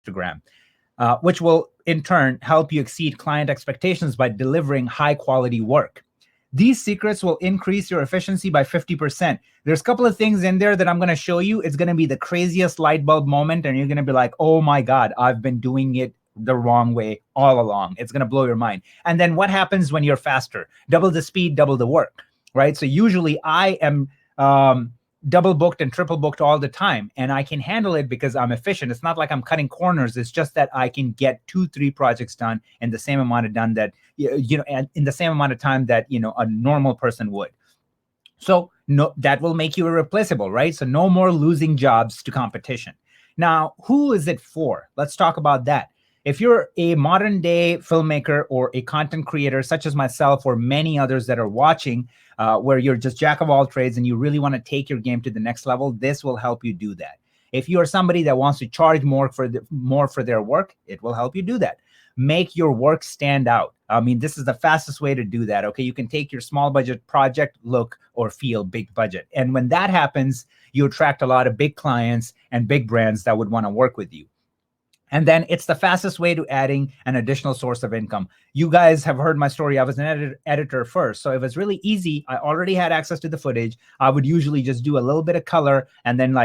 Instagram, which will in turn help you exceed client expectations by delivering high quality work. These secrets will increase your efficiency by 50%. There's a couple of things in there that I'm going to show you. It's going to be the craziest light bulb moment, and you're going to be like, oh my God, I've been doing it the wrong way all along. It's going to blow your mind. And then what happens when you're faster? Double the speed, double the work, right? So usually I am double booked and triple booked all the time, and I can handle it because I'm efficient. It's not like I'm cutting corners. It's just that I can get 2-3 projects done in the same amount of done that, in the same amount of time that, a normal person would. So no, that will make you irreplaceable, right? So no more losing jobs to competition. Now, who is it for? Let's talk about that. If you're a modern day filmmaker or a content creator, such as myself or many others that are watching, where you're just jack of all trades and you really want to take your game to the next level, this will help you do that. If you are somebody that wants to charge more for their work, it will help you do that. Make your work stand out. I mean, this is the fastest way to do that. Okay, you can take your small budget project, look or feel big budget. And when that happens, you attract a lot of big clients and big brands that would want to work with you. And then it's the fastest way to adding an additional source of income. You guys have heard my story. I was an editor first. So it was really easy. I already had access to the footage. I would usually just do a little bit of color and then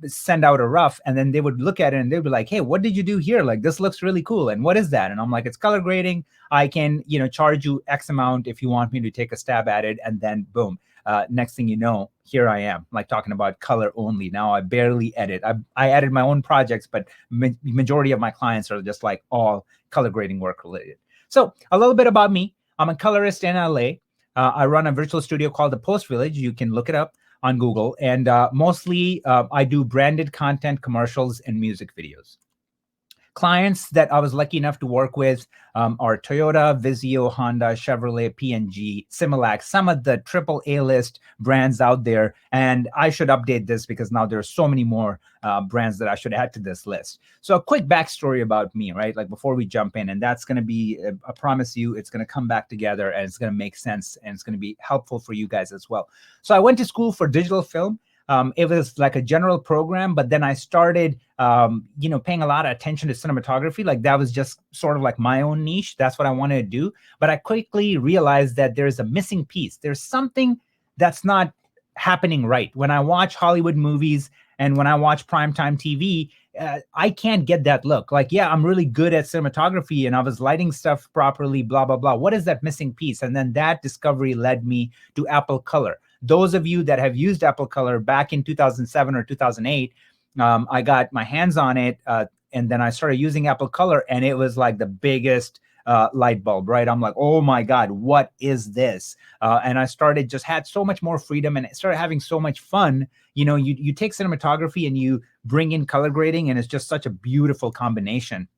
send out a rough. And then they would look at it and they'd be like, hey, what did you do here? Like, this looks really cool. And what is that? And I'm like, it's color grading. I can, charge you X amount if you want me to take a stab at it. And then boom. Next thing you know, here I am, like talking about color only. Now I barely edit. I edit my own projects, but majority of my clients are just like all color grading work related. So a little bit about me. I'm a colorist in LA. I run a virtual studio called the Post Village. You can look it up on Google. And mostly I do branded content, commercials, and music videos. Clients that I was lucky enough to work with are Toyota, Vizio, Honda, Chevrolet, P&G, Similac, some of the triple A-list brands out there. And I should update this because now there are so many more brands that I should add to this list. So a quick backstory about me, right? Like before we jump in, and that's going to be, I promise you, it's going to come back together and it's going to make sense and it's going to be helpful for you guys as well. So I went to school for digital film. It was like a general program, but then I started, paying a lot of attention to cinematography. Like that was just sort of like my own niche. That's what I wanted to do. But I quickly realized that there's a missing piece. There's something that's not happening right. When I watch Hollywood movies and when I watch primetime TV, I can't get that look. Like, yeah, I'm really good at cinematography and I was lighting stuff properly, blah, blah, blah. What is that missing piece? And then that discovery led me to Apple Color. Those of you that have used Apple Color back in 2007 or 2008, I got my hands on it and then I started using Apple Color and it was like the biggest light bulb, right? I'm like, oh my God, what is this? And I had so much more freedom and started having so much fun. You take cinematography and you bring in color grading and it's just such a beautiful combination.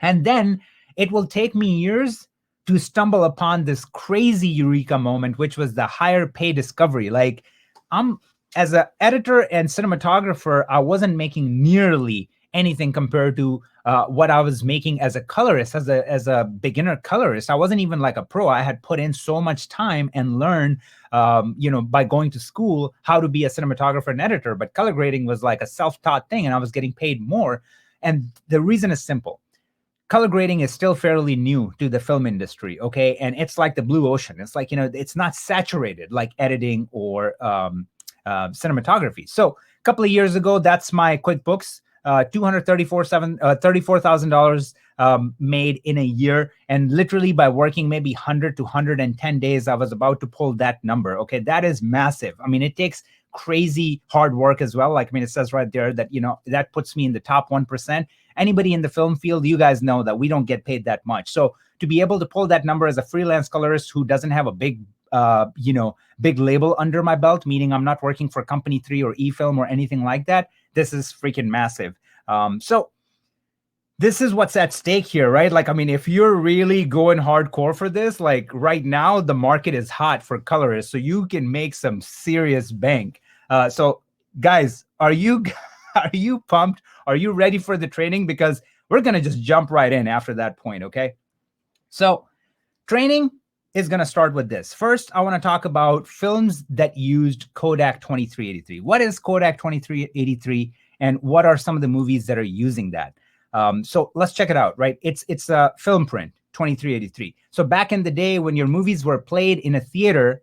And then it will take me years to stumble upon this crazy eureka moment, which was the higher pay discovery. Like as an editor and cinematographer, I wasn't making nearly anything compared to what I was making as a colorist, as a beginner colorist. I wasn't even like a pro. I had put in so much time and learned, by going to school how to be a cinematographer and editor. But color grading was like a self-taught thing and I was getting paid more. And the reason is simple. Color grading is still fairly new to the film industry, okay? And it's like the blue ocean. It's like, it's not saturated like editing or cinematography. So a couple of years ago, that's my QuickBooks, $34,000 made in a year. And literally by working maybe 100 to 110 days, I was about to pull that number, okay? That is massive. I mean, it takes crazy hard work as well. Like, I mean, it says right there that, that puts me in the top 1%. Anybody in the film field, you guys know that we don't get paid that much. So to be able to pull that number as a freelance colorist who doesn't have a big label under my belt, meaning I'm not working for Company 3 or eFilm or anything like that, this is freaking massive. So this is what's at stake here, right? Like, I mean, if you're really going hardcore for this, like right now, the market is hot for colorists, so you can make some serious bank. So guys, are you pumped? Are you ready for the training? Because we're going to just jump right in after that point, okay? So training is going to start with this. First, I want to talk about films that used Kodak 2383. What is Kodak 2383 and what are some of the movies that are using that? So let's check it out, right? It's a film print, 2383. So back in the day when your movies were played in a theater,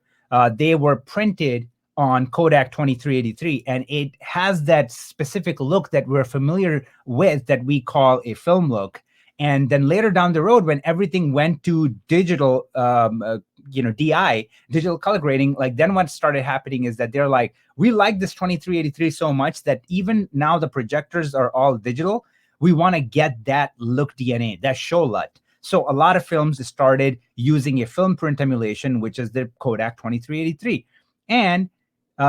they were printed on Kodak 2383, and it has that specific look that we're familiar with that we call a film look. And then later down the road, when everything went to digital, DI, digital color grading, like then what started happening is that they're like, we like this 2383 so much that even now the projectors are all digital. We want to get that look DNA, that show LUT. So a lot of films started using a film print emulation, which is the Kodak 2383. And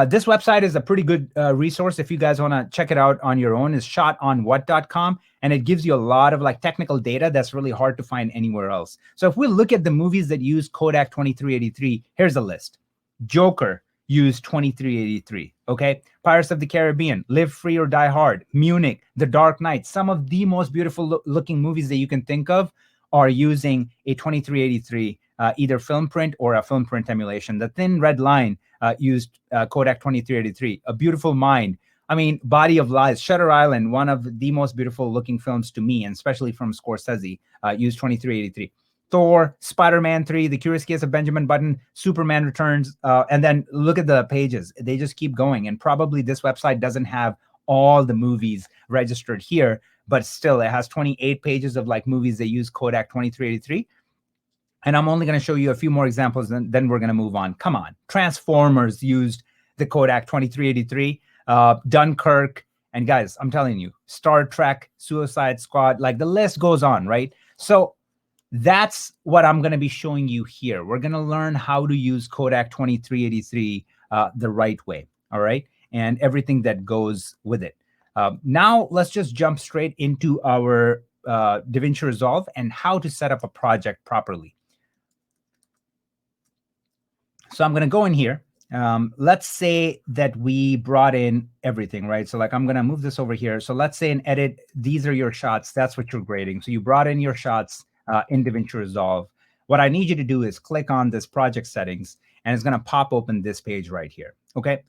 this website is a pretty good resource if you guys want to check it out on your own. Is shotonwhat.com, and it gives you a lot of like technical data that's really hard to find anywhere else. So if we look at the movies that use Kodak 2383, here's a list. Joker used 2383. Okay, Pirates of the Caribbean, Live Free or Die Hard, Munich, The Dark Knight. Some of the most beautiful looking movies that you can think of are using a 2383, either film print or a film print emulation. The Thin Red Line used Kodak 2383. A Beautiful Mind. I mean, Body of Lies, Shutter Island, one of the most beautiful looking films to me, and especially from Scorsese, used 2383. Thor, Spider-Man 3, The Curious Case of Benjamin Button, Superman Returns, and then look at the pages. They just keep going. And probably this website doesn't have all the movies registered here, but still it has 28 pages of like movies that use Kodak 2383. And I'm only going to show you a few more examples, then we're going to move on. Come on. Transformers used the Kodak 2383, Dunkirk, and guys, I'm telling you, Star Trek, Suicide Squad, like the list goes on, right? So that's what I'm going to be showing you here. We're going to learn how to use Kodak 2383 the right way, all right? And everything that goes with it. Now, let's just jump straight into our DaVinci Resolve and how to set up a project properly. So I'm going to go in here. Let's say that we brought in everything, right? So like I'm going to move this over here. So let's say in edit, these are your shots. That's what you're grading. So you brought in your shots in DaVinci Resolve. What I need you to do is click on this project settings, and it's going to pop open this page right here. Okay.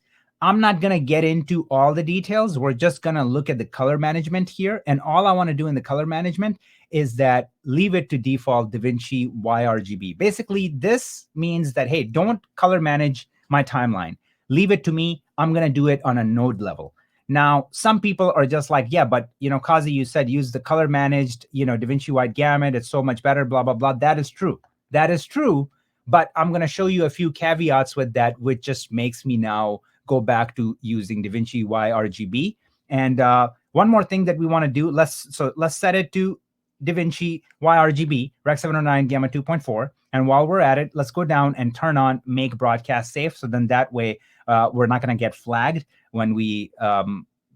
I'm not going to get into all the details. We're just going to look at the color management here. And all I want to do in the color management is that leave it to default DaVinci YRGB. Basically, this means that, hey, don't color manage my timeline. Leave it to me. I'm going to do it on a node level. Now, some people are just like, yeah, but, Kazi, you said use the color managed, DaVinci White Gamut. It's so much better, blah, blah, blah. That is true. That is true. But I'm going to show you a few caveats with that, which just makes me now go back to using DaVinci YRGB. And one more thing that we want to do, let's set it to DaVinci YRGB, Rec 709 Gamma 2.4. And while we're at it, let's go down and turn on Make Broadcast Safe. So then that way, we're not going to get flagged when we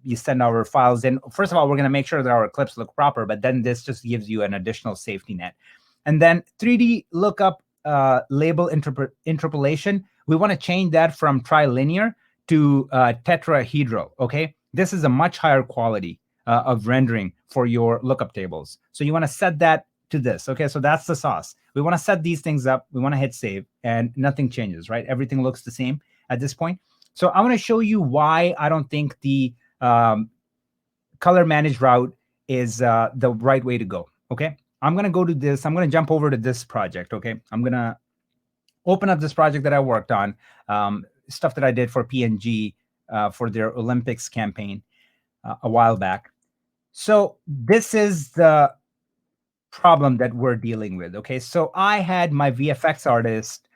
you send our files in. First of all, we're going to make sure that our clips look proper, but then this just gives you an additional safety net. And then 3D lookup label interpolation, we want to change that from trilinear to tetrahedral, okay? This is a much higher quality of rendering for your lookup tables. So you want to set that to this, okay? So that's the sauce. We want to set these things up. We want to hit save, and nothing changes, right? Everything looks the same at this point. So I want to show you why I don't think the color managed route is the right way to go, okay? I'm going to go to this. I'm going to jump over to this project, okay? I'm going to open up this project that I worked on, stuff that I did for P&G for their Olympics campaign a while back. So this is the problem that we're dealing with, okay? So I had my VFX artist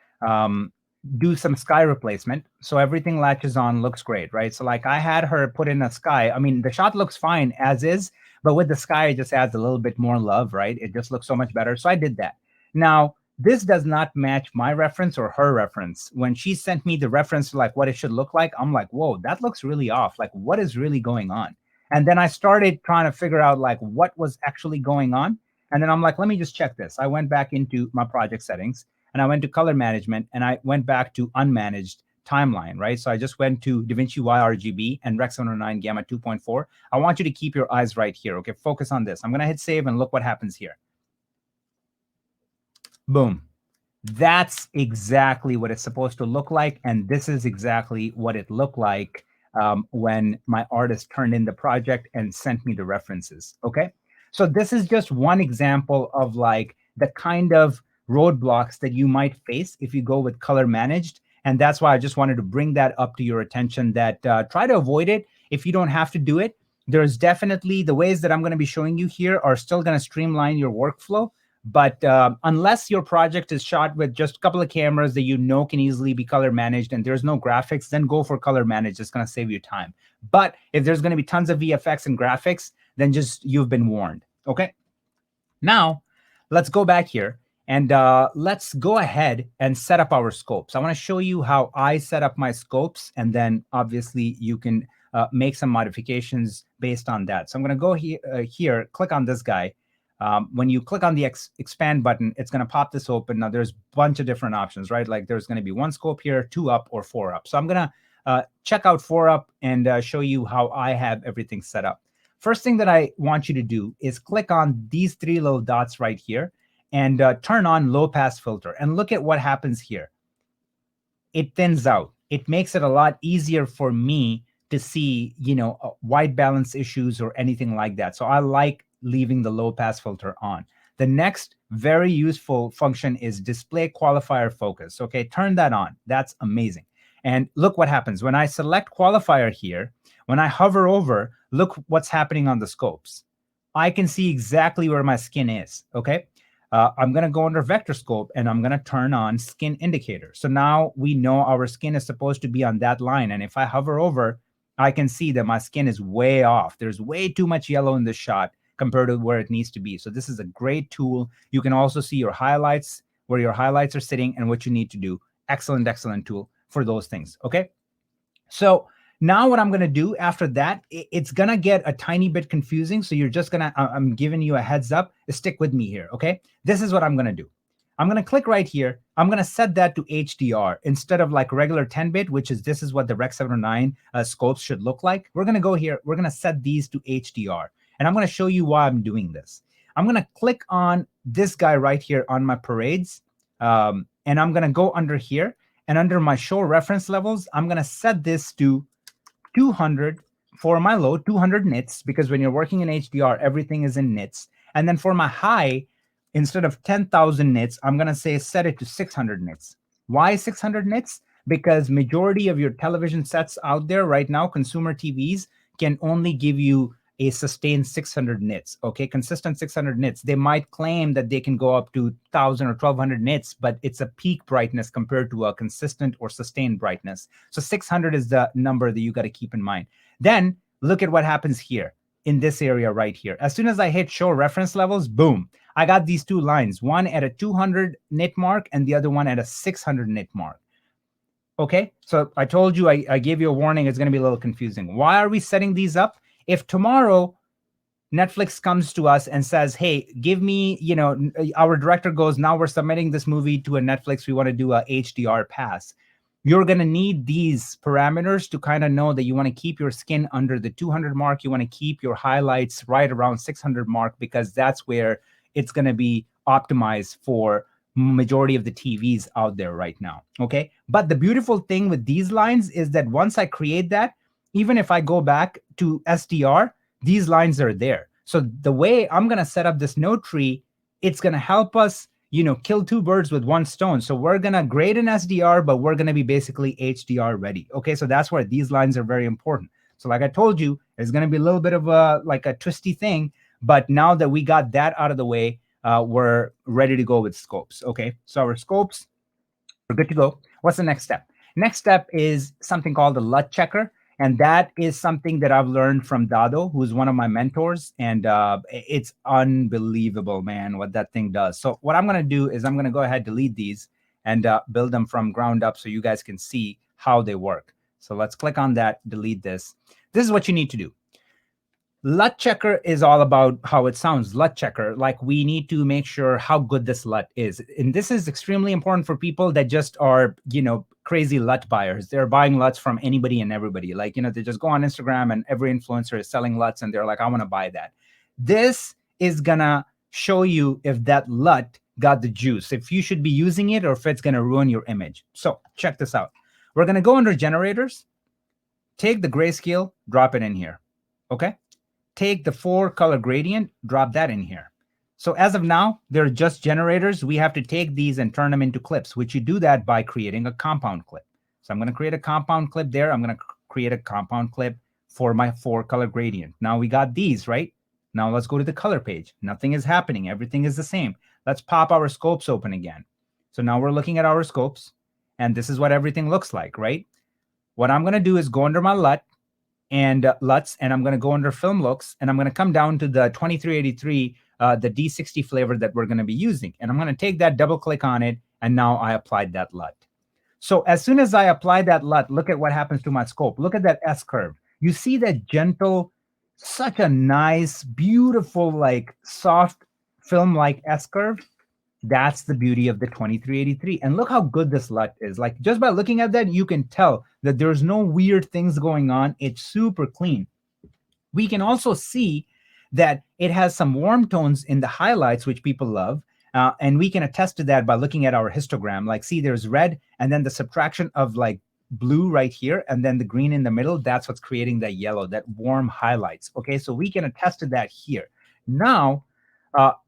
do some sky replacement. So everything latches on, looks great, right? So like I had her put in a sky. I mean, the shot looks fine as is, but with the sky, it just adds a little bit more love, right? It just looks so much better. So I did that. Now, this does not match my reference or her reference. When she sent me the reference to like what it should look like, I'm like, whoa, that looks really off. Like, what is really going on? And then I started trying to figure out like what was actually going on. And then I'm like, let me just check this. I went back into my project settings and I went to color management and I went back to unmanaged timeline, right? So I just went to DaVinci YRGB and Rec 709 Gamma 2.4. I want you to keep your eyes right here. Okay, focus on this. I'm going to hit save and look what happens here. Boom. That's exactly what it's supposed to look like. And this is exactly what it looked like when my artist turned in the project and sent me the references. Okay. So this is just one example of like the kind of roadblocks that you might face if you go with color managed. And that's why I just wanted to bring that up to your attention, that try to avoid it if you don't have to do it. There's definitely the ways that I'm going to be showing you here are still going to streamline your workflow. But unless your project is shot with just a couple of cameras that you know can easily be color managed and there's no graphics, then go for color managed. It's going to save you time. But if there's going to be tons of VFX and graphics, then just you've been warned. Okay. Now, let's go back here and let's go ahead and set up our scopes. I want to show you how I set up my scopes, and then obviously you can make some modifications based on that. So I'm going to go here, click on this guy. When you click on the expand button, it's going to pop this open. Now there's a bunch of different options, right? Like there's going to be one scope here, 2 up or 4 up. So I'm going to check out 4 up and show you how I have everything set up. First thing that I want you to do is click on these 3 little dots right here and turn on low pass filter, and look at what happens here. It thins out. It makes it a lot easier for me to see, white balance issues or anything like that. So I like leaving the low pass filter on. The next very useful function is display qualifier focus. Okay, turn that on. That's amazing. And look what happens when I select qualifier here. When I hover over, look what's happening on the scopes. I can see exactly where my skin is. Okay, I'm going to go under vector scope and I'm going to turn on skin indicator. So now we know our skin is supposed to be on that line. And if I hover over, I can see that my skin is way off. There's way too much yellow in this shot compared to where it needs to be. So this is a great tool. You can also see your highlights, where your highlights are sitting and what you need to do. Excellent, excellent tool for those things. Okay. So now what I'm going to do after that, it's going to get a tiny bit confusing. So you're just going to, I'm giving you a heads up. Stick with me here. Okay. This is what I'm going to do. I'm going to click right here. I'm going to set that to HDR instead of like regular 10-bit, which is, this is what the Rec. 709 scopes should look like. We're going to go here. We're going to set these to HDR. And I'm going to show you why I'm doing this. I'm going to click on this guy right here on my parades. And I'm going to go under here. And under my show reference levels, I'm going to set this to 200 for my low, 200 nits, because when you're working in HDR, everything is in nits. And then for my high, instead of 10,000 nits, I'm going to say set it to 600 nits. Why 600 nits? Because majority of your television sets out there right now, consumer TVs, can only give you a sustained 600 nits, okay? Consistent 600 nits. They might claim that they can go up to 1,000 or 1,200 nits, but it's a peak brightness compared to a consistent or sustained brightness. So 600 is the number that you got to keep in mind. Then look at what happens here in this area right here. As soon as I hit show reference levels, boom, I got these 2 lines, one at a 200 nit mark and the other one at a 600 nit mark. Okay, so I told you, I gave you a warning, it's going to be a little confusing. Why are we setting these up? If tomorrow Netflix comes to us and says, hey, give me, our director goes, now we're submitting this movie to a Netflix, we want to do a HDR pass. You're going to need these parameters to kind of know that you want to keep your skin under the 200 mark. You want to keep your highlights right around 600 mark, because that's where it's going to be optimized for majority of the TVs out there right now. Okay. But the beautiful thing with these lines is that once I create that, even if I go back to SDR, these lines are there. So the way I'm going to set up this node tree, it's going to help us, kill 2 birds with 1 stone. So we're going to grade in SDR, but we're going to be basically HDR ready. Okay. So that's where these lines are very important. So like I told you, it's going to be a little bit of a twisty thing, but now that we got that out of the way, we're ready to go with scopes. Okay. So our scopes, we're good to go. What's the next step? Next step is something called the LUT checker. And that is something that I've learned from Dado, who's one of my mentors. And it's unbelievable, man, what that thing does. So what I'm going to do is I'm going to go ahead, delete these, and build them from ground up so you guys can see how they work. So let's click on that, delete this. This is what you need to do. LUT checker is all about how it sounds, LUT checker. Like, we need to make sure how good this LUT is. And this is extremely important for people that just are, crazy LUT buyers. They're buying LUTs from anybody and everybody. Like, they just go on Instagram and every influencer is selling LUTs and they're like, I want to buy that. This is going to show you if that LUT got the juice, if you should be using it or if it's going to ruin your image. So check this out. We're going to go under generators, take the grayscale, drop it in here. Okay. take the 4-color gradient, drop that in here. So as of now, they're just generators. We have to take these and turn them into clips, which you do that by creating a compound clip. So I'm going to create a compound clip there. I'm going to create a compound clip for my 4-color gradient. Now we got these, right? Now let's go to the color page. Nothing is happening. Everything is the same. Let's pop our scopes open again. So now we're looking at our scopes, and this is what everything looks like, right? What I'm going to do is go under my LUT and LUTs, and I'm going to go under film looks, and I'm going to come down to the 2383, the D60 flavor that we're going to be using. And I'm going to take that, double click on it, and now I applied that LUT. So as soon as I apply that LUT, look at what happens to my scope. Look at that S curve. You see that gentle, such a nice, beautiful, like soft film-like S curve? That's the beauty of the 2383. And look how good this LUT is. Like, just by looking at that, you can tell that there's no weird things going on. It's super clean. We can also see that it has some warm tones in the highlights, which people love. And we can attest to that by looking at our histogram. Like, see, there's red, and then the subtraction of like blue right here, and then the green in the middle. That's what's creating that yellow, that warm highlights. Okay, so we can attest to that here. Now,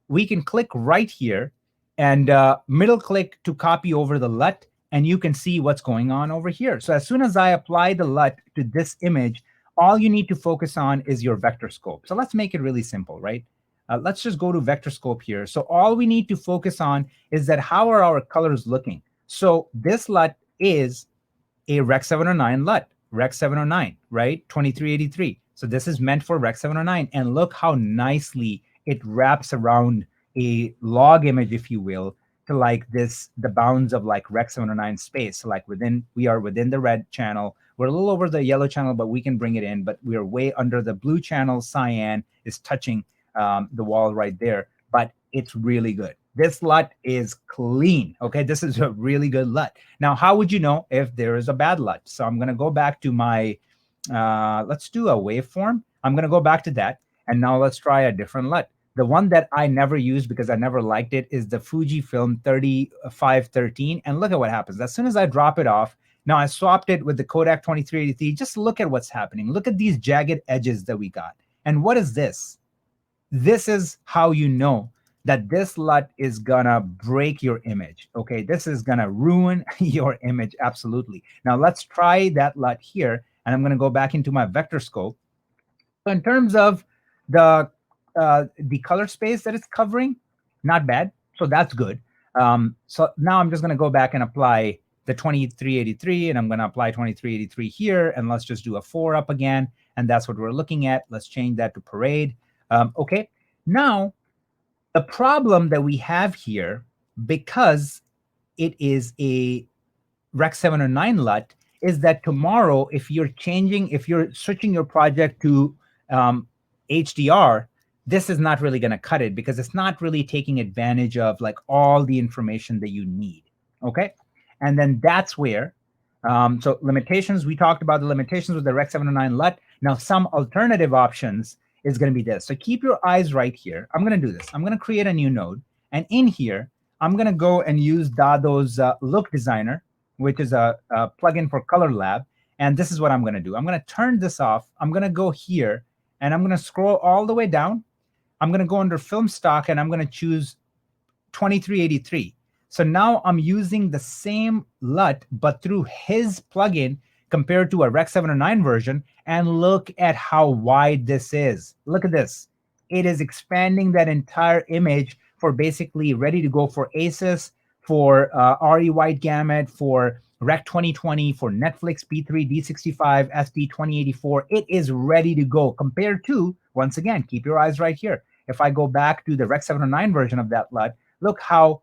we can click right here and middle click to copy over the LUT, and you can see what's going on over here. So as soon as I apply the LUT to this image, all you need to focus on is your vector scope. So let's make it really simple, right? Let's just go to vector scope here. So all we need to focus on is that how are our colors looking? So this LUT is a Rec 709 LUT, Rec 709, right? 2383. So this is meant for Rec 709. And look how nicely it wraps around a log image, if you will, to like this, the bounds of like Rec 709 space. So like we are within the red channel. We're a little over the yellow channel, but we can bring it in. But we are way under the blue channel. Cyan is touching the wall right there, but it's really good. This LUT is clean. Okay, this is a really good LUT. Now, how would you know if there is a bad LUT? So I'm going to go back to my, let's do a waveform. I'm going to go back to that. And now let's try a different LUT. The one that I never used because I never liked it is the Fujifilm 3513. And look at what happens. As soon as I drop it off, now I swapped it with the Kodak 2383. Just look at what's happening. Look at these jagged edges that we got. And what is this? This is how you know that this LUT is gonna break your image. Okay, this is gonna ruin your image, absolutely. Now let's try that LUT here, and I'm gonna go back into my vector scope. So in terms of the color space that it's covering, not bad. So that's good. So now I'm just gonna go back and apply the 2383, and I'm gonna apply 2383 here, and let's just do a 4 up again, and that's what we're looking at. Let's change that to Parade. Okay, now the problem that we have here, because it is a Rec 709 LUT, is that tomorrow, if you're switching your project to HDR, this is not really going to cut it because it's not really taking advantage of like all the information that you need. Okay, and then that's where, so limitations, we talked about the limitations with the Rec 709 LUT. Now some alternative options is going to be this. So keep your eyes right here. I'm going to do this. I'm going to create a new node. And in here, I'm going to go and use Dado's Look Designer, which is a plugin for Color Lab. And this is what I'm going to do. I'm going to turn this off. I'm going to go here, and I'm going to scroll all the way down. I'm going to go under Film Stock, and I'm going to choose 2383. So now I'm using the same LUT, but through his plugin, compared to a Rec 709 version, and look at how wide this is. Look at this. It is expanding that entire image for basically ready to go for ACES, for RE wide gamut, for Rec 2020, for Netflix P3, D65, SD 2084. It is ready to go compared to, once again, keep your eyes right here. If I go back to the Rec 709 version of that LUT, look how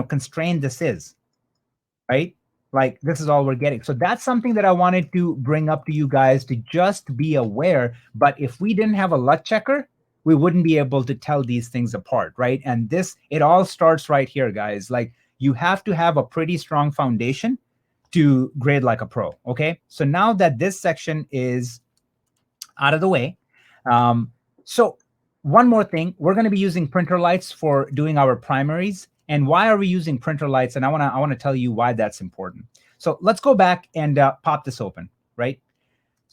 constrained this is, right? Like, this is all we're getting. So that's something that I wanted to bring up to you guys to just be aware. But if we didn't have a LUT checker, we wouldn't be able to tell these things apart, right? And it all starts right here, guys. Like, you have to have a pretty strong foundation to grade like a pro, okay? So now that this section is out of the way, so one more thing, we're going to be using printer lights for doing our primaries. And why are we using printer lights? And I want to tell you why that's important. So let's go back and pop this open, right?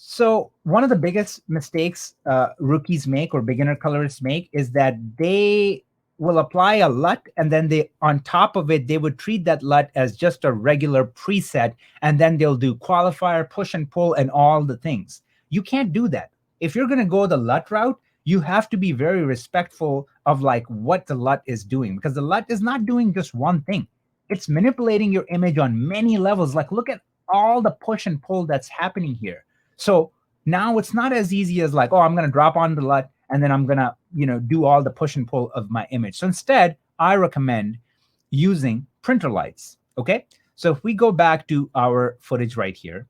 So one of the biggest mistakes rookies make or beginner colorists make is that they will apply a LUT, and then they, on top of it, they would treat that LUT as just a regular preset, and then they'll do qualifier, push and pull, and all the things. You can't do that. If you're going to go the LUT route, you have to be very respectful of like what the LUT is doing, because the LUT is not doing just one thing. It's manipulating your image on many levels. Like, look at all the push and pull that's happening here. So now it's not as easy as like, oh, I'm going to drop on the LUT and then I'm going to, do all the push and pull of my image. So instead, I recommend using printer lights. Okay. So if we go back to our footage right here,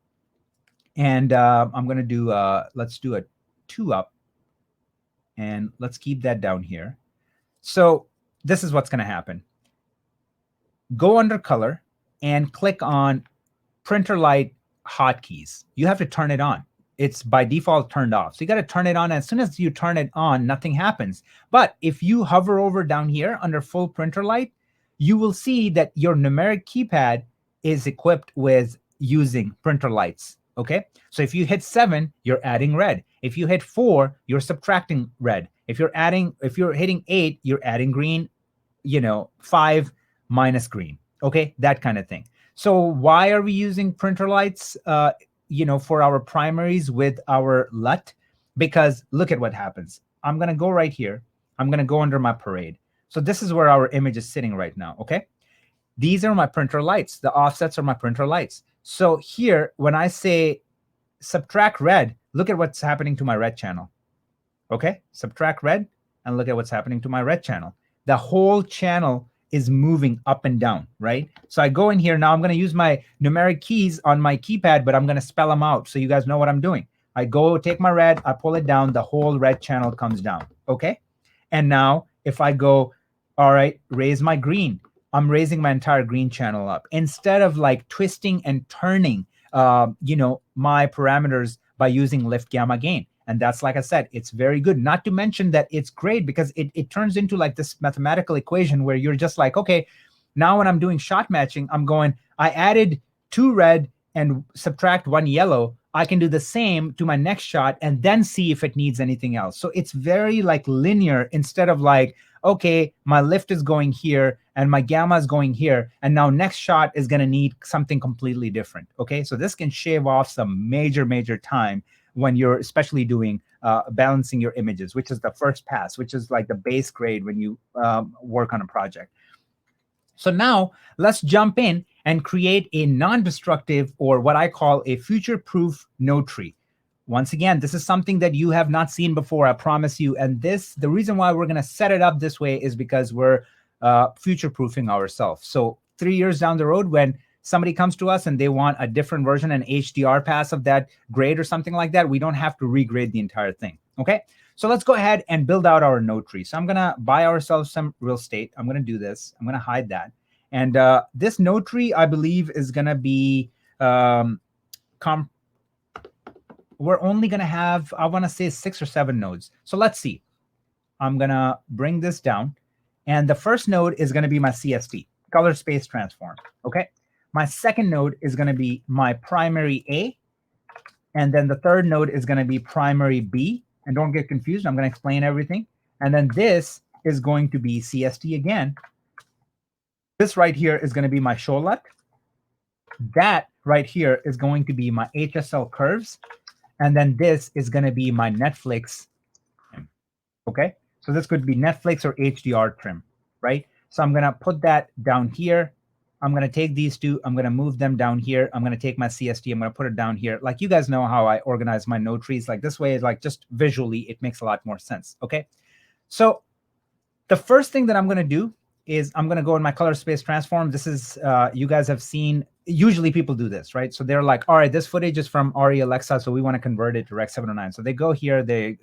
and I'm going to do, let's do a 2-up, and let's keep that down here. So this is what's going to happen. Go under color and click on printer light hotkeys. You have to turn it on. It's by default turned off. So you got to turn it on. As soon as you turn it on, nothing happens. But if you hover over down here under full printer light, you will see that your numeric keypad is equipped with using printer lights. Okay. So if you hit 7, you're adding red. If you hit 4, you're subtracting red. If you're hitting 8, you're adding green, 5 minus green. Okay. That kind of thing. So why are we using printer lights, for our primaries with our LUT? Because look at what happens. I'm going to go right here. I'm going to go under my parade. So this is where our image is sitting right now. Okay. These are my printer lights. The offsets are my printer lights. So here, when I say subtract red, look at what's happening to my red channel. Okay. Subtract red and look at what's happening to my red channel. The whole channel is moving up and down, right? So I go in here. Now I'm going to use my numeric keys on my keypad, but I'm going to spell them out so you guys know what I'm doing. I go take my red, I pull it down, the whole red channel comes down, okay? And now if I go, all right, raise my green, I'm raising my entire green channel up. Instead of like twisting and turning, my parameters by using lift gamma gain. And that's, like I said, it's very good. Not to mention that it's great because it turns into like this mathematical equation where you're just like, okay, now when I'm doing shot matching, I'm going, I added 2 red and subtract 1 yellow. I can do the same to my next shot and then see if it needs anything else. So it's very like linear instead of like, okay, my lift is going here and my gamma is going here. And now next shot is going to need something completely different. Okay, so this can shave off some major time when you're especially doing balancing your images, which is the first pass, which is like the base grade when you work on a project. So now let's jump in and create a non-destructive, or what I call a future-proof node tree. Once again, this is something that you have not seen before, I promise you. And the reason why we're going to set it up this way is because we're future-proofing ourselves. So 3 years down the road, when somebody comes to us and they want a different version, an HDR pass of that grade or something like that, we don't have to regrade the entire thing. Okay, so let's go ahead and build out our node tree. So I'm going to buy ourselves some real estate. I'm going to do this. I'm going to hide that. And this node tree, I believe, is going to be, we're only going to have, I want to say 6 or 7 nodes. So let's see. I'm going to bring this down. And the first node is going to be my CST, color space transform. Okay. My second node is going to be my primary A. And then the third node is going to be primary B. And don't get confused. I'm going to explain everything. And then this is going to be CST again. This right here is going to be my show LUT. That right here is going to be my HSL curves. And then this is going to be my Netflix trim. Okay. So this could be Netflix or HDR trim, right? So I'm going to put that down here. I'm going to take these two. I'm going to move them down here. I'm going to take my CST. I'm going to put it down here. Like, you guys know how I organize my node trees. Like, this way, like, just visually, it makes a lot more sense. Okay. So the first thing that I'm going to do is I'm going to go in my color space transform. This is, you guys have seen, usually people do this, right? So they're like, all right, this footage is from ARRI Alexa, so we want to convert it to Rec 709. So they go here, they,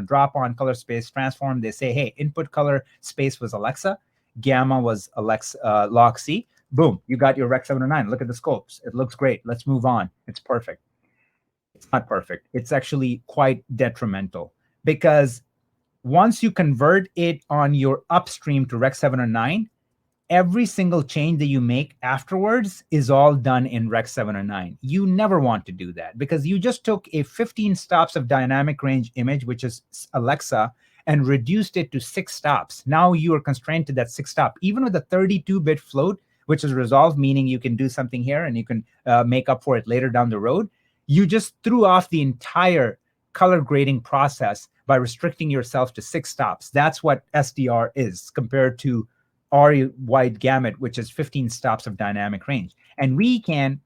drop on color space transform. They say, hey, input color space was Alexa. Gamma was Alexa, log C. Boom, you got your Rec 709. Look at the scopes. It looks great. Let's move on. It's perfect. It's not perfect. It's actually quite detrimental, because once you convert it on your upstream to Rec 709, every single change that you make afterwards is all done in Rec 709. You never want to do that because you just took a 15 stops of dynamic range image, which is Alexa, and reduced it to 6 stops. Now you are constrained to that 6 stop. Even with a 32-bit float, which is resolved, meaning you can do something here and you can make up for it later down the road, you just threw off the entire color grading process by restricting yourself to 6 stops. That's what SDR is compared to RE wide gamut, which is 15 stops of dynamic range. And we can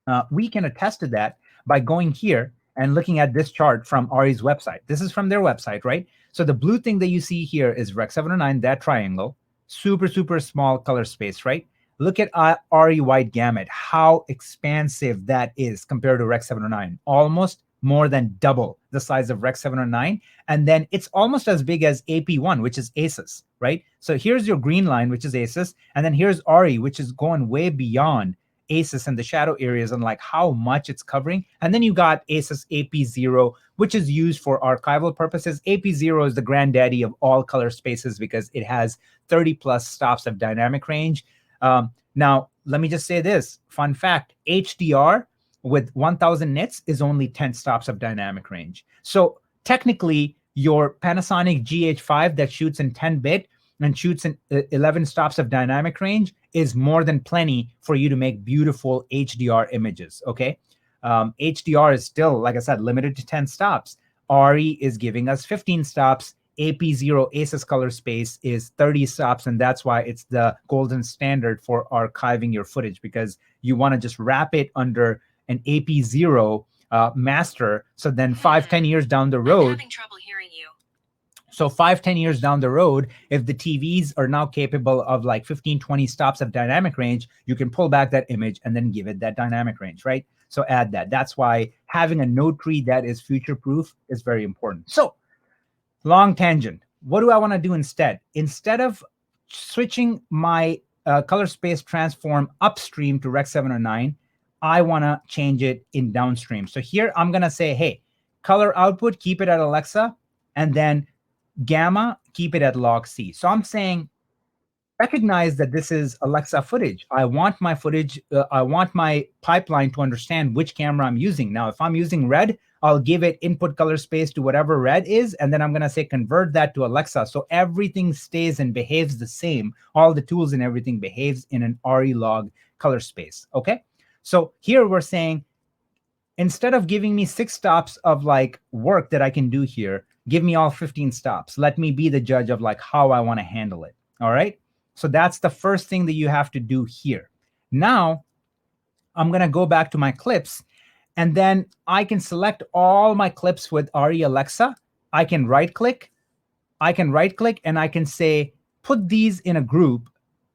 attest to that by going here and looking at this chart from RE's website. This is from their website, right? So the blue thing that you see here is Rec 709, that triangle, super, super small color space, right? Look at RE wide gamut, how expansive that is compared to Rec 709. Almost more than double the size of Rec 709. And then it's almost as big as AP1, which is ASUS, right? So here's your green line, which is ASUS. And then here's RE, which is going way beyond ASUS and the shadow areas and like how much it's covering. And then you got ASUS AP0, which is used for archival purposes. AP0 is the granddaddy of all color spaces because it has 30 plus stops of dynamic range. Now, let me just say this, fun fact, HDR with 1000 nits is only 10 stops of dynamic range. So technically your Panasonic GH5 that shoots in 10-bit and shoots in 11 stops of dynamic range is more than plenty for you to make beautiful HDR images, okay? HDR is still, like I said, limited to 10 stops. RE is giving us 15 stops. AP0 ASUS color space is 30 stops, and that's why it's the golden standard for archiving your footage, because you want to just wrap it under an AP0 master. So then 5-10 years down the road, I'm having trouble hearing you. So 5-10 years down the road, if the TVs are now capable of like 15-20 stops of dynamic range, you can pull back that image and then give it that dynamic range, right? So add that. That's why having a node tree that is future-proof is very important. So long tangent. What do I want to do instead? Instead of switching my color space transform upstream to Rec 709, I want to change it in downstream. So here I'm going to say, hey, color output, keep it at Alexa, and then gamma, keep it at log C. So I'm saying, recognize that this is Alexa footage. I want my footage, I want my pipeline to understand which camera I'm using. Now, if I'm using red, I'll give it input color space to whatever red is, and then I'm going to say convert that to Alexa. So everything stays and behaves the same. All the tools and everything behaves in an RE log color space, okay? So here we're saying, instead of giving me 6 stops of like work that I can do here, give me all 15 stops. Let me be the judge of like how I want to handle it, all right? So that's the first thing that you have to do here. Now, I'm going to go back to my clips, and then I can select all my clips with RE Alexa. I can right click, and I can say, put these in a group,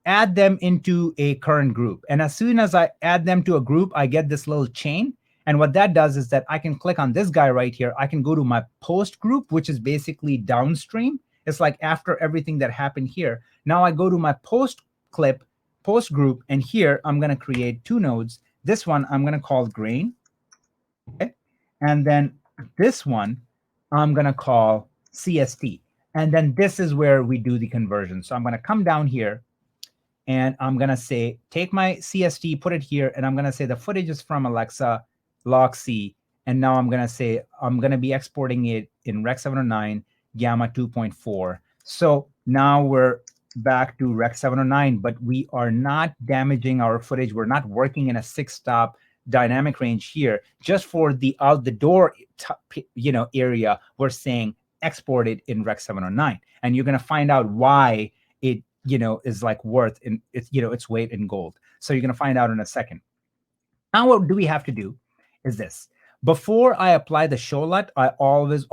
add them into a current group. And as soon as I add them to a group, I get this little chain. And what that does is that I can click on this guy right here. I can go to my post group, which is basically downstream. It's like after everything that happened here. Now I go to my post clip, post group, and here I'm going to create 2 nodes. This one I'm going to call grain. Okay. And then this one I'm going to call CST. And then this is where we do the conversion. So I'm going to come down here and I'm going to say, take my CST, put it here, and I'm going to say the footage is from Alexa, log C. And now I'm going to say, I'm going to be exporting it in Rec 709, Gamma 2.4. So now we're back to Rec 709, but we are not damaging our footage. We're not working in a 6-stop dynamic range here. Just for the out the door, area, we're saying export it in Rec 709. And you're going to find out why it, is like worth in its, its weight in gold. So you're going to find out in a second. Now, what do we have to do is this. Before I apply the show LUT, I always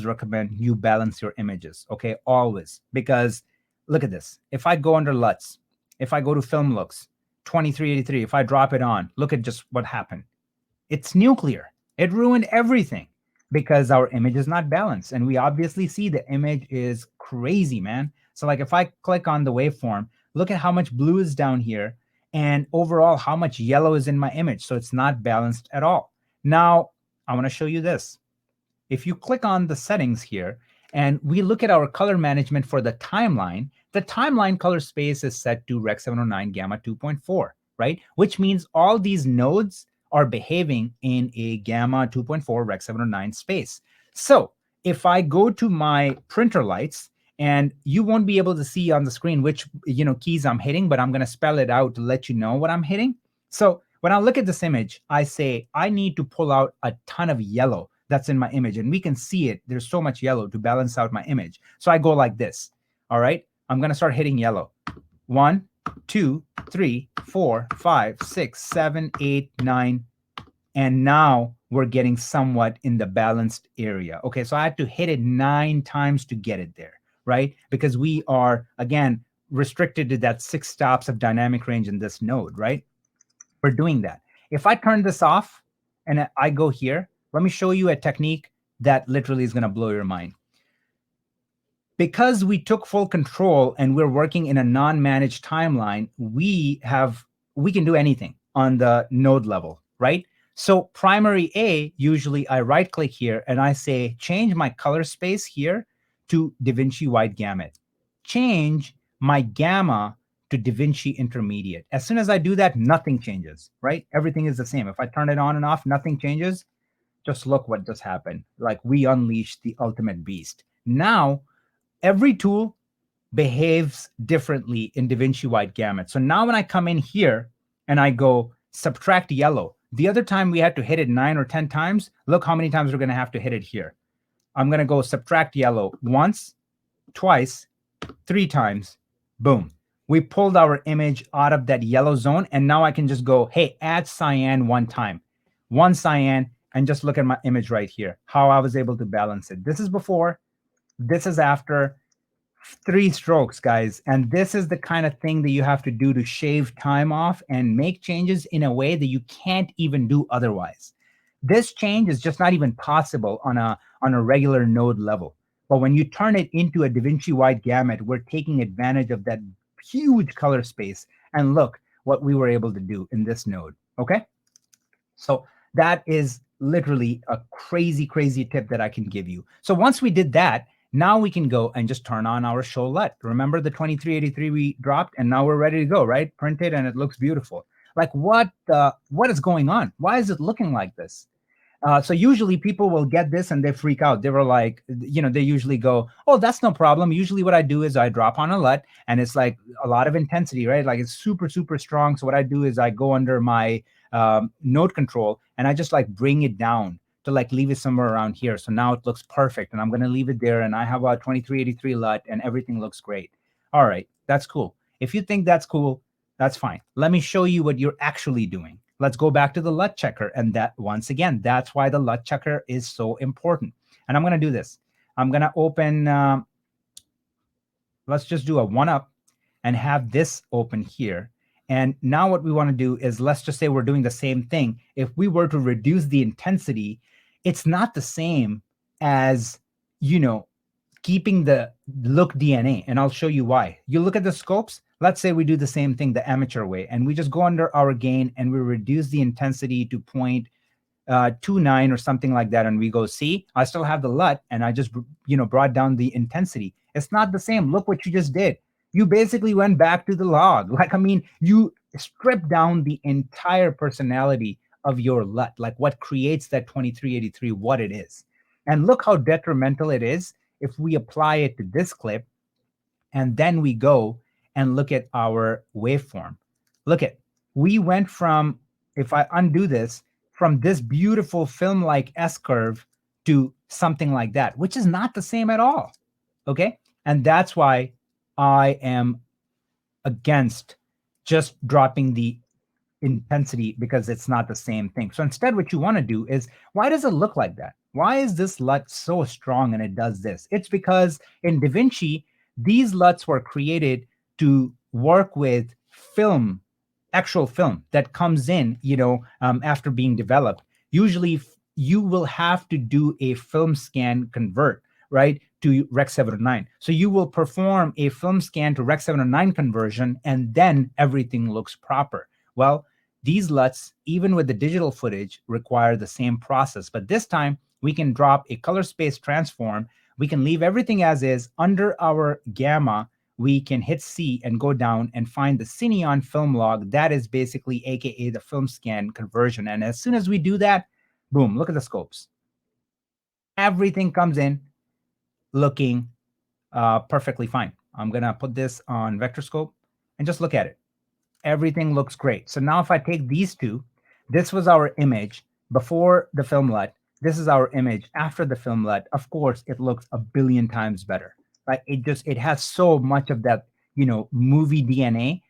recommend you balance your images, okay? Always. Because look at this. If I go under LUTs, if I go to film looks, 2383, if I drop it on, look at just what happened. It's nuclear. It ruined everything because our image is not balanced. And we obviously see the image is crazy, man. So like if I click on the waveform, look at how much blue is down here and overall how much yellow is in my image. So it's not balanced at all. Now, I want to show you this. If you click on the settings here and we look at our color management for the timeline color space is set to Rec 709 Gamma 2.4, right? Which means all these nodes are behaving in a Gamma 2.4 Rec 709 space. So if I go to my printer lights, and you won't be able to see on the screen which keys I'm hitting, but I'm going to spell it out to let you know what I'm hitting. So when I look at this image, I say I need to pull out a ton of yellow that's in my image, and we can see it. There's so much yellow to balance out my image. So I go like this. All right, I'm going to start hitting yellow. 1, 2, 3, 4, 5, 6, 7, 8, 9. And now we're getting somewhat in the balanced area. Okay, so I had to hit it 9 times to get it there, right? Because we are, again, restricted to that 6 stops of dynamic range in this node, right? We're doing that. If I turn this off and I go here, let me show you a technique that literally is going to blow your mind. Because we took full control and we're working in a non-managed timeline, we can do anything on the node level, right? So primary A, usually I right click here and I say, change my color space here to DaVinci Wide Gamut. Change my gamma to DaVinci Intermediate. As soon as I do that, nothing changes, right? Everything is the same. If I turn it on and off, nothing changes. Just look what just happened. Like we unleashed the ultimate beast. Now, every tool behaves differently in DaVinci Wide Gamut. So now when I come in here and I go subtract yellow, the other time we had to hit it 9 or 10 times, look how many times we're going to have to hit it here. I'm going to go subtract yellow once, twice, 3 times, boom. We pulled our image out of that yellow zone, and now I can just go, hey, add cyan 1 time. 1 cyan, and just look at my image right here, how I was able to balance it. This is before, this is after. 3 strokes, guys. And this is the kind of thing that you have to do to shave time off and make changes in a way that you can't even do otherwise. This change is just not even possible on a regular node level. But when you turn it into a DaVinci Wide Gamut, we're taking advantage of that huge color space. And look what we were able to do in this node. Okay. So that is literally a crazy, crazy tip that I can give you. So once we did that, now we can go and just turn on our show LUT. Remember the 2383 we dropped, and now we're ready to go, right? Print it and it looks beautiful. Like what is going on? Why is it looking like this? So usually people will get this and they freak out. They were like, they usually go, oh, that's no problem. Usually what I do is I drop on a LUT and it's like a lot of intensity, right? Like it's super, super strong. So what I do is I go under my node control and I just like bring it down to like leave it somewhere around here. So now it looks perfect and I'm going to leave it there. And I have a 2383 LUT and everything looks great. All right, that's cool. If you think that's cool, that's fine. Let me show you what you're actually doing. Let's go back to the LUT checker. And that, once again, that's why the LUT checker is so important. And I'm going to do this. I'm going to open, let's just do a 1-up and have this open here. And now what we want to do is, let's just say we're doing the same thing. If we were to reduce the intensity, it's not the same as, keeping the look DNA. And I'll show you why. You look at the scopes. Let's say we do the same thing the amateur way, and we just go under our gain and we reduce the intensity to 0.29 or something like that. And we go, see, I still have the LUT and I just, brought down the intensity. It's not the same. Look what you just did. You basically went back to the log. Like, I mean, you strip down the entire personality of your LUT, like what creates that 2383, what it is. And look how detrimental it is if we apply it to this clip and then we go and look at our waveform. Look at, we went from, if I undo this, from this beautiful film-like S-curve to something like that, which is not the same at all, okay? And that's why I am against just dropping the intensity, because it's not the same thing. So instead, what you want to do is, why does it look like that? Why is this LUT so strong and it does this? It's because in DaVinci, these LUTs were created to work with film, actual film that comes in, after being developed. Usually you will have to do a film scan convert, right, to Rec 709. So you will perform a film scan to Rec 709 conversion, and then everything looks proper. Well, these LUTs, even with the digital footage, require the same process. But this time, we can drop a color space transform We can leave everything as is. Under our gamma, we can hit C and go down and find the Cineon film log. That is basically AKA the film scan conversion. And as soon as we do that, boom, look at the scopes. Everything comes in looking perfectly fine. I'm going to put this on vector scope and just look at it. Everything looks great. So now if I take these two, this was our image before the film LUT. This is our image after the film LUT. Of course, it looks a billion times better. Right? It has so much of that, movie DNA,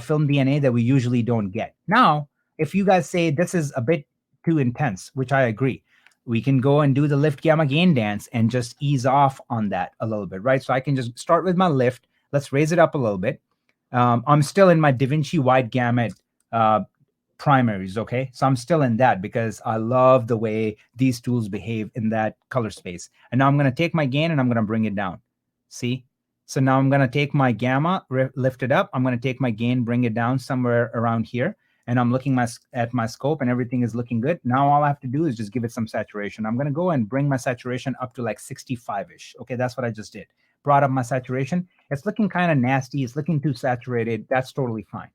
film DNA that we usually don't get. Now, if you guys say this is a bit too intense, which I agree, we can go and do the lift gamma gain dance and just ease off on that a little bit, right? So I can just start with my lift. Let's raise it up a little bit. I'm still in my DaVinci wide gamut primaries, okay? So I'm still in that because I love the way these tools behave in that color space. And now I'm going to take my gain and I'm going to bring it down. See? So now I'm going to take my gamma, lift it up. I'm going to take my gain, bring it down somewhere around here. And I'm looking at my scope and everything is looking good. Now all I have to do is just give it some saturation. I'm going to go and bring my saturation up to like 65-ish. Okay, that's what I just did. Brought up my saturation. It's looking kind of nasty. It's looking too saturated. That's totally fine.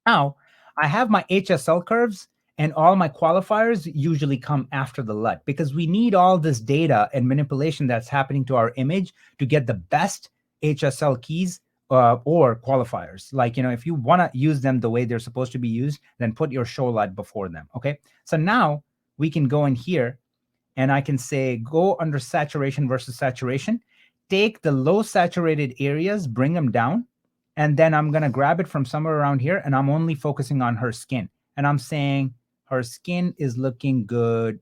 Now, I have my HSL curves and all my qualifiers usually come after the LUT because we need all this data and manipulation that's happening to our image to get the best HSL keys or qualifiers. Like, if you want to use them the way they're supposed to be used, then put your show LUT before them. Okay. So now we can go in here and I can say, go under saturation versus saturation, take the low saturated areas, bring them down. And then I'm going to grab it from somewhere around here. And I'm only focusing on her skin. And I'm saying her skin is looking good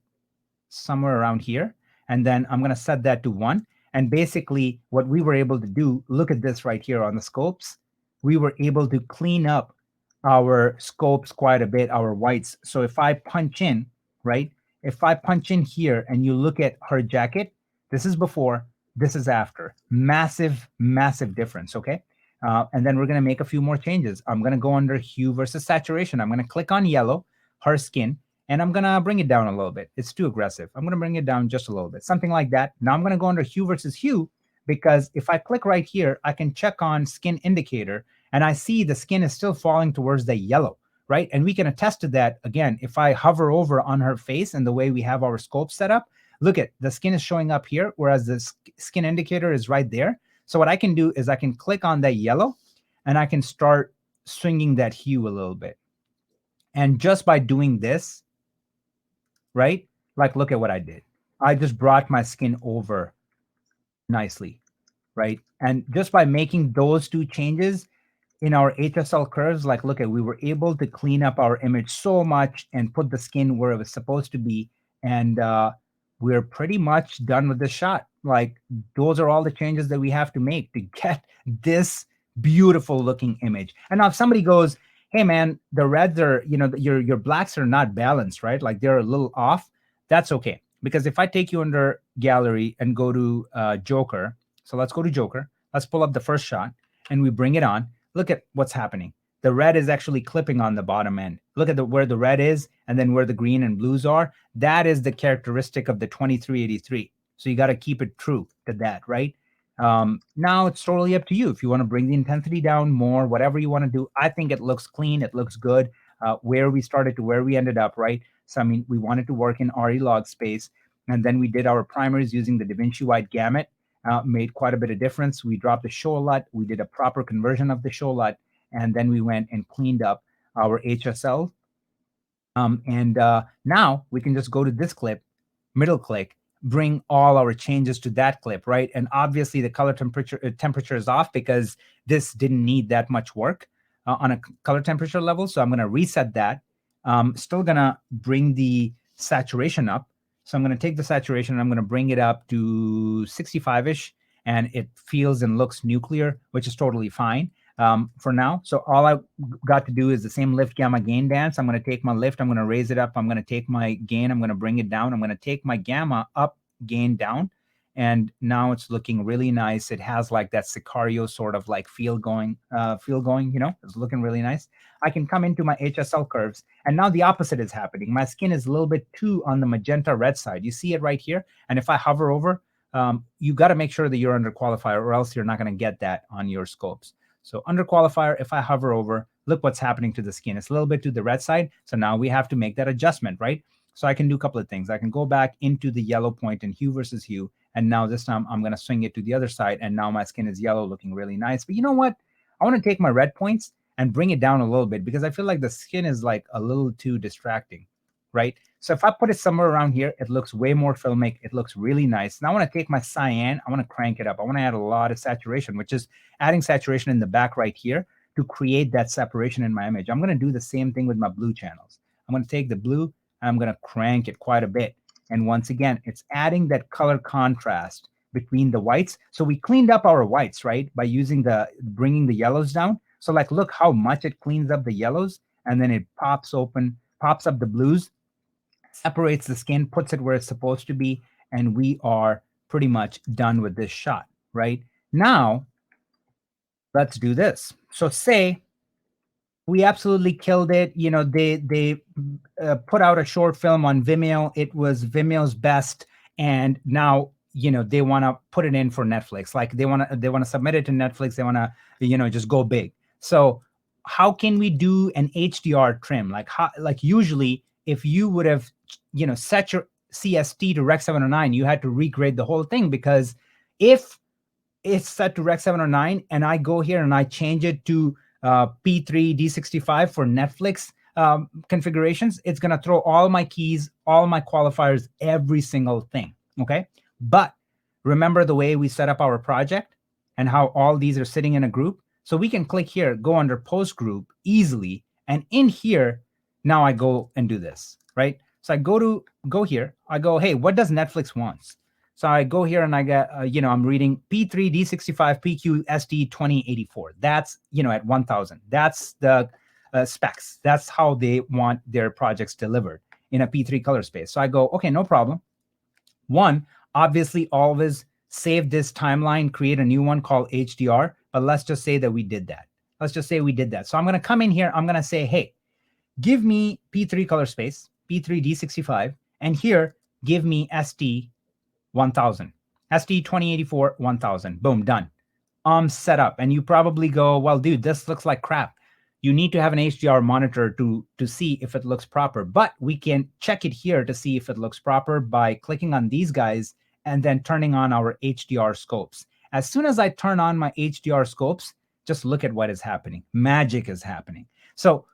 somewhere around here. And then I'm going to set that to 1. And basically what we were able to do, look at this right here on the scopes. We were able to clean up our scopes quite a bit, our whites. So if I punch in, right? If I punch in here and you look at her jacket, this is before, this is after. Massive, massive difference, okay? And then we're going to make a few more changes. I'm going to go under hue versus saturation. I'm going to click on yellow, her skin, and I'm going to bring it down a little bit. It's too aggressive. I'm going to bring it down just a little bit, something like that. Now I'm going to go under hue versus hue because if I click right here, I can check on skin indicator and I see the skin is still falling towards the yellow, right? And we can attest to that. Again, if I hover over on her face and the way we have our scope set up, look at the skin is showing up here, whereas the skin indicator is right there. So what I can do is I can click on that yellow and I can start swinging that hue a little bit. And just by doing this, right? Like, look at what I did. I just brought my skin over nicely, right? And just by making those two changes in our HSL curves, like, look at, we were able to clean up our image so much and put the skin where it was supposed to be. And we're pretty much done with the shot. Like, those are all the changes that we have to make to get this beautiful looking image. And now if somebody goes, hey man, the reds are, your blacks are not balanced, right? Like they're a little off. That's okay. Because if I take you under gallery and go to Joker, so let's go to Joker. Let's pull up the first shot and we bring it on. Look at what's happening. The red is actually clipping on the bottom end. Look at where the red is and then where the green and blues are. That is the characteristic of the 2383. So you got to keep it true to that, right? Now it's totally up to you. If you want to bring the intensity down more, whatever you want to do, I think it looks clean. It looks good. Where we started to where we ended up, right? So, I mean, we wanted to work in RE log space. And then we did our primaries using the DaVinci wide gamut, made quite a bit of difference. We dropped the show LUT. We did a proper conversion of the show LUT. And then we went and cleaned up our HSL. Now we can just go to this clip, middle click, bring all our changes to that clip, right? And obviously the color temperature is off because this didn't need that much work on a color temperature level. So I'm going to reset that. Still going to bring the saturation up. So I'm going to take the saturation and I'm going to bring it up to 65-ish, and it feels and looks nuclear, which is totally fine for now. So all I got to do is the same lift gamma gain dance. I'm going to take my lift, I'm going to raise it up. I'm going to take my gain, I'm going to bring it down. I'm going to take my gamma up, gain down. And now it's looking really nice. It has like that Sicario sort of like feel going, it's looking really nice. I can come into my HSL curves and now the opposite is happening. My skin is a little bit too on the magenta red side. You see it right here. And if I hover over, you got to make sure that you're under qualifier, or else you're not going to get that on your scopes. So under qualifier, if I hover over, look what's happening to the skin. It's a little bit to the red side. So now we have to make that adjustment, right? So I can do a couple of things. I can go back into the yellow point in hue versus hue. And now this time I'm going to swing it to the other side. And now my skin is yellow, looking really nice. But you know what? I want to take my red points and bring it down a little bit, because I feel like the skin is like a little too distracting, right? So if I put it somewhere around here, it looks way more filmic. It looks really nice. Now I want to take my cyan, I want to crank it up. I want to add a lot of saturation, which is adding saturation in the back right here to create that separation in my image. I'm going to do the same thing with my blue channels. I'm going to take the blue and I'm going to crank it quite a bit. And once again, it's adding that color contrast between the whites. So we cleaned up our whites, right, by using bringing the yellows down. So like, look how much it cleans up the yellows, and then it pops up the blues, separates the skin, puts it where it's supposed to be, and we are pretty much done with this shot. Right now, let's do this. So say we absolutely killed it. You know, they put out a short film on Vimeo. It was Vimeo's best, and now, you know, they want to put it in for Netflix. Like they want to submit it to Netflix. They want to, you know, just go big. So how can we do an HDR trim? Like usually, if you would have, you know, set your CST to Rec 709, you had to regrade the whole thing, because if it's set to Rec 709 and I go here and I change it to P3 D65 for Netflix configurations, it's going to throw all my keys, all my qualifiers, every single thing. Okay. But remember the way we set up our project and how all these are sitting in a group. So we can click here, go under post group easily. And in here, now I go and do this, right? So I go here, I go, hey, what does Netflix want? So I go here and I get, you know, I'm reading P3 D65 PQ SD 2084. That's, you know, at 1000. That's the specs. That's how they want their projects delivered in a P3 color space. So I go, okay, no problem. One, obviously always save this timeline, create a new one called HDR, but let's just say that we did that. Let's just say we did that. So I'm going to come in here. I'm going to say, hey, give me P3 color space, P3 D65, and here, give me SD 1000, SD 2084 1000. Boom, done. Set up. And you probably go, well, dude, this looks like crap. You need to have an HDR monitor to see if it looks proper. But we can check it here to see if it looks proper by clicking on these guys and then turning on our HDR scopes. As soon as I turn on my HDR scopes, just look at what is happening. Magic is happening. So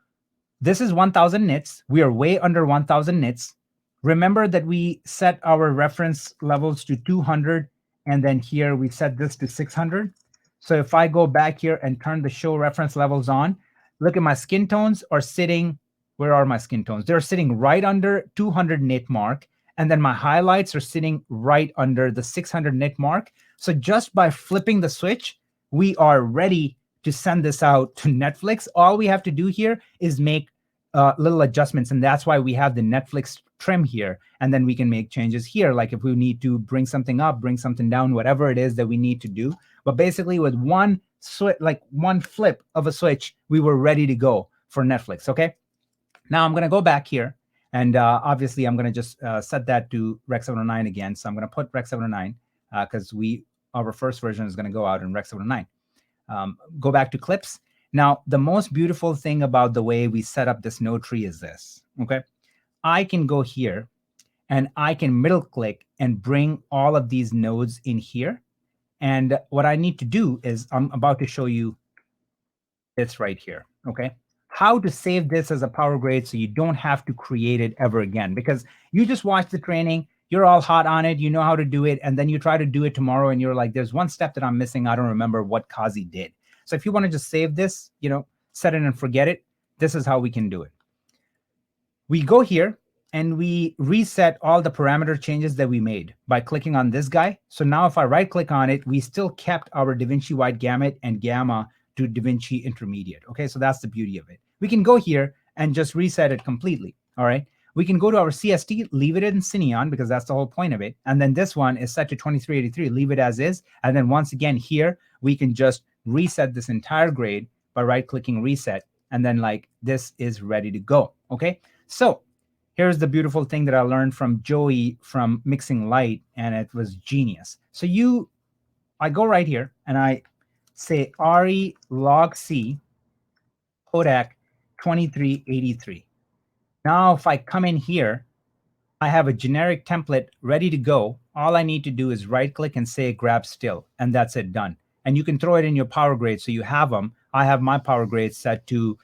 this is 1000 nits. We are way under 1000 nits. Remember that we set our reference levels to 200, and then here we set this to 600. So if I go back here and turn the show reference levels on, look at my skin tones are sitting, where are my skin tones? They're sitting right under 200 nit mark. And then my highlights are sitting right under the 600 nit mark. So just by flipping the switch, we are ready to send this out to Netflix. All we have to do here is make little adjustments. And that's why we have the Netflix trim here. And then we can make changes here. Like if we need to bring something up, bring something down, whatever it is that we need to do. But basically with one flip of a switch, we were ready to go for Netflix. Okay. Now I'm going to go back here. And obviously I'm going to just set that to Rec 709 again. So I'm going to put Rec 709 because our first version is going to go out in Rec 709. Go back to clips. Now, the most beautiful thing about the way we set up this node tree is this, okay? I can go here and I can middle click and bring all of these nodes in here. And what I need to do is I'm about to show you this right here, okay? How to save this as a power grade so you don't have to create it ever again, because you just watch the training, you're all hot on it, you know how to do it, and then you try to do it tomorrow and you're like, there's one step that I'm missing. I don't remember what Kazi did. So if you want to just save this, you know, set it and forget it, this is how we can do it. We go here and we reset all the parameter changes that we made by clicking on this guy. So now if I right click on it, we still kept our DaVinci Wide Gamut and Gamma to DaVinci Intermediate. Okay, so that's the beauty of it. We can go here and just reset it completely. All right. We can go to our CST, leave it in Cineon because that's the whole point of it. And then this one is set to 2383, leave it as is. And then once again here, we can just reset this entire grade by right-clicking reset. And then like this is ready to go. Okay. So here's the beautiful thing that I learned from Joey from Mixing Light, and it was genius. So I go right here and I say ARRI log C Kodak 2383. Now, if I come in here, I have a generic template ready to go. All I need to do is right click and say grab still, and that's it, done. And you can throw it in your power grade so you have them. I have my power grade set to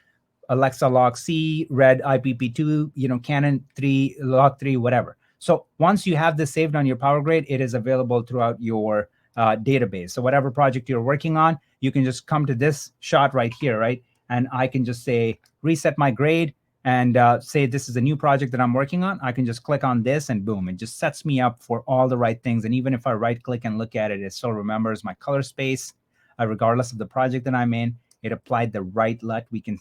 Alexa log C, Red IPP2, Canon 3, log 3, whatever. So once you have this saved on your power grade, it is available throughout your database. So whatever project you're working on, you can just come to this shot right here, right? And I can just say reset my grade and say this is a new project that I'm working on. I can just click on this and boom, it just sets me up for all the right things. And even if I right click and look at it, it still remembers my color space, regardless of the project that I'm in. It applied the right LUT. We can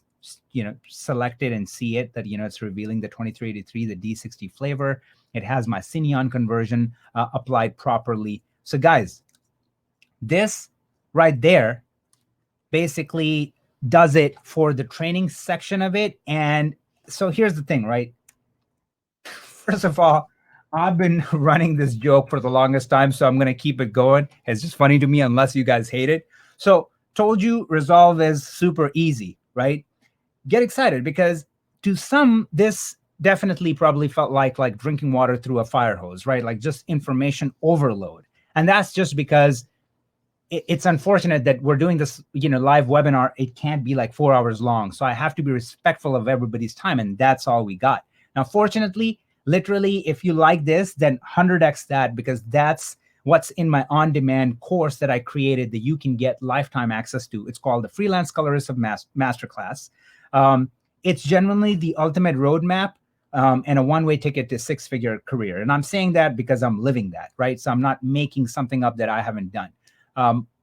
select it and see it that it's revealing the 2383, the D60 flavor. It has my Cineon conversion applied properly. So guys, this right there basically does it for the training section of it. And so here's the thing, right? First of all, I've been running this joke for the longest time, so I'm going to keep it going. It's just funny to me unless you guys hate it. So told you Resolve is super easy, right? Get excited, because to some, this definitely probably felt like drinking water through a fire hose, right? Like just information overload. And that's just because it's unfortunate that we're doing this, live webinar. It can't be like 4 hours long. So I have to be respectful of everybody's time. And that's all we got. Now, fortunately, literally, if you like this, then 100x that, because that's what's in my on-demand course that I created that you can get lifetime access to. It's called the Freelance Colorist of Masterclass. It's genuinely the ultimate roadmap and a one-way ticket to six-figure career. And I'm saying that because I'm living that, right? So I'm not making something up that I haven't done.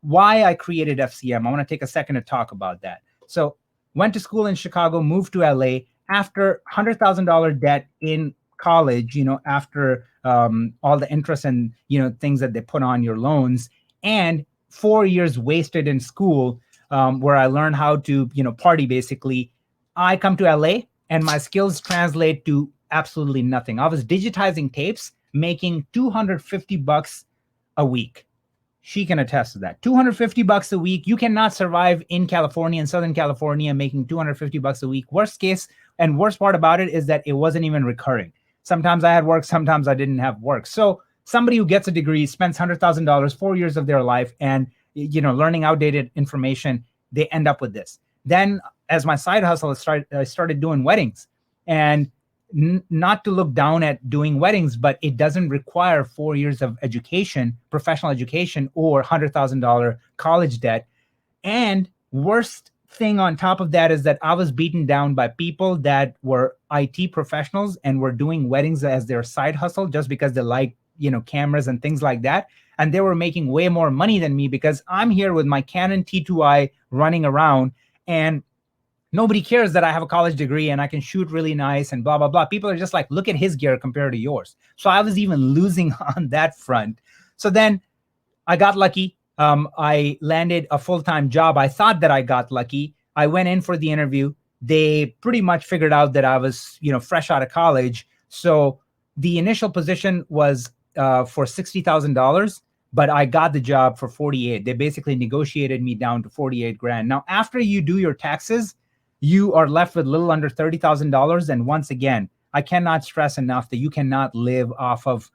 Why I created FCM, I want to take a second to talk about that. So went to school in Chicago, moved to LA after $100,000 debt in college, after all the interest and, things that they put on your loans, and 4 years wasted in school where I learned how to, party basically. I come to LA and my skills translate to absolutely nothing. I was digitizing tapes, making $250 a week. She can attest to that. $250 a week. You cannot survive in California, in Southern California, making $250 a week. Worst case, and worst part about it is that it wasn't even recurring. Sometimes I had work, sometimes I didn't have work. So somebody who gets a degree, spends $100,000, 4 years of their life, and learning outdated information, they end up with this. Then as my side hustle, I started doing weddings. And not to look down at doing weddings, but it doesn't require 4 years of education, professional education, or $100,000 college debt. And worst thing on top of that is that I was beaten down by people that were IT professionals and were doing weddings as their side hustle just because they like, cameras and things like that. And they were making way more money than me because I'm here with my Canon T2i running around, and nobody cares that I have a college degree and I can shoot really nice and blah, blah, blah. People are just like, look at his gear compared to yours. So I was even losing on that front. So then I got lucky. I landed a full-time job. I thought that I got lucky. I went in for the interview. They pretty much figured out that I was, fresh out of college. So the initial position was for $60,000, but I got the job for 48. They basically negotiated me down to 48 grand. Now, after you do your taxes, you are left with a little under $30,000. And once again, I cannot stress enough that you cannot live off of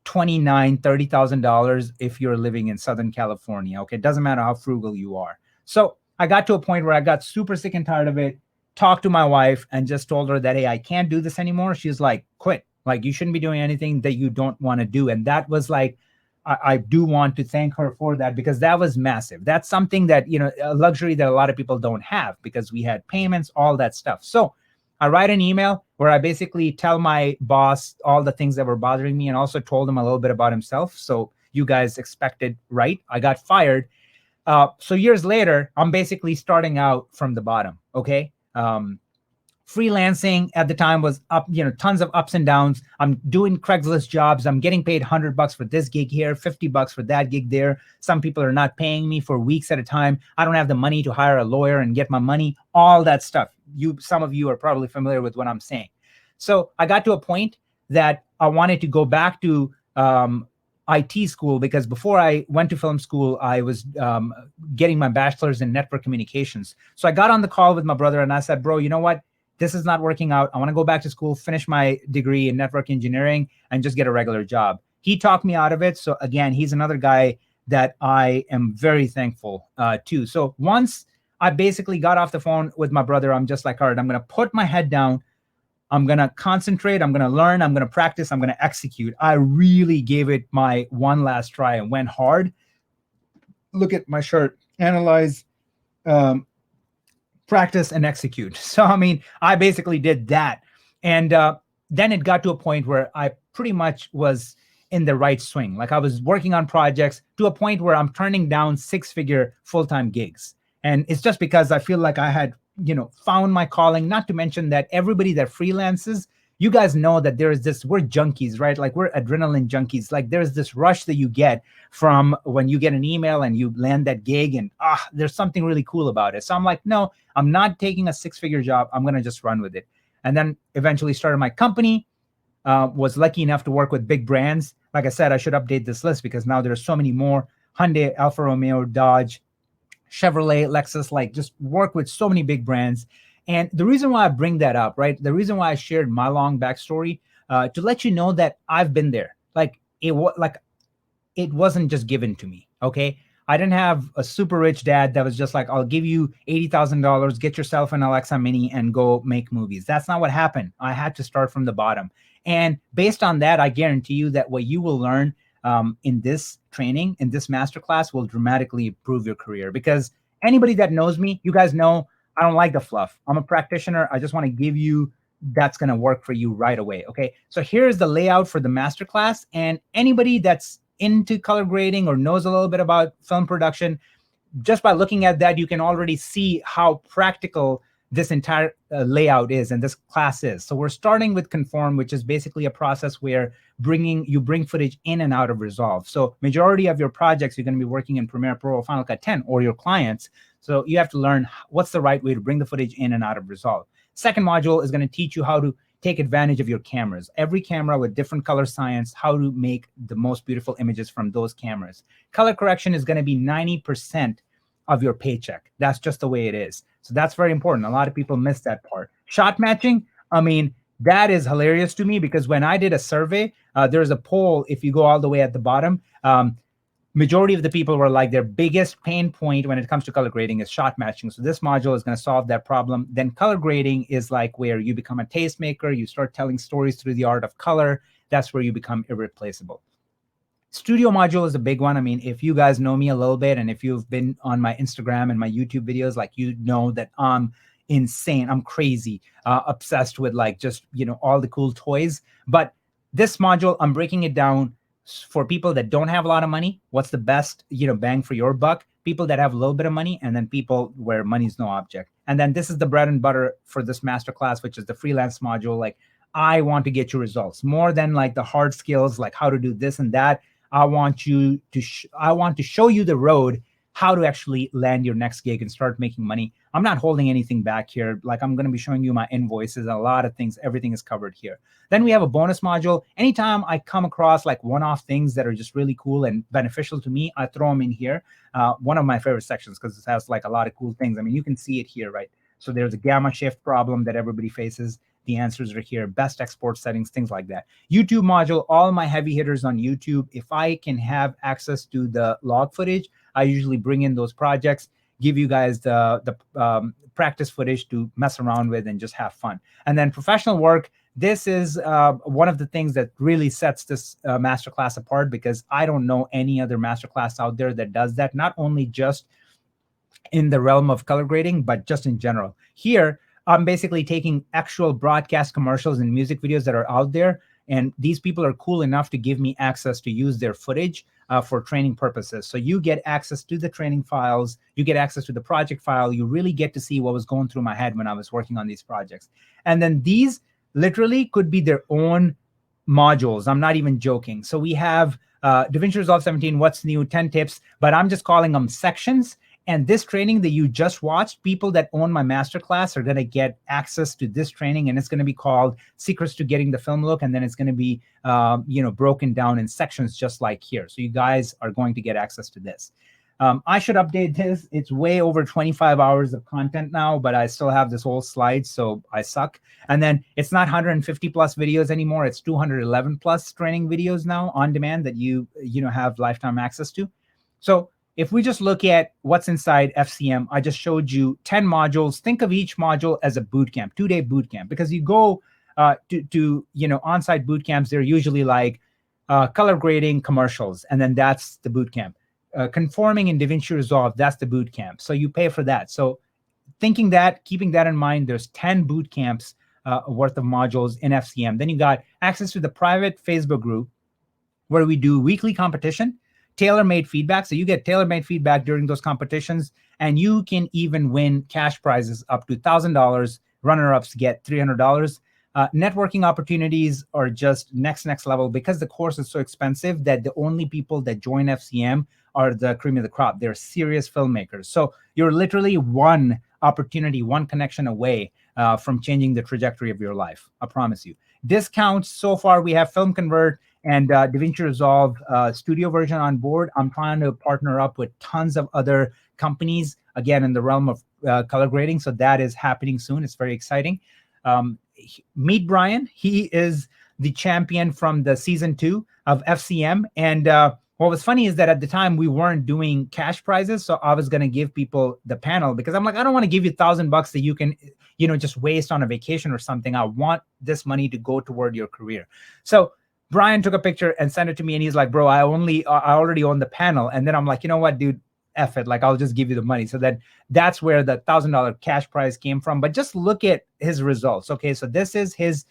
$29,000, $30,000 if you're living in Southern California. Okay, it doesn't matter how frugal you are. So I got to a point where I got super sick and tired of it, talked to my wife and just told her that, hey, I can't do this anymore. She's like, quit. Like, you shouldn't be doing anything that you don't want to do. And that was like, I do want to thank her for that, because that was massive. That's something that, a luxury that a lot of people don't have, because we had payments, all that stuff. So I write an email where I basically tell my boss all the things that were bothering me, and also told him a little bit about himself. So you guys expected right. I got fired. So years later, I'm basically starting out from the bottom. Okay. Freelancing at the time was up, tons of ups and downs. I'm doing Craigslist jobs. I'm getting paid $100 for this gig here, $50 for that gig there. Some people are not paying me for weeks at a time. I don't have the money to hire a lawyer and get my money, all that stuff. Some of you are probably familiar with what I'm saying. So I got to a point that I wanted to go back to IT school, because before I went to film school, I was getting my bachelor's in network communications. So I got on the call with my brother and I said, bro, you know what? This is not working out. I want to go back to school, finish my degree in network engineering, and just get a regular job. He talked me out of it. So again, he's another guy that I am very thankful to. So once I basically got off the phone with my brother, I'm just like, all right, I'm going to put my head down. I'm going to concentrate. I'm going to learn. I'm going to practice. I'm going to execute. I really gave it my one last try and went hard. Look at my shirt, analyze, practice, and execute. So, I mean, I basically did that. And then it got to a point where I pretty much was in the right swing. Like I was working on projects to a point where I'm turning down 6-figure full-time gigs. And it's just because I feel like I had, found my calling, not to mention that everybody that freelances, you guys know that there is this, we're junkies, right? Like we're adrenaline junkies. Like there's this rush that you get from when you get an email and you land that gig, and there's something really cool about it. So I'm like, no, I'm not taking a 6-figure job. I'm going to just run with it. And then eventually started my company, was lucky enough to work with big brands. Like I said, I should update this list because now there's so many more: Hyundai, Alfa Romeo, Dodge, Chevrolet, Lexus, like just work with so many big brands. And the reason why I bring that up, right? The reason why I shared my long backstory, to let you know that I've been there. Like it wasn't just given to me. Okay. I didn't have a super rich dad that was just like, I'll give you $80,000, get yourself an Alexa Mini and go make movies. That's not what happened. I had to start from the bottom. And based on that, I guarantee you that what you will learn in this training, in this masterclass, will dramatically improve your career. Because anybody that knows me, you guys know I don't like the fluff. I'm a practitioner. I just want to give you that's going to work for you right away. Okay. So here's the layout for the masterclass. And anybody that's into color grading or knows a little bit about film production, just by looking at that, you can already see how practical this entire layout is and this class is. So we're starting with Conform, which is basically a process where you bring footage in and out of Resolve. So majority of your projects, you're going to be working in Premiere Pro or Final Cut 10 or your clients. So you have to learn what's the right way to bring the footage in and out of Resolve. Second module is going to teach you how to take advantage of your cameras. Every camera with different color science, how to make the most beautiful images from those cameras. Color correction is going to be 90% of your paycheck. That's just the way it is. So that's very important. A lot of people miss that part. Shot matching, I mean, that is hilarious to me because when I did a survey, there's a poll, if you go all the way at the bottom, majority of the people were like their biggest pain point when it comes to color grading is shot matching. So this module is going to solve that problem. Then color grading is like where you become a tastemaker, you start telling stories through the art of color. That's where you become irreplaceable. Studio module is a big one. I mean, if you guys know me a little bit, and if you've been on my Instagram and my YouTube videos, like, you know that I'm insane. I'm crazy, obsessed with like just, all the cool toys. But this module, I'm breaking it down for people that don't have a lot of money. What's the best, bang for your buck? People that have a little bit of money, and then people where money is no object. And then this is the bread and butter for this masterclass, which is the freelance module. Like, I want to get you results more than like the hard skills, like how to do this and that. I want to show you the road, how to actually land your next gig and start making money. I'm not holding anything back here. Like, I'm going to be showing you my invoices, a lot of things, everything is covered here. Then we have a bonus module. Anytime I come across like one-off things that are just really cool and beneficial to me, I throw them in here. One of my favorite sections, because it has like a lot of cool things. I mean, you can see it here, right? So there's a gamma shift problem that everybody faces. The answers are here, best export settings, things like that. YouTube module, all my heavy hitters on YouTube. If I can have access to the log footage, I usually bring in those projects, give you guys the practice footage to mess around with and just have fun. And then professional work, this is one of the things that really sets this masterclass apart, because I don't know any other masterclass out there that does that, not only just in the realm of color grading, but just in general. Here, I'm basically taking actual broadcast commercials and music videos that are out there, and these people are cool enough to give me access to use their footage for training purposes. So you get access to the training files, you get access to the project file, you really get to see what was going through my head when I was working on these projects. And then these literally could be their own modules. I'm not even joking. So we have DaVinci Resolve 17, what's new, 10 tips, but I'm just calling them sections. And this training that you just watched, people that own my masterclass are going to get access to this training, and it's going to be called Secrets to Getting the Film Look. And then it's going to be, broken down in sections just like here. So you guys are going to get access to this. I should update this. It's way over 25 hours of content now, but I still have this whole slide, so I suck. And then it's not 150 plus videos anymore. It's 211 plus training videos now on demand that you have lifetime access to. So if we just look at what's inside FCM, I just showed you 10 modules. Think of each module as a boot camp, 2-day boot camp, because you go to on-site boot camps. They're usually like color grading commercials, and then that's the boot camp. Conforming in DaVinci Resolve, that's the boot camp. So you pay for that. So keeping that in mind, there's 10 boot camps worth of modules in FCM. Then you got access to the private Facebook group where we do weekly competition, tailor-made feedback. So you get tailor-made feedback during those competitions, and you can even win cash prizes up to $1,000. Runner-ups get $300. Networking opportunities are just next level, because the course is so expensive that the only people that join FCM are the cream of the crop. They're serious filmmakers. So you're literally one opportunity, one connection away from changing the trajectory of your life. I promise you. Discounts so far, we have Film Convert and DaVinci Resolve studio version on board. I'm trying to partner up with tons of other companies, again, in the realm of color grading. So that is happening soon. It's very exciting. Meet Brian. He is the champion from the season 2 of FCM. And what was funny is that at the time we weren't doing cash prizes. So I was going to give people the panel, because I'm like, I don't want to give you $1,000 that you can, just waste on a vacation or something. I want this money to go toward your career. So Brian took a picture and sent it to me, and he's like, bro, I already own the panel. And then I'm like, you know what, dude, F it. Like, I'll just give you the money. So that's where the $1,000 cash prize came from. But just look at his results. Okay, so this is his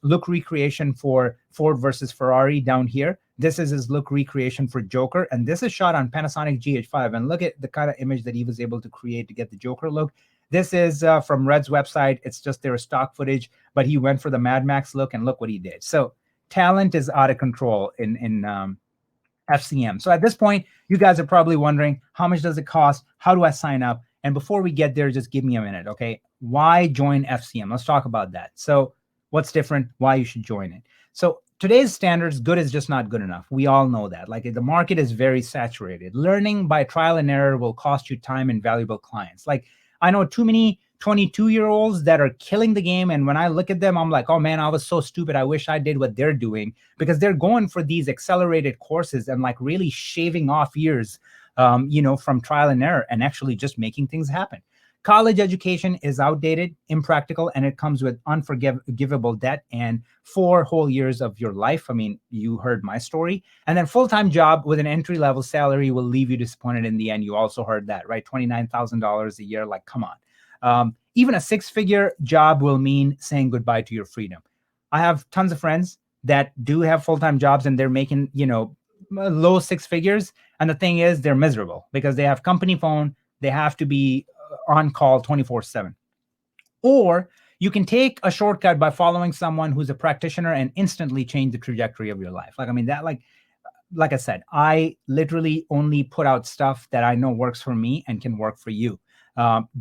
look recreation for Ford versus Ferrari down here. This is his look recreation for Joker. And this is shot on Panasonic GH5. And look at the kind of image that he was able to create to get the Joker look. This is from Red's website. It's just their stock footage, but he went for the Mad Max look, and look what he did. So talent is out of control in FCM. So at this point, you guys are probably wondering, how much does it cost? How do I sign up? And before we get there, just give me a minute, okay? Why join FCM? Let's talk about that. So what's different? Why you should join it? So today's standards, good is just not good enough. We all know that. Like, the market is very saturated. Learning by trial and error will cost you time and valuable clients. Like, I know too many 22-year-olds that are killing the game. And when I look at them, I'm like, oh man, I was so stupid. I wish I did what they're doing, because they're going for these accelerated courses and like really shaving off years, from trial and error and actually just making things happen. College education is outdated, impractical, and it comes with unforgivable debt and 4 whole years of your life. I mean, you heard my story. And then full-time job with an entry-level salary will leave you disappointed in the end. You also heard that, right? $29,000 a year. Like, come on. Even a 6-figure job will mean saying goodbye to your freedom. I have tons of friends that do have full-time jobs, and they're making, low 6 figures. And the thing is, they're miserable because they have company phone. They have to be on call 24/7. Or you can take a shortcut by following someone who's a practitioner and instantly change the trajectory of your life. Like, I mean, that like I said, I literally only put out stuff that I know works for me and can work for you.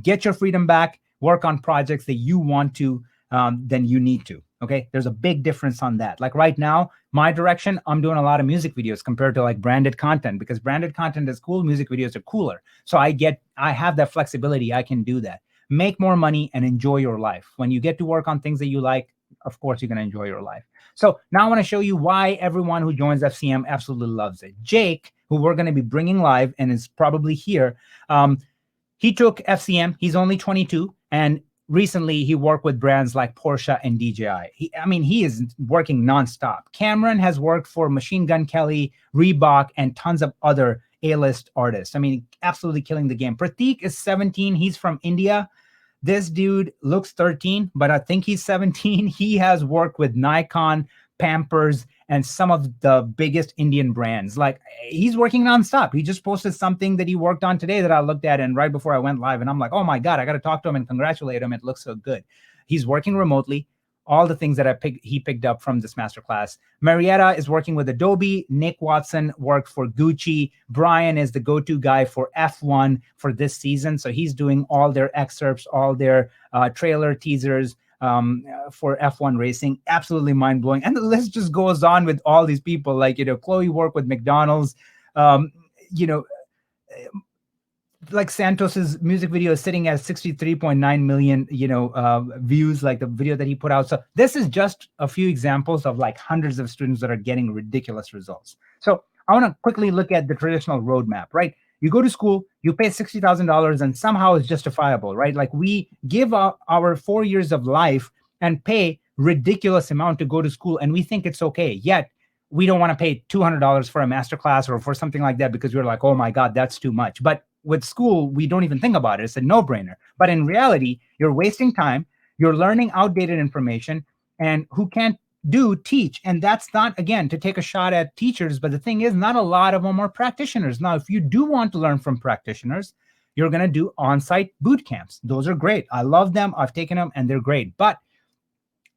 Get your freedom back, work on projects that you want to, then you need to. Okay. There's a big difference on that. Like right now, my direction, I'm doing a lot of music videos compared to like branded content, because branded content is cool. Music videos are cooler. So I have that flexibility. I can do that. Make more money and enjoy your life. When you get to work on things that you like, of course, you're going to enjoy your life. So now I want to show you why everyone who joins FCM absolutely loves it. Jake, who we're going to be bringing live and is probably here, he took FCM. He's only 22. And recently, he worked with brands like Porsche and DJI. He is working nonstop. Cameron has worked for Machine Gun Kelly, Reebok, and tons of other A-list artists. Absolutely killing the game. Prateek is 17. He's from India. This dude looks 13, but I think he's 17. He has worked with Nikon, Pampers, and some of the biggest Indian brands. Like, he's working nonstop. He just posted something that he worked on today that I looked at, and right before I went live, and I'm like, oh my God, I got to talk to him and congratulate him. It looks so good. He's working remotely. all the things that he picked up from this masterclass. Marietta is working with Adobe. Nick Watson worked for Gucci. Brian is the go-to guy for F1 for this season. So he's doing all their excerpts, all their trailer teasers for F1 racing. Absolutely mind-blowing. And the list just goes on with all these people. Like, Chloe worked with McDonald's. Like Santos's music video is sitting at 63.9 million, views, like the video that he put out. So this is just a few examples of like hundreds of students that are getting ridiculous results. So I want to quickly look at the traditional roadmap, right? You go to school, you pay $60,000 and somehow it's justifiable, right? Like we give our 4 years of life and pay ridiculous amount to go to school and we think it's okay. Yet we don't want to pay $200 for a masterclass or for something like that because we're like, oh my God, that's too much. But with school, we don't even think about it. It's a no-brainer. But in reality, you're wasting time. You're learning outdated information. And who can't teach. And that's not, again, to take a shot at teachers. But the thing is, not a lot of them are practitioners. Now, if you do want to learn from practitioners, you're going to do on-site boot camps. Those are great. I love them. I've taken them and they're great. But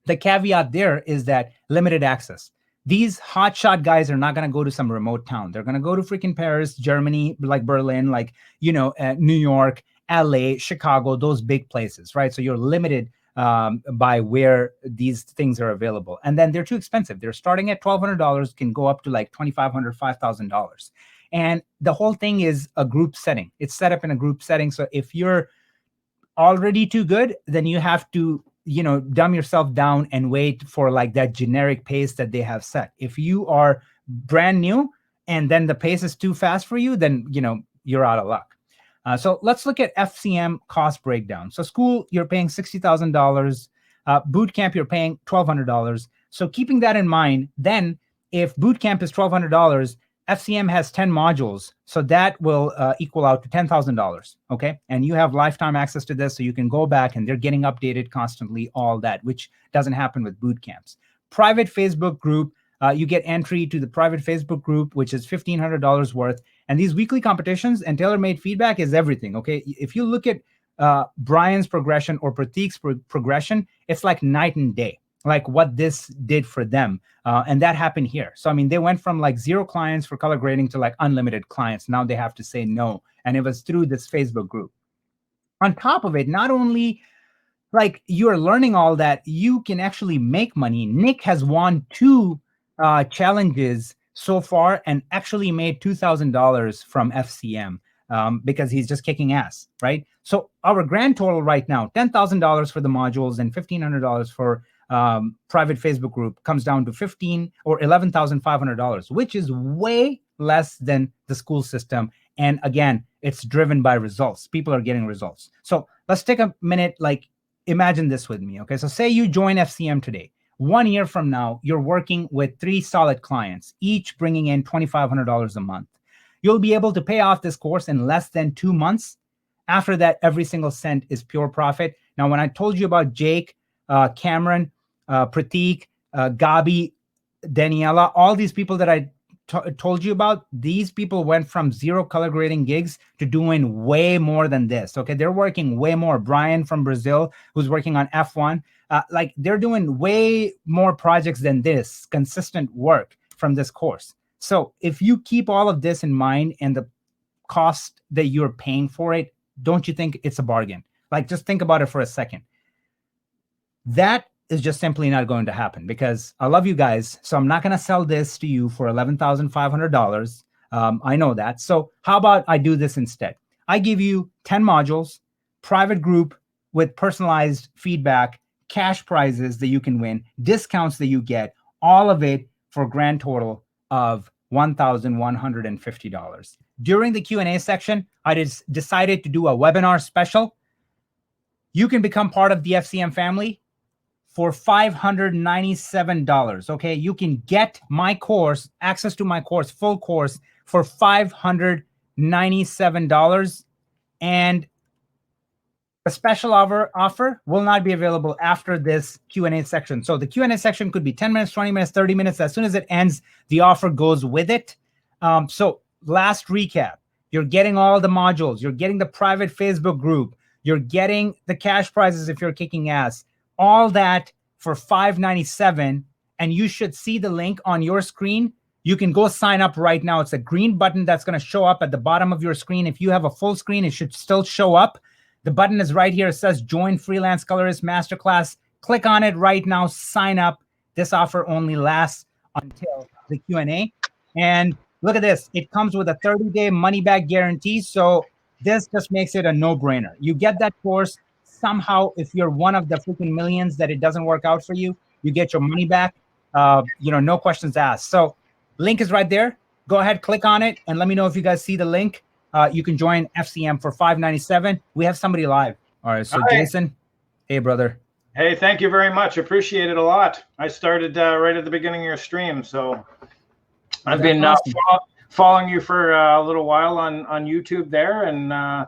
the caveat there is that limited access. These hotshot guys are not going to go to some remote town. They're going to go to freaking Paris, Germany, like Berlin, like, New York, LA, Chicago, those big places, right? So you're limited by where these things are available. And then they're too expensive. They're starting at $1,200, can go up to like $2,500, $5,000. And the whole thing is a group setting. It's set up in a group setting. So if you're already too good, then you have to dumb yourself down and wait for like that generic pace that they have set. If you are brand new and then the pace is too fast for you, then, you're out of luck. So let's look at FCM cost breakdown. So school, you're paying $60,000. Boot camp, you're paying $1,200. So keeping that in mind, then if boot camp is $1,200, FCM has 10 modules, so that will equal out to $10,000, okay? And you have lifetime access to this, so you can go back and they're getting updated constantly, all that, which doesn't happen with boot camps. Private Facebook group, you get entry to the private Facebook group, which is $1,500 worth. And these weekly competitions and tailor-made feedback is everything, okay? If you look at Brian's progression or Prateek's progression, it's like night and day. Like what this did for them. And that happened here. So, they went from like 0 clients for color grading to like unlimited clients. Now they have to say no. And it was through this Facebook group. On top of it, not only like you're learning all that, you can actually make money. Nick has won 2 challenges so far and actually made $2,000 from FCM because he's just kicking ass, right? So our grand total right now, $10,000 for the modules and $1,500 for private Facebook group comes down to $15,000 or $11,500, which is way less than the school system. And again, it's driven by results. People are getting results. So let's take a minute, like imagine this with me. Okay. So say you join FCM today. 1 year from now, you're working with 3 solid clients, each bringing in $2,500 a month. You'll be able to pay off this course in less than 2 months. After that, every single cent is pure profit. Now, when I told you about Jake, Cameron, Prateek, Gabi, Daniela, all these people that I told you about, these people went from 0 color grading gigs to doing way more than this. Okay, they're working way more. Brian from Brazil, who's working on F1, like they're doing way more projects than this, consistent work from this course. So if you keep all of this in mind and the cost that you're paying for it, don't you think it's a bargain? Like just think about it for a second. That is just simply not going to happen because I love you guys. So I'm not going to sell this to you for $11,500. I know that. So how about I do this instead? I give you 10 modules, private group with personalized feedback, cash prizes that you can win, discounts that you get, all of it for a grand total of $1,150. During the Q&A section, I just decided to do a webinar special. You can become part of the FCM family for $597. Okay, you can get my course, access to my course, full course for $597. And a special offer will not be available after this Q&A section. So the Q&A section could be 10 minutes, 20 minutes, 30 minutes. As soon as it ends, the offer goes with it. So last recap, you're getting all the modules. You're getting the private Facebook group. You're getting the cash prizes if you're kicking ass. All that for $597, and you should see the link on your screen. You can go sign up right now. It's a green button that's going to show up at the bottom of your screen. If you have a full screen, it should still show up. The button is right here. It says Join Freelance Colorist Masterclass. Click on it right now. Sign up. This offer only lasts until the Q&A. And look at this. It comes with a 30-day money-back guarantee. So this just makes it a no-brainer. You get that course. Somehow, if you're one of the freaking millions that it doesn't work out for you, you get your money back. No questions asked. So link is right there. Go ahead, click on it, and let me know if you guys see the link. You can join FCM for $597. We have somebody live. All right, so Hi. Jason, hey, brother. Hey, thank you very much. Appreciate it a lot. I started right at the beginning of your stream, so I've been following you for a little while on YouTube there, and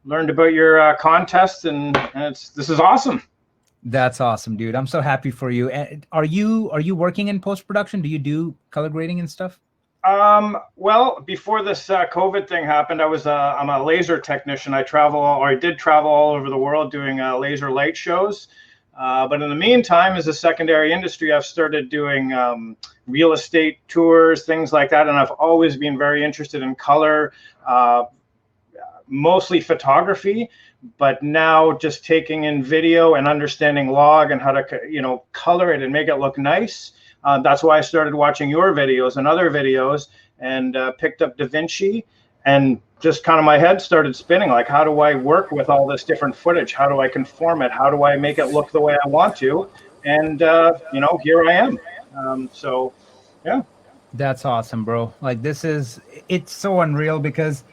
learned about your contest, and this is awesome. That's awesome, dude. I'm so happy for you. Are you working in post-production? Do you do color grading and stuff? Well, before this COVID thing happened, I'm a laser technician. I did travel all over the world doing laser light shows. But in the meantime, as a secondary industry, I've started doing real estate tours, things like that. And I've always been very interested in color, mostly photography, but now just taking in video and understanding log and how to, color it and make it look nice. That's why I started watching your videos and other videos, and picked up DaVinci, and just kind of my head started spinning. Like, how do I work with all this different footage? How do I conform it? How do I make it look the way I want to? And, here I am. So, yeah. That's awesome, bro. Like, it's so unreal, because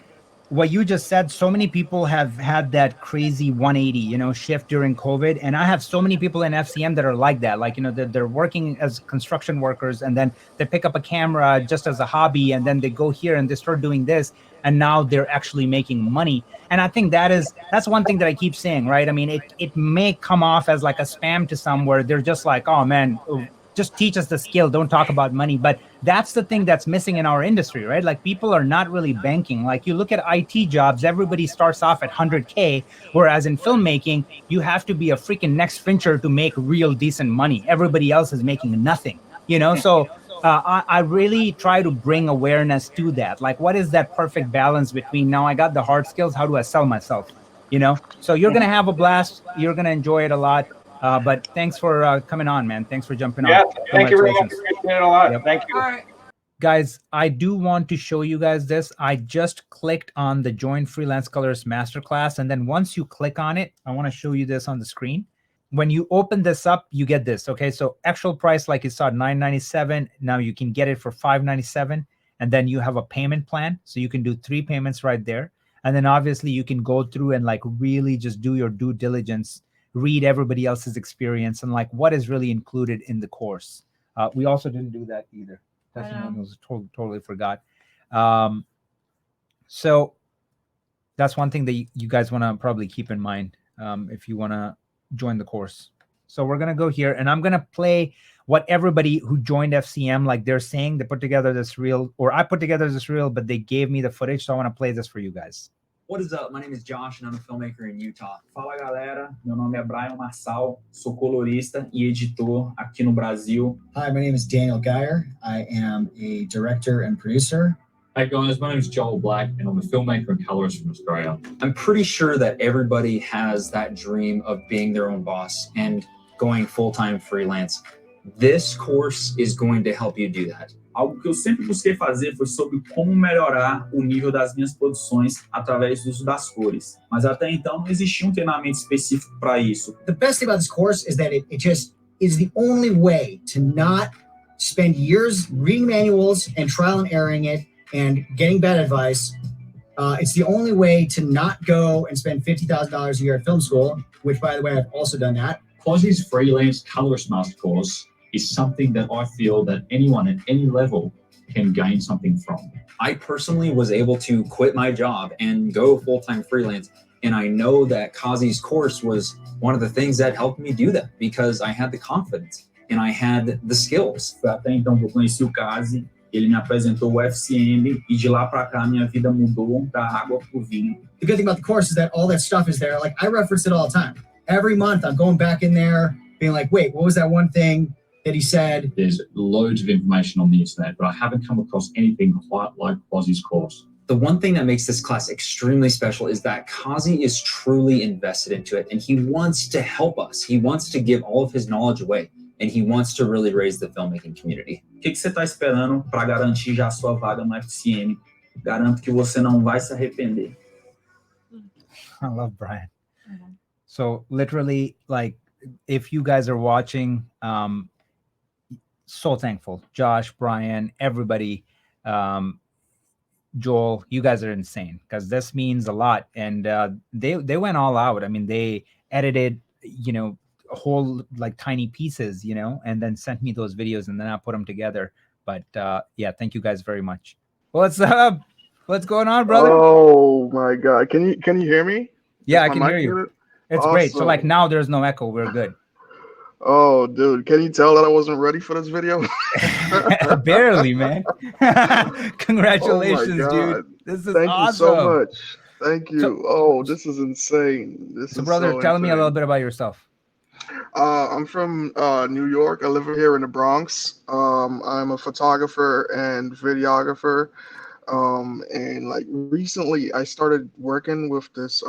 what you just said, so many people have had that crazy 180, shift during COVID. And I have so many people in FCM that are like that. Like, they're working as construction workers, and then they pick up a camera just as a hobby, and then they go here and they start doing this. And now they're actually making money. And I think that's one thing that I keep saying, right? I mean, it may come off as like a spam to some, where they're just like, oh man, just teach us the skill, don't talk about money. But that's the thing that's missing in our industry, right? Like, people are not really banking. Like, you look at IT jobs, everybody starts off at 100K, whereas in filmmaking, you have to be a freaking next Fincher to make real decent money. Everybody else is making nothing, So I really try to bring awareness to that. Like, what is that perfect balance between, now I got the hard skills, how do I sell myself? So you're going to have a blast. You're going to enjoy it a lot. But thanks for coming on, man. Thanks for jumping on. Yeah, thank you very much. Appreciate it a lot. Yep. Thank you. All right. Guys, I do want to show you guys this. I just clicked on the Join Freelance Colorist Masterclass. And then once you click on it, I want to show you this on the screen. When you open this up, you get this. Okay, so actual price, like you saw, $997. Now you can get it for $597. And then you have a payment plan. So you can do 3 payments right there. And then obviously you can go through and like really just do your due diligence, read everybody else's experience, and like what is really included in the course. We also didn't do that either. Testimonials, totally forgot. So that's one thing that you guys want to probably keep in mind if you want to join the course. So we're going to go here, and I'm going to play what everybody who joined FCM, like they're saying, they put together this reel, or I put together this reel, but they gave me the footage. So I want to play this for you guys. What is up? My name is Josh and I'm a filmmaker in Utah. Fala galera, meu nome é Brian Marçal, sou colorista e editor aqui no Brasil. Hi, my name is Daniel Geyer. I am a director and producer. Hey guys, my name is Joel Black and I'm a filmmaker and colorist from Australia. I'm pretty sure that everybody has that dream of being their own boss and going full-time freelance. This course is going to help you do that. Algo que eu sempre busquei fazer foi sobre como melhorar o nível das minhas produções através do uso das cores. Mas até então não existia treinamento específico para isso. The best thing about this course is that it just is the only way to not spend years reading manuals and trial and erroring it and getting bad advice. It's the only way to not go and spend $50,000 a year at film school, which, by the way, I've also done that. Quasi's Freelance Colorist Master Course is something that I feel that anyone at any level can gain something from. I personally was able to quit my job and go full-time freelance. And I know that Quasi's course was one of the things that helped me do that because I had the confidence and I had the skills. Foi até então que eu conheci o Quasi, ele me apresentou o FCM e de lá para cá minha vida mudou da água pro vinho. The good thing about the course is that all that stuff is there. Like, I reference it all the time. Every month I'm going back in there, being like, wait, what was that one thing that he said? There's loads of information on the internet, but I haven't come across anything quite like Quasi's course. The one thing that makes this class extremely special is that Kazi is truly invested into it, and he wants to help us. He wants to give all of his knowledge away, and he wants to really raise the filmmaking community. O que você está esperando para garantir já a sua vaga no FCM? Garanto que você não vai se arrepender. I love Brian. So literally, like, if you guys are watching, so thankful. Josh, Brian, everybody, Joel, you guys are insane, because this means a lot. And they went all out. I mean, they edited, whole like tiny pieces, and then sent me those videos, and then I put them together. But yeah, thank you guys very much. What's up? What's going on, brother? Oh my God! Can you hear me? Yeah, I Is can my hear mic you. muted? It's great. So Awesome. like now there's no echo. We're good. Oh, dude, can you tell that I wasn't ready for this video? Barely, man. Congratulations, Oh my dude. God. This is Thank awesome. you so much. Thank you. So- Oh, this is insane. This So, is brother, so tell me a insane. little bit about yourself. I'm from New York. I live here in the Bronx. I'm a photographer and videographer. And like recently I started working with this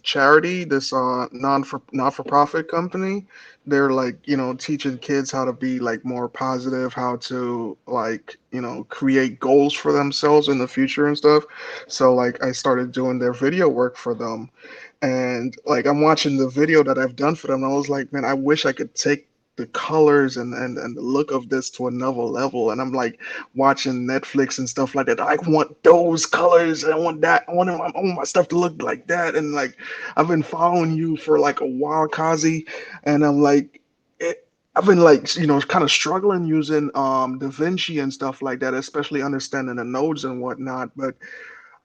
charity, this not-for-profit company. They're like, teaching kids how to be like more positive, how to like, create goals for themselves in the future and stuff. So like I started doing their video work for them. And like I'm watching the video that I've done for them, and I was like, man, I wish I could take the colors and the look of this to another level. And I'm like watching Netflix and stuff like that. I want those colors. I want that. I want my stuff to look like that. And like I've been following you for like a while, Kazi, and I'm like, I've been like, kind of struggling using DaVinci and stuff like that, especially understanding the nodes and whatnot. But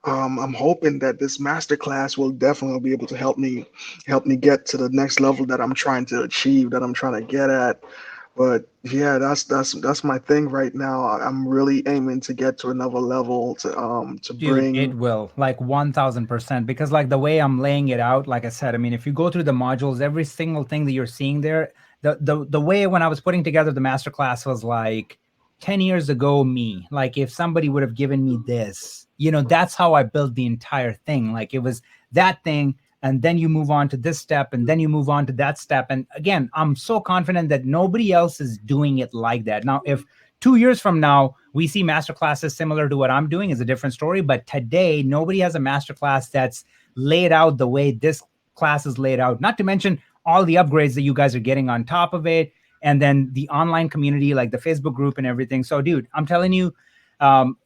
I'm hoping that this masterclass will definitely be able to help me get to the next level that I'm trying to achieve, that I'm trying to get at. But yeah, that's my thing right now. I'm really aiming to get to another level to Dude, bring. it will, like 1000%, because like the way I'm laying it out, like I said, I mean, if you go through the modules, every single thing that you're seeing there, the way when I was putting together the masterclass was like 10 years ago me. Like if somebody would have given me this, that's how I built the entire thing. Like it was that thing, and then you move on to this step, and then you move on to that step. And again, I'm so confident that nobody else is doing it like that. Now, if 2 years from now we see masterclasses similar to what I'm doing, is a different story. But today, nobody has a masterclass that's laid out the way this class is laid out. Not to mention all the upgrades that you guys are getting on top of it, and then the online community, like the Facebook group and everything. So, dude, I'm telling you,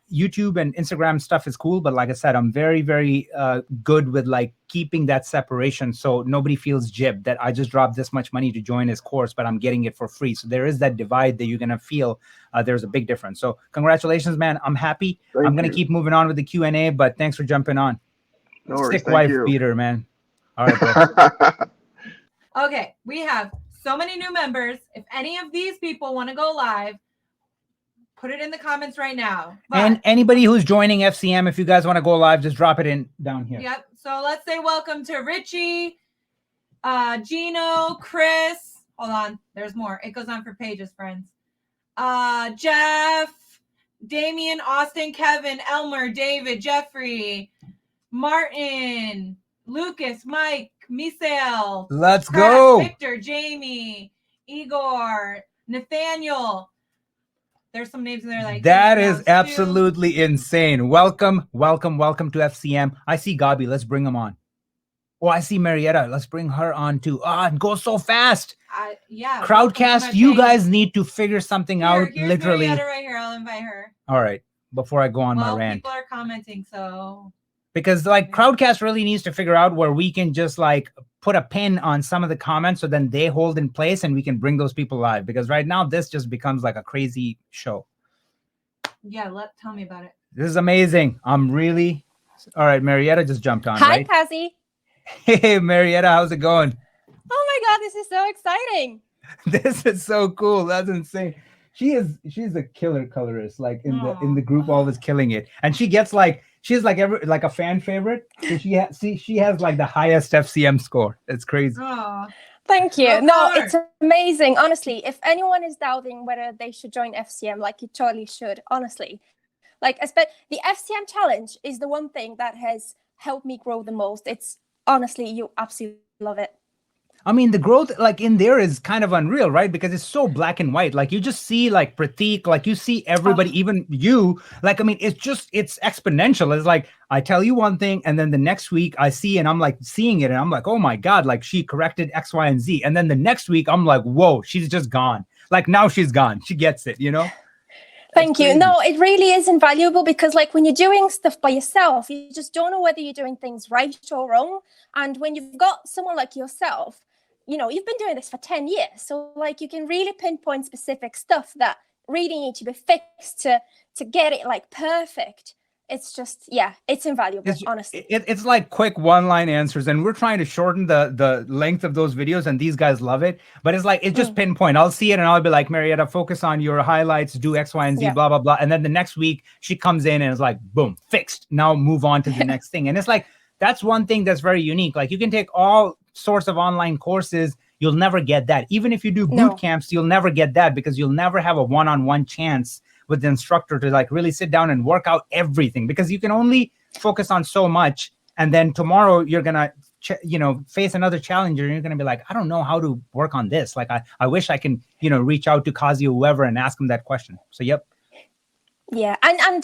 YouTube and Instagram stuff is cool, but like I said, I'm very, very good with like keeping that separation, so nobody feels jibbed that I just dropped this much money to join his course, but I'm getting it for free. So there is that divide that you're gonna feel. There's a big difference. So congratulations, man. I'm happy. I'm gonna keep moving on with the Q&A, but thanks for jumping on. No worries, Stick thank wife you. beater, man. All right, bro. Okay, we have so many new members. If any of these people want to go live, put it in the comments right now. But, And anybody who's joining FCM, if you guys want to go live, just drop it in down here. yep. So let's say welcome to Richie, Gino, Chris. Hold on, there's more. It goes on for pages, friends. Jeff, Damien, Austin, Kevin, Elmer, David, Jeffrey, Martin, Lucas, Mike, Misael. Let's Crash, go. Victor, Jamie, Igor, Nathaniel. There's some names in there like That is Stu. absolutely insane. Welcome, welcome, welcome to FCM. I see Gabi. Let's bring him on. Oh, I see Marietta. Let's bring her on too. It goes so fast. Yeah. Crowdcast, you guys need to figure something out. Here's Literally. Marietta right here. I'll invite her. All right. Before I go on my Well, rant, people are commenting, so because like Crowdcast really needs to figure out where we can just like put a pin on some of the comments, so then they hold in place and we can bring those people live. Because right now this just becomes like a crazy show. yeah. Tell me about it. This is amazing. I'm really all right. Marietta just jumped on. Hi, Right? Kazi. Hey, Marietta, how's it going? Oh my God, this is so exciting. This is so cool. That's insane. She's a killer colorist. Like in the group, always killing it. And she's like a fan favorite. So she has like the highest FCM score. It's crazy. Oh, Thank you. Go No, for it's amazing. Honestly, if anyone is doubting whether they should join FCM, like you totally should, honestly. Like, the FCM challenge is the one thing that has helped me grow the most. It's honestly, you absolutely love it. I mean, the growth like in there is kind of unreal, right? Because it's so black and white. Like you just see like Pratik, like you see everybody, even you. Like, I mean, it's exponential. It's like I tell you one thing, and then the next week I see, and I'm like seeing it, and I'm like, oh my God, like she corrected X, Y, and Z. And then the next week I'm like, whoa, she's just gone. Like now she's gone. She gets it, you know? Thank you. No, it really is invaluable because like when you're doing stuff by yourself, you just don't know whether you're doing things right or wrong. And when you've got someone like yourself, you know, you've been doing this for 10 years. So like you can really pinpoint specific stuff that really need to be fixed to get it like perfect. It's just, yeah, it's invaluable, honestly. It's like quick one-line answers, and we're trying to shorten the length of those videos, and these guys love it. But it's like, it's just pinpoint. I'll see it, and I'll be like, Marietta, focus on your highlights, do X, Y, and Z, blah, blah, blah. And then the next week, she comes in and is like, boom, fixed. Now move on to the next thing. And it's like, that's one thing that's very unique. Like you can take all sorts of online courses, you'll never get that. Even if you do boot camps, you'll never get that because you'll never have a one-on-one chance with the instructor to like really sit down and work out everything, because you can only focus on so much. And then tomorrow you're going to, face another challenger and you're going to be like, I don't know how to work on this. Like, I wish I can, reach out to Kazi or whoever and ask him that question. So, yep. Yeah. And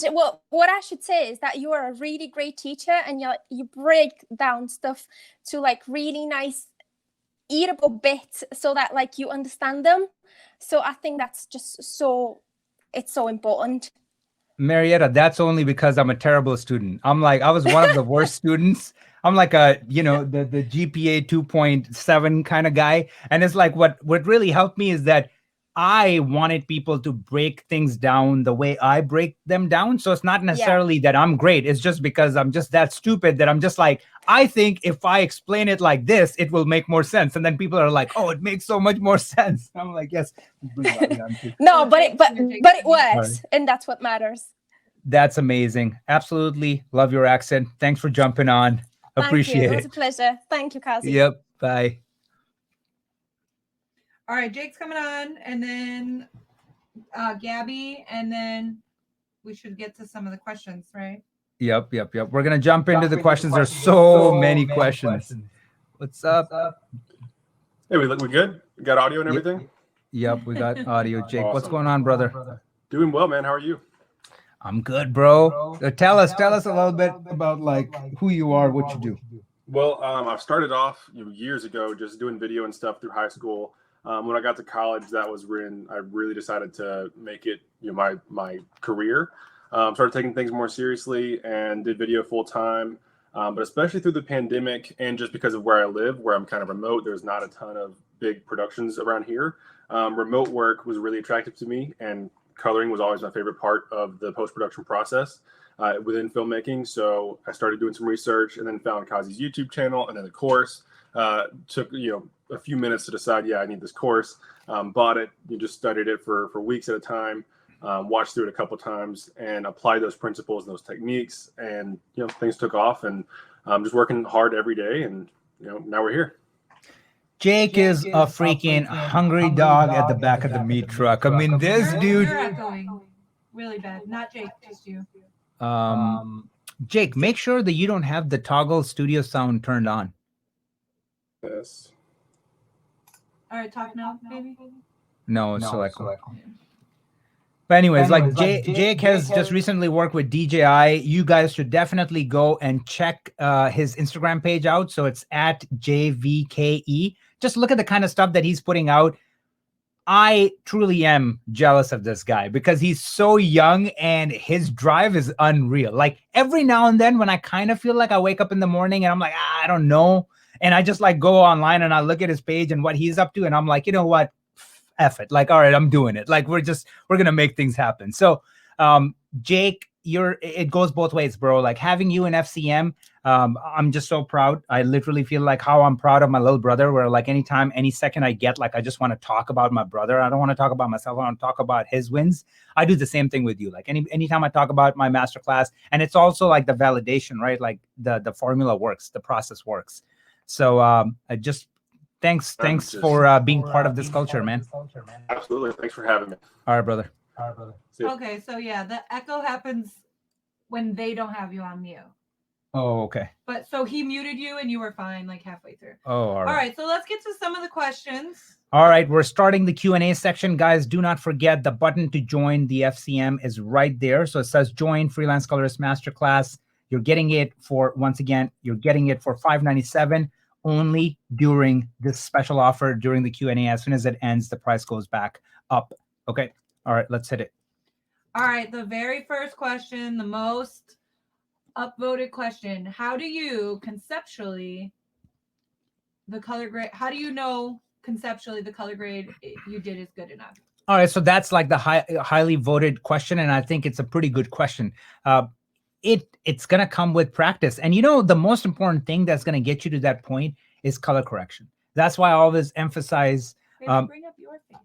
what I should say is that you are a really great teacher, and you break down stuff to like really nice, eatable bits so that like you understand them. So I think that's just it's so important. Marietta, that's only because I'm a terrible student. I was one of the worst students. I'm like the GPA 2.7 kind of guy. And it's like, what really helped me is that I wanted people to break things down the way I break them down. So it's not necessarily that I'm great. It's just because I'm just that stupid that I'm just like, I think if I explain it like this, it will make more sense. And then people are like, oh, it makes so much more sense. I'm like, yes. No, but it works. And that's what matters. That's amazing. Absolutely. Love your accent. Thanks for jumping on. Appreciate it. It was a pleasure. Thank you, Kazi. Yep. Bye. All right, Jake's coming on, and then Gabby, and then we should get to some of the questions, right? Yep. We're going to jump into the questions. There's so many questions. What's up? Hey, we good? We got audio and everything? Yep, we got audio. Jake, awesome. What's going on, brother? Doing well, man. How are you? I'm good, bro. Tell us a little bit about like who you are, what you do. Well, I started off years ago just doing video and stuff through high school. When I got to college, that was when I really decided to make it my career. Started taking things more seriously and did video full time. But especially through the pandemic and just because of where I live, where I'm kind of remote, there's not a ton of big productions around here. Remote work was really attractive to me, and coloring was always my favorite part of the post-production process within filmmaking. So I started doing some research and then found Kazi's YouTube channel, and then the course. Took a few minutes to decide, I need this course. Bought it. You just studied it for weeks at a time. Watched through it a couple times and applied those principles and those techniques, and things took off. And just working hard every day, and now we're here. Jake is a freaking hungry dog at the back of the meat truck. I mean, this dude. You're echoing really bad. Not Jake, just you. Jake, make sure that you don't have the toggle studio sound turned on. Yes. All right, talk now, baby. No, it's select. But anyways, like Jake has just recently worked with DJI. You guys should definitely go and check his Instagram page out. So it's at JVKE. Just look at the kind of stuff that he's putting out. I truly am jealous of this guy because he's so young and his drive is unreal. Like every now and then when I kind of feel like I wake up in the morning and I'm like, I don't know. And I just like go online and I look at his page and what he's up to. And I'm like, you know what? F it. Like, all right, I'm doing it. Like, we're going to make things happen. So, Jake, it goes both ways, bro. Like having you in FCM, I'm just so proud. I literally feel like how I'm proud of my little brother, where like anytime, any second I get, like, I just want to talk about my brother. I don't want to talk about myself. I want to talk about his wins. I do the same thing with you. Like anytime I talk about my masterclass, and it's also like the validation, right? Like the formula works, the process works. So I just Thanks just- for being part of this culture, man. Absolutely. Thanks for having me. All right, brother. See ya. Okay, so yeah, the echo happens when they don't have you on mute. Oh, okay. But so he muted you and you were fine like halfway through. Oh, all All right. right, so let's get to some of the questions. All right, we're starting the Q&A section. Guys, do not forget the button to join the FCM is right there. So it says join Freelance Colorist Masterclass. You're getting it for, once again, you're getting it for $597 only during this special offer during the Q&A. As soon as it ends, the price goes back up. Okay. All right, let's hit it. All right, the very first question, the most upvoted question. How do you conceptually the color grade? How do you know conceptually the color grade you did is good enough? All right, so that's like the highly voted question, and I think it's a pretty good question. It's gonna come with practice, and the most important thing that's gonna get you to that point is color correction. That's why I always emphasize. Bring up your face.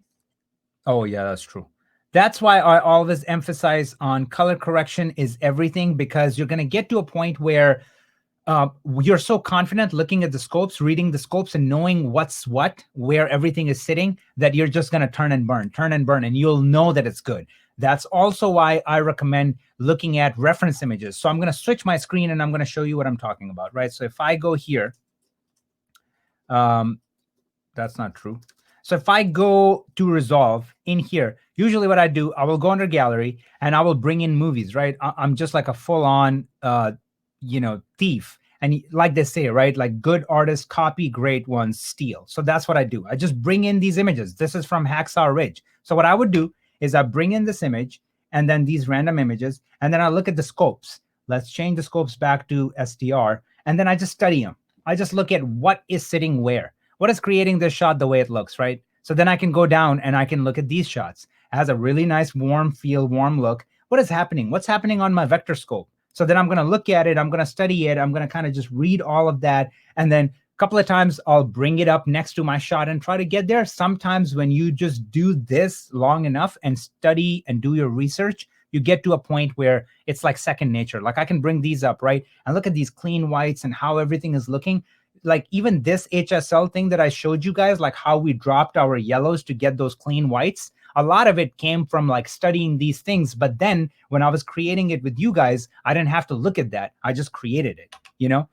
Oh yeah, that's true. That's why I always emphasize on color correction is everything, because you're gonna get to a point where you're so confident looking at the scopes, reading the scopes, and knowing what's what, where everything is sitting, that you're just going to turn and burn, and you'll know that it's good. That's also why I recommend looking at reference images. So I'm going to switch my screen and I'm going to show you what I'm talking about, right? So if I go here, that's not true. So if I go to Resolve in here, usually what I do, I will go under Gallery and I will bring in movies, right? I'm just like a full-on, thief. And like they say, right? Like good artists copy, great ones steal. So that's what I do. I just bring in these images. This is from Hacksaw Ridge. So what I would do is I bring in this image and then these random images, and then I look at the scopes. Let's change the scopes back to SDR. And then I just study them. I just look at what is sitting where. What is creating this shot the way it looks, right? So then I can go down and I can look at these shots. It has a really nice warm feel, warm look. What is happening? What's happening on my vector scope? So then I'm going to look at it. I'm going to study it. I'm going to kind of just read all of that. And then a couple of times I'll bring it up next to my shot and try to get there. Sometimes when you just do this long enough and study and do your research, you get to a point where it's like second nature. Like I can bring these up, right? And look at these clean whites and how everything is looking. Like even this HSL thing that I showed you guys, like how we dropped our yellows to get those clean whites. A lot of it came from like studying these things. But then when I was creating it with you guys, I didn't have to look at that. I just created it,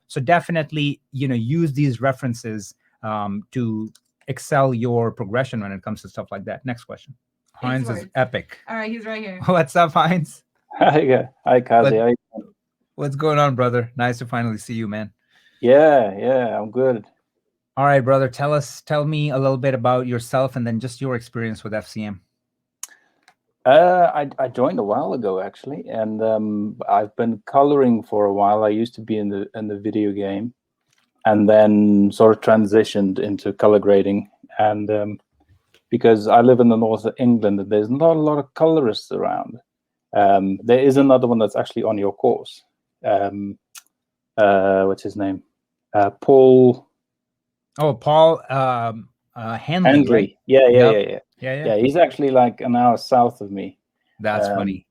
So definitely, use these references to excel your progression when it comes to stuff like that. Next question. Heinz is epic. All right, he's right here. What's up, Heinz? Hi, Kazi. What's going on, brother? Nice to finally see you, man. Yeah, I'm good. All right, brother. Tell me a little bit about yourself and then just your experience with FCM. I joined a while ago actually, and I've been coloring for a while. I used to be in the video game, and then sort of transitioned into color grading. And because I live in the north of England, and there's not a lot of colorists around. There is another one that's actually on your course. What's his name? Paul. Oh, Paul Handley. Right? Yeah. He's actually like an hour south of me. That's funny.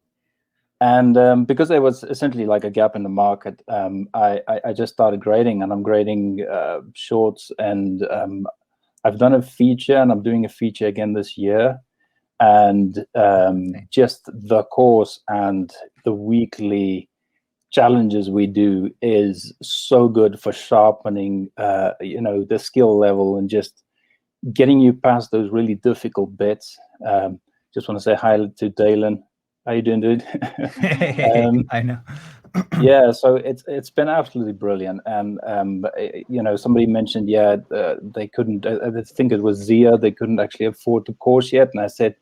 And because there was essentially like a gap in the market, I just started grading, and I'm grading shorts, and I've done a feature, and I'm doing a feature again this year. And just the course and the weekly challenges we do is so good for sharpening, the skill level and just getting you past those really difficult bits. Just want to say hi to Dalen. How you doing, dude? I know. Yeah, so it's been absolutely brilliant. And somebody mentioned, they couldn't. I think it was Zia. They couldn't actually afford the course yet, and I said,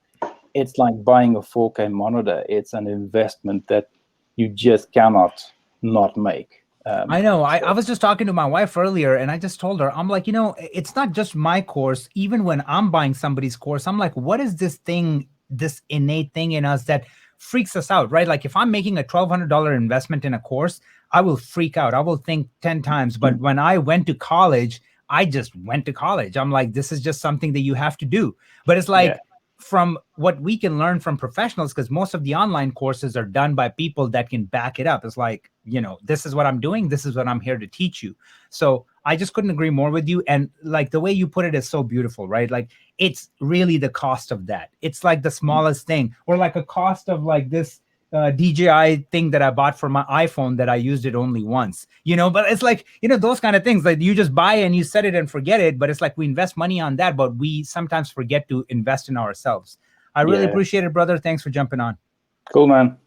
it's like buying a 4K monitor. It's an investment that you just cannot not make. I know. I was just talking to my wife earlier, and I just told her, I'm like, it's not just my course. Even when I'm buying somebody's course, I'm like, what is this thing, this innate thing in us that freaks us out, right? Like if I'm making a $1,200 investment in a course, I will freak out. I will think 10 times. But when I went to college, I just went to college. I'm like, this is just something that you have to do. But it's like, from what we can learn from professionals, because most of the online courses are done by people that can back it up. It's like, this is what I'm doing. This is what I'm here to teach you. So I just couldn't agree more with you. And like the way you put it is so beautiful, right? Like it's really the cost of that. It's like the smallest thing, or like a cost of like this DJI thing that I bought for my iPhone that I used it only once, but it's like, those kind of things like you just buy and you set it and forget it. But it's like we invest money on that, but we sometimes forget to invest in ourselves. I really appreciate it, brother. Thanks for jumping on. Cool, man.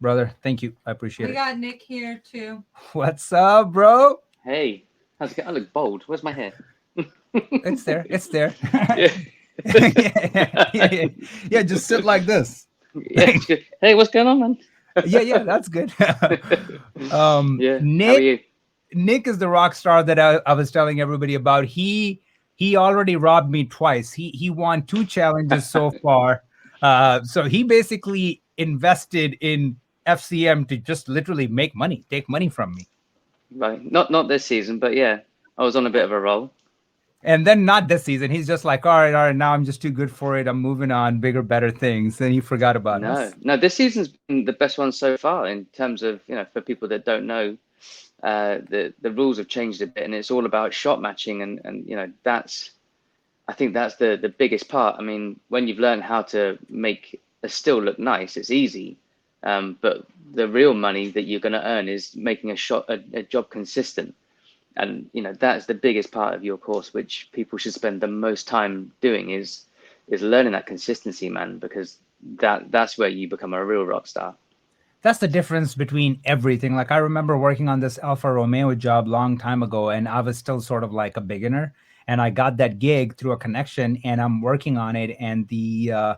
Brother, thank you. I appreciate it. We got Nick here too. What's up, bro? Hey, how's it going? I look bold. Where's my hair? It's there. It's there. Yeah. Yeah, just sit like this. Yeah, hey, what's going on, man? Yeah, that's good. Yeah. Nick, how are you? Nick is the rock star that I was telling everybody about. He already robbed me twice. He won 2 challenges so far. So he basically invested in FCM to just literally make money, take money from me. Right. Not this season, but yeah, I was on a bit of a roll. And then not this season. He's just like, all right, now I'm just too good for it. I'm moving on, bigger, better things. Then he forgot about us. No, this season's been the best one so far in terms of, for people that don't know, the rules have changed a bit, and it's all about shot matching, and I think that's the biggest part. I mean, when you've learned how to make a still look nice, it's easy. But the real money that you're going to earn is making a job consistent. And that's the biggest part of your course, which people should spend the most time doing is learning that consistency, man, because that's where you become a real rock star. That's the difference between everything. Like I remember working on this Alfa Romeo job long time ago, and I was still sort of like a beginner, and I got that gig through a connection, and I'm working on it, and the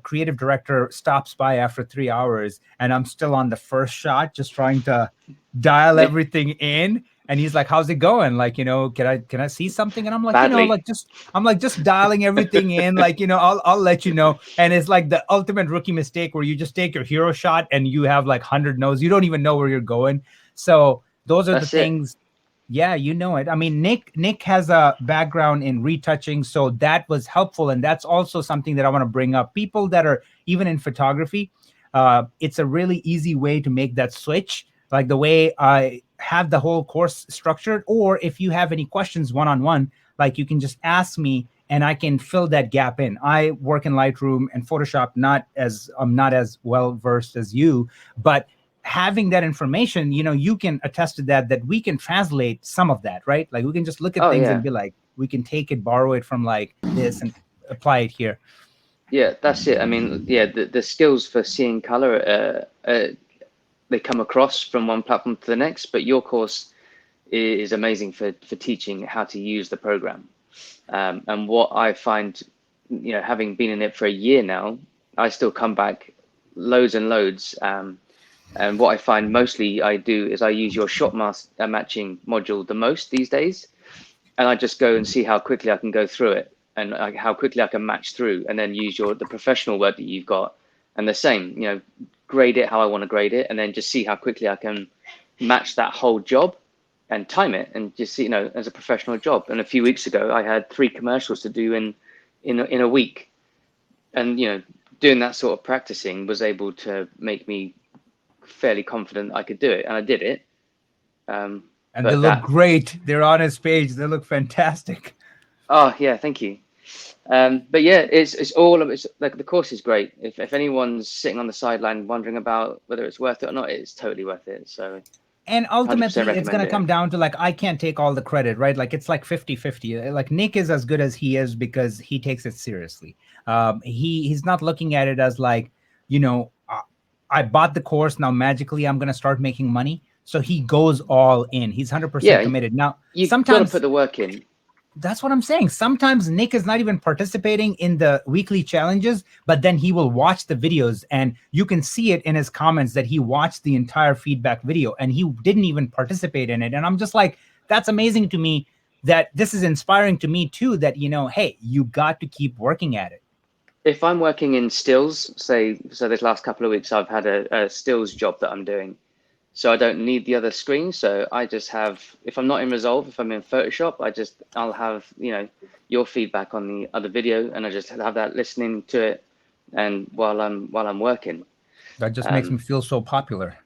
creative director stops by after 3 hours, and I'm still on the first shot, just trying to dial everything in. And he's like, how's it going? Like, can I see something? And I'm like, Badly. just dialing everything in. Like, I'll let you know. And it's like the ultimate rookie mistake where you just take your hero shot and you have like 100 no's. You don't even know where you're going. So those are the things. Yeah, you know it. I mean, Nick has a background in retouching, so that was helpful. And that's also something that I want to bring up. People that are even in photography, it's a really easy way to make that switch. Like the way I have the whole course structured, or if you have any questions one-on-one, like you can just ask me and I can fill that gap in. I work in Lightroom and Photoshop, I'm not as well versed as you, but having that information, you can attest to that we can translate some of that, right? Like we can just look at things and be like, we can take it, borrow it from like this and apply it here. Yeah, that's it. I mean, yeah, the skills for seeing color, they come across from one platform to the next, but your course is amazing for teaching how to use the program. And what I find, having been in it for a year now, I still come back loads and loads. And what I find mostly I do is I use your shot matching module the most these days. And I just go and see how quickly I can go through it and how quickly I can match through, and then use the professional work that you've got. And the same, grade it how I want to grade it, and then just see how quickly I can match that whole job and time it, and just see, as a professional job. And a few weeks ago, I had 3 commercials to do in a week, and doing that sort of practicing was able to make me fairly confident I could do it, and I did it. And they look great. They're on his page. They look fantastic. Oh yeah, thank you. But yeah, it's like the course is great. If anyone's sitting on the sideline wondering about whether it's worth it or not, it's totally worth it. So, and ultimately it's going to come down to like, I can't take all the credit, right? Like it's like 50-50. Like Nick is as good as he is because he takes it seriously. He's not looking at it as like, I bought the course, now magically I'm going to start making money. So he goes all in. He's 100% committed. Now, you've sometimes got to put the work in. That's what I'm saying. Sometimes Nick is not even participating in the weekly challenges, but then he will watch the videos, and you can see it in his comments that he watched the entire feedback video and he didn't even participate in it. And I'm just like, that's amazing to me, that this is inspiring to me too, that, hey, you got to keep working at it. If I'm working in stills, so this last couple of weeks, I've had a stills job that I'm doing. so I don't need the other screen. So I just have, if I'm not in Resolve, if I'm in Photoshop, I'll have, you know, your feedback on the other video, and I just have that listening to it, and while I'm working. That just makes me feel so popular.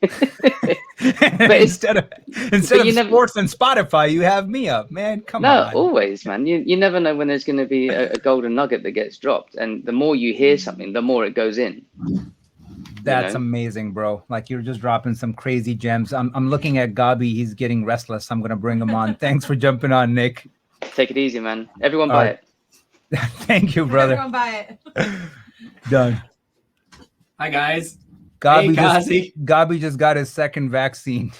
But instead of sports and Spotify, you have me up, man. Come on. No, always, man. You never know when there's going to be a golden nugget that gets dropped, and the more you hear something, the more it goes in. That's amazing, bro. Like, you're just dropping some crazy gems. I'm looking at Gabi. He's getting restless. I'm gonna bring him on. Thanks for jumping on, Nick. Take it easy, man. Everyone buy it. Thank you, brother. Everyone buy it. Done. Hi, guys. Gabi just got his second vaccine.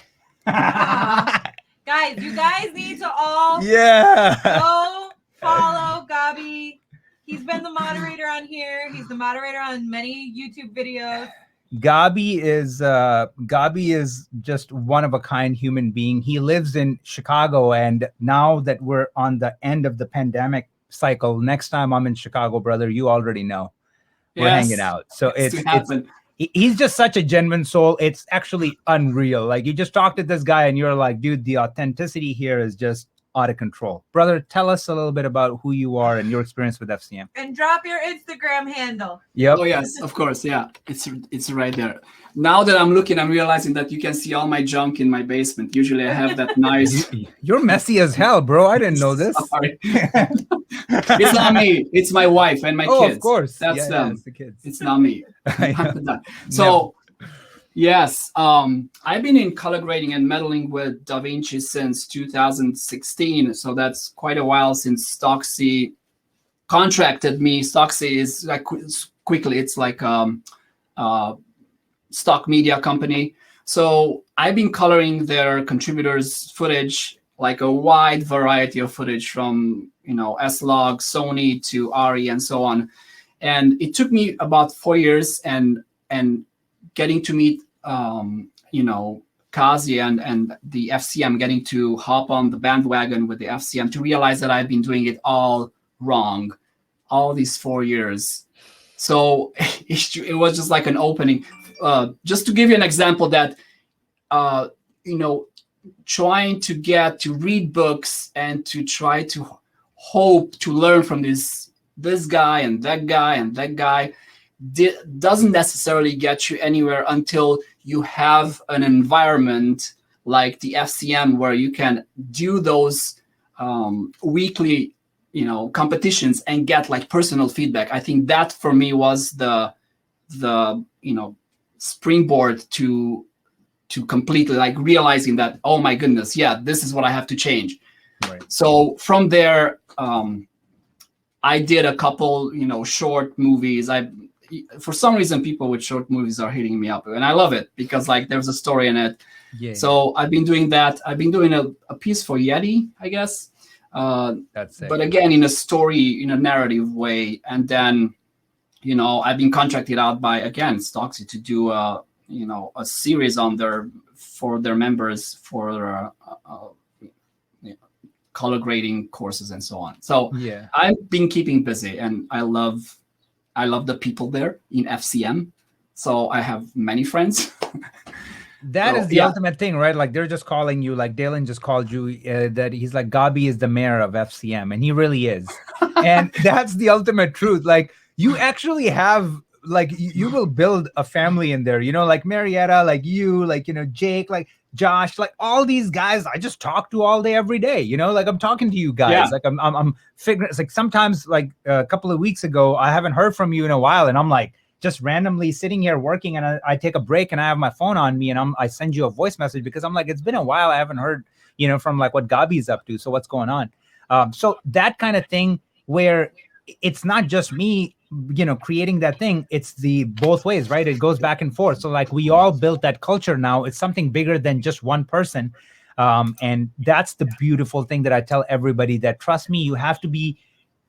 Guys, you guys need to all go follow Gabi. He's been the moderator on here. He's the moderator on many YouTube videos. Gabi is just one of a kind human being. He lives in Chicago, and now that we're on the end of the pandemic cycle, next time I'm in Chicago, brother, you already know we're hanging out. So he's just such a genuine soul. It's actually unreal. Like, you just talk to this guy and you're like, dude, the authenticity here is just out of control. Brother, tell us a little bit about who you are and your experience with FCM. And drop your Instagram handle. Yep. Oh yes, of course. Yeah, it's right there. Now that I'm looking, I'm realizing that you can see all my junk in my basement. Usually I have that nice. You're messy as hell, bro. I didn't know this. Sorry. It's not me. It's my wife and my kids. Of course. That's them. It's the kids. It's not me. So, yes, I've been in color grading and meddling with DaVinci since 2016. So that's quite a while since Stocksy contracted me. Stocksy is like it's like stock media company. So I've been coloring their contributors' footage, like a wide variety of footage from, you know, S-Log, Sony to ARRI and so on. And it took me about 4 years and getting to meet, you know, Kazi and the FCM, getting to hop on the bandwagon with the FCM to realize that I've been doing it all wrong all these 4 years. So it was just like an opening. Just to give you an example that, you know, trying to get to read books and to try to hope to learn from this guy and that guy and that guy doesn't necessarily get you anywhere until you have an environment like the FCM where you can do those weekly, you know, competitions and get like personal feedback. I think that for me was the you know, springboard to completely like realizing that, oh my goodness, yeah, this is what I have to change. Right. So from there, I did a couple, you know, short movies. For some reason, people with short movies are hitting me up, and I love it because like there's a story in it. Yeah. So I've been doing that. I've been doing a piece for Yeti, I guess. That's it. But again, in a story, in a narrative way. And then, you know, I've been contracted out by, again, Stocksy to do you know, a series on for their members for color grading courses and so on. So yeah, I've been keeping busy, and I love the people there in FCM. So I have many friends. That is the ultimate thing, right? Like, they're just calling you, like Dalen just called you, that he's like, Gabi is the mayor of FCM, and he really is. And that's the ultimate truth. Like, you actually have, like, you will build a family in there, you know, like Marietta, like you, like, you know, Jake, like Josh, like all these guys I just talk to all day, every day, you know, like I'm talking to you guys. Yeah. Like I'm figuring, it's like sometimes, like a couple of weeks ago, I haven't heard from you in a while, and I'm like just randomly sitting here working, and I take a break and I have my phone on me, and I send you a voice message because I'm like, it's been a while, I haven't heard, you know, from like what Gabi's up to, so what's going on. So that kind of thing where it's not just me, you know, creating that thing, it's the both ways, right? It goes back and forth. So like we all built that culture now. It's something bigger than just one person. And that's the beautiful thing that I tell everybody, that trust me, you have to be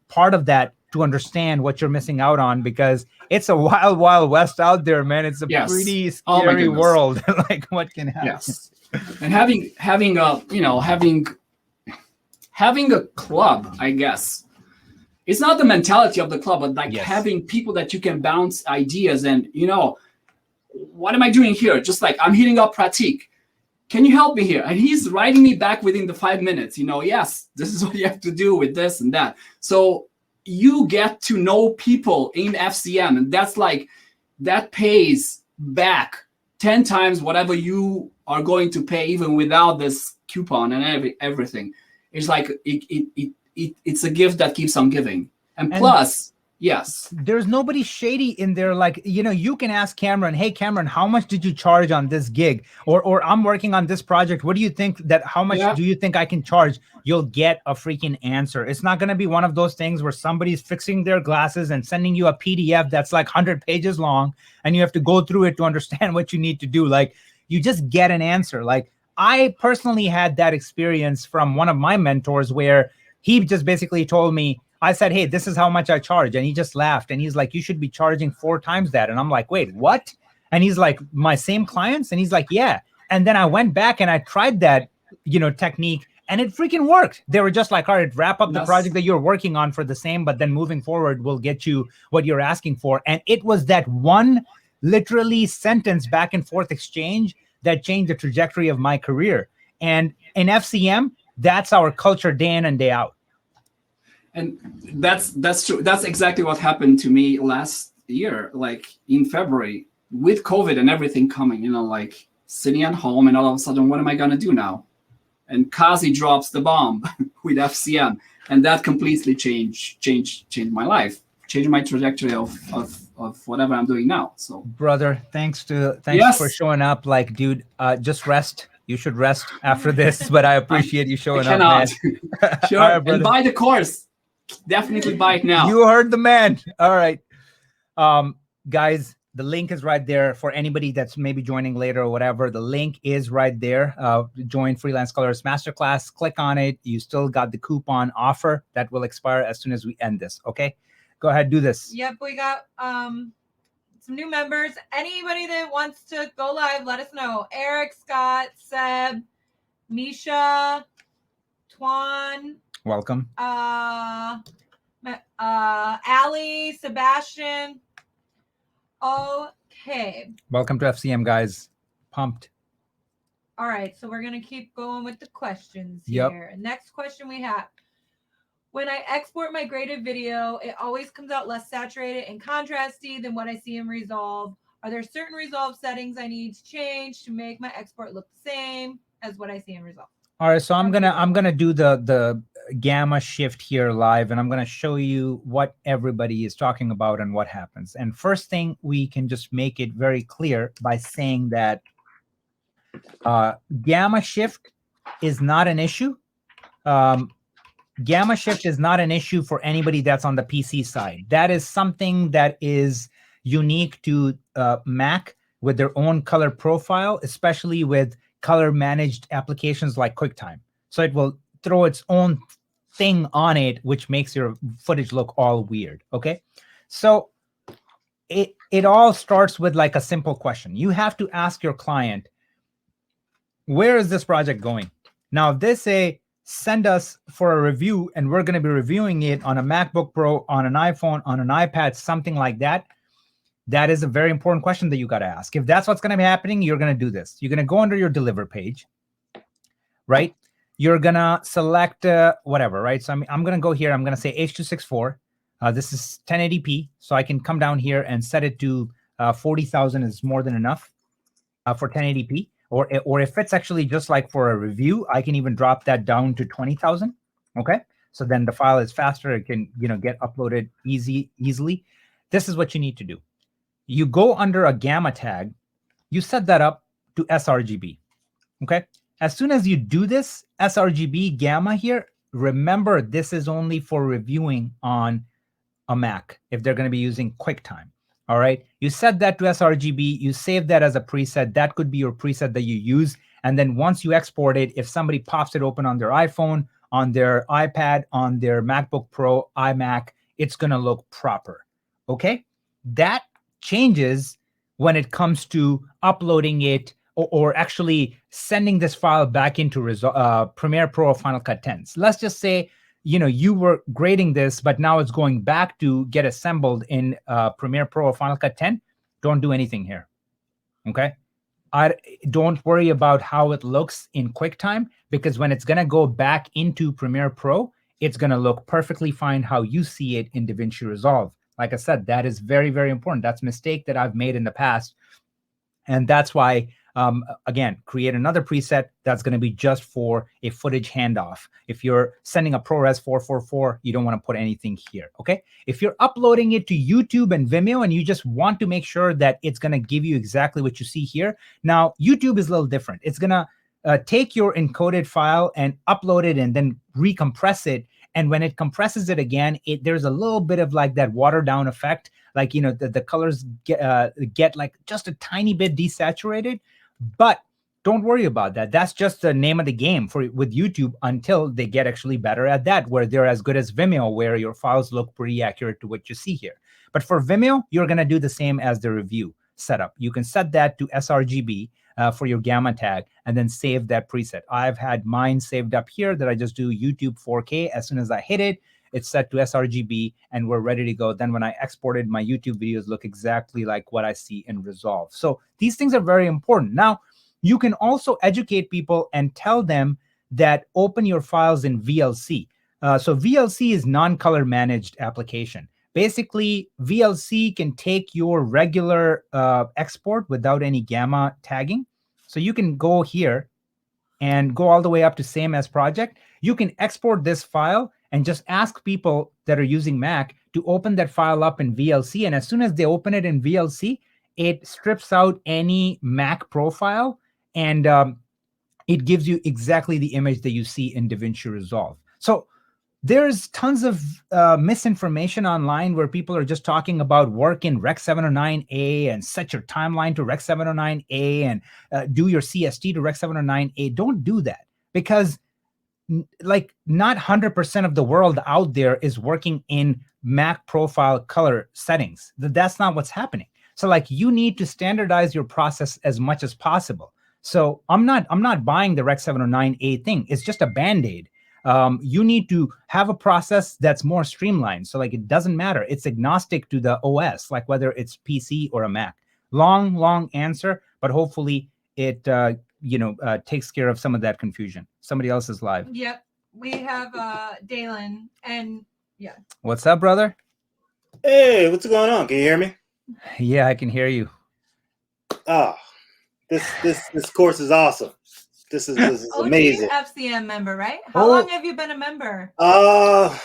part of that to understand what you're missing out on, because it's a wild, wild west out there, man. It's a pretty scary world. Like, what can happen? Yes. And having a, you know, having a club, I guess. It's not the mentality of the club, but like having people that you can bounce ideas. And, you know, what am I doing here? Just like, I'm hitting up Pratik. Can you help me here? And he's writing me back within the 5 minutes, yes, this is what you have to do with this and that. So you get to know people in FCM, and that pays back 10 times whatever you are going to pay, even without this coupon and everything. It's like it's a gift that keeps on giving. And plus, yes, there's nobody shady in there. Like, you can ask Cameron, hey, Cameron, how much did you charge on this gig? Or I'm working on this project. What do you think how much do you think I can charge? You'll get a freaking answer. It's not going to be one of those things where somebody's fixing their glasses and sending you a PDF that's like 100 pages long, and you have to go through it to understand what you need to do. Like, you just get an answer. Like, I personally had that experience from one of my mentors where he just basically told me, I said, hey, this is how much I charge. And he just laughed. And he's like, you should be charging 4 times that. And I'm like, wait, what? And he's like, my same clients? And he's like, yeah. And then I went back and I tried that, technique, and it freaking worked. They were just like, all right, wrap up the project that you're working on for the same, but then moving forward, we'll get you what you're asking for. And it was that one literally sentence back and forth exchange that changed the trajectory of my career. And in FCM, that's our culture day in and day out. And that's true. That's exactly what happened to me last year, like in February, with COVID and everything coming, like sitting at home, and all of a sudden, what am I going to do now? And Kazi drops the bomb with FCM, and that completely changed my life, changed my trajectory of whatever I'm doing now. So, brother, thanks for showing up. Like, dude, just rest. You should rest after this, but I appreciate you showing up, man. Sure. Right, and buy the course. Definitely buy it now. You heard the man. All right. Guys, the link is right there for anybody that's maybe joining later or whatever. The link is right there. Join Freelance Colorist Masterclass. Click on it. You still got the coupon offer that will expire as soon as we end this. Okay. Go ahead. Do this. Yep. We got some new members. Anybody that wants to go live, let us know. Eric, Scott, Seb, Misha, Twan. Welcome. Ali, Sebastian. Okay. Welcome to FCM, guys. Pumped. All right, so we're gonna keep going with the questions Yep. here. Next question we have: when I export my graded video, it always comes out less saturated and contrasty than what I see in Resolve. Are there certain Resolve settings I need to change to make my export look the same as what I see in Resolve? All right, so I'm gonna do the gamma shift here live, and I'm gonna show you what everybody is talking about and what happens. And first thing, we can just make it very clear by saying that gamma shift is not an issue. Gamma shift is not an issue for anybody that's on the PC side. That is something that is unique to Mac with their own color profile, especially with color managed applications like QuickTime. So it will throw its own thing on it, which makes your footage look all weird. Okay. So it all starts with like a simple question. You have to ask your client, where is this project going? Now, if they say, send us for a review, and we're going to be reviewing it on a MacBook Pro, on an iPhone, on an iPad, something like that, that is a very important question that you got to ask. If that's what's going to be happening, you're going to do this. You're going to go under your deliver page, right? You're going to select whatever, right? So I'm going to go here. I'm going to say H.264. This is 1080p. So I can come down here and set it to 40,000 is more than enough for 1080p. Or if it's actually just like for a review, I can even drop that down to 20,000. Okay. So then the file is faster. It can, get uploaded easily. This is what you need to do. You go under a gamma tag, you set that up to sRGB, okay? As soon as you do this, sRGB gamma here, remember this is only for reviewing on a Mac if they're gonna be using QuickTime, all right? You set that to sRGB, you save that as a preset, that could be your preset that you use, and then once you export it, if somebody pops it open on their iPhone, on their iPad, on their MacBook Pro, iMac, it's gonna look proper, okay? That changes when it comes to uploading it or actually sending this file back into Premiere Pro or Final Cut 10. So let's just say, you were grading this, but now it's going back to get assembled in Premiere Pro or Final Cut 10. Don't do anything here. Okay. I don't worry about how it looks in QuickTime, because when it's going to go back into Premiere Pro, it's going to look perfectly fine how you see it in DaVinci Resolve. Like I said, that is very, very important. That's a mistake that I've made in the past. And that's why, again, create another preset that's going to be just for a footage handoff. If you're sending a ProRes 444, you don't want to put anything here, okay? If you're uploading it to YouTube and Vimeo and you just want to make sure that it's going to give you exactly what you see here. Now, YouTube is a little different. It's going to take your encoded file and upload it and then recompress it. And when it compresses it again, there's a little bit of like that watered down effect. Like, you know, the colors get like just a tiny bit desaturated, but don't worry about that. That's just the name of the game with YouTube until they get actually better at that, where they're as good as Vimeo, where your files look pretty accurate to what you see here. But for Vimeo, you're going to do the same as the review setup. You can set that to sRGB for your gamma tag and then save that preset. I've had mine saved up here that I just do YouTube 4K. As soon as I hit it, it's set to sRGB and we're ready to go. Then when I exported, my YouTube videos look exactly like what I see in Resolve. So these things are very important. Now, you can also educate people and tell them that open your files in VLC. So VLC is non-color managed application. Basically, VLC can take your regular export without any gamma tagging. So you can go here and go all the way up to same as project. You can export this file and just ask people that are using Mac to open that file up in VLC. And as soon as they open it in VLC, it strips out any Mac profile and it gives you exactly the image that you see in DaVinci Resolve. So there's tons of misinformation online where people are just talking about work in Rec 709A and set your timeline to Rec 709A and do your CST to Rec 709A. Don't do that, because like not 100% of the world out there is working in Mac profile color settings. That's not what's happening. So like you need to standardize your process as much as possible. So I'm not buying the Rec 709A thing. It's just a Band-Aid. You need to have a process that's more streamlined. So like it doesn't matter. It's agnostic to the OS, like whether it's PC or a Mac. Long answer, but hopefully it takes care of some of that confusion. Somebody else is live. Yep. We have Dalen and yeah. What's up, brother? Hey, what's going on? Can you hear me? Yeah, I can hear you. Oh, this course is awesome. This is amazing. FCM member, right? How long have you been a member?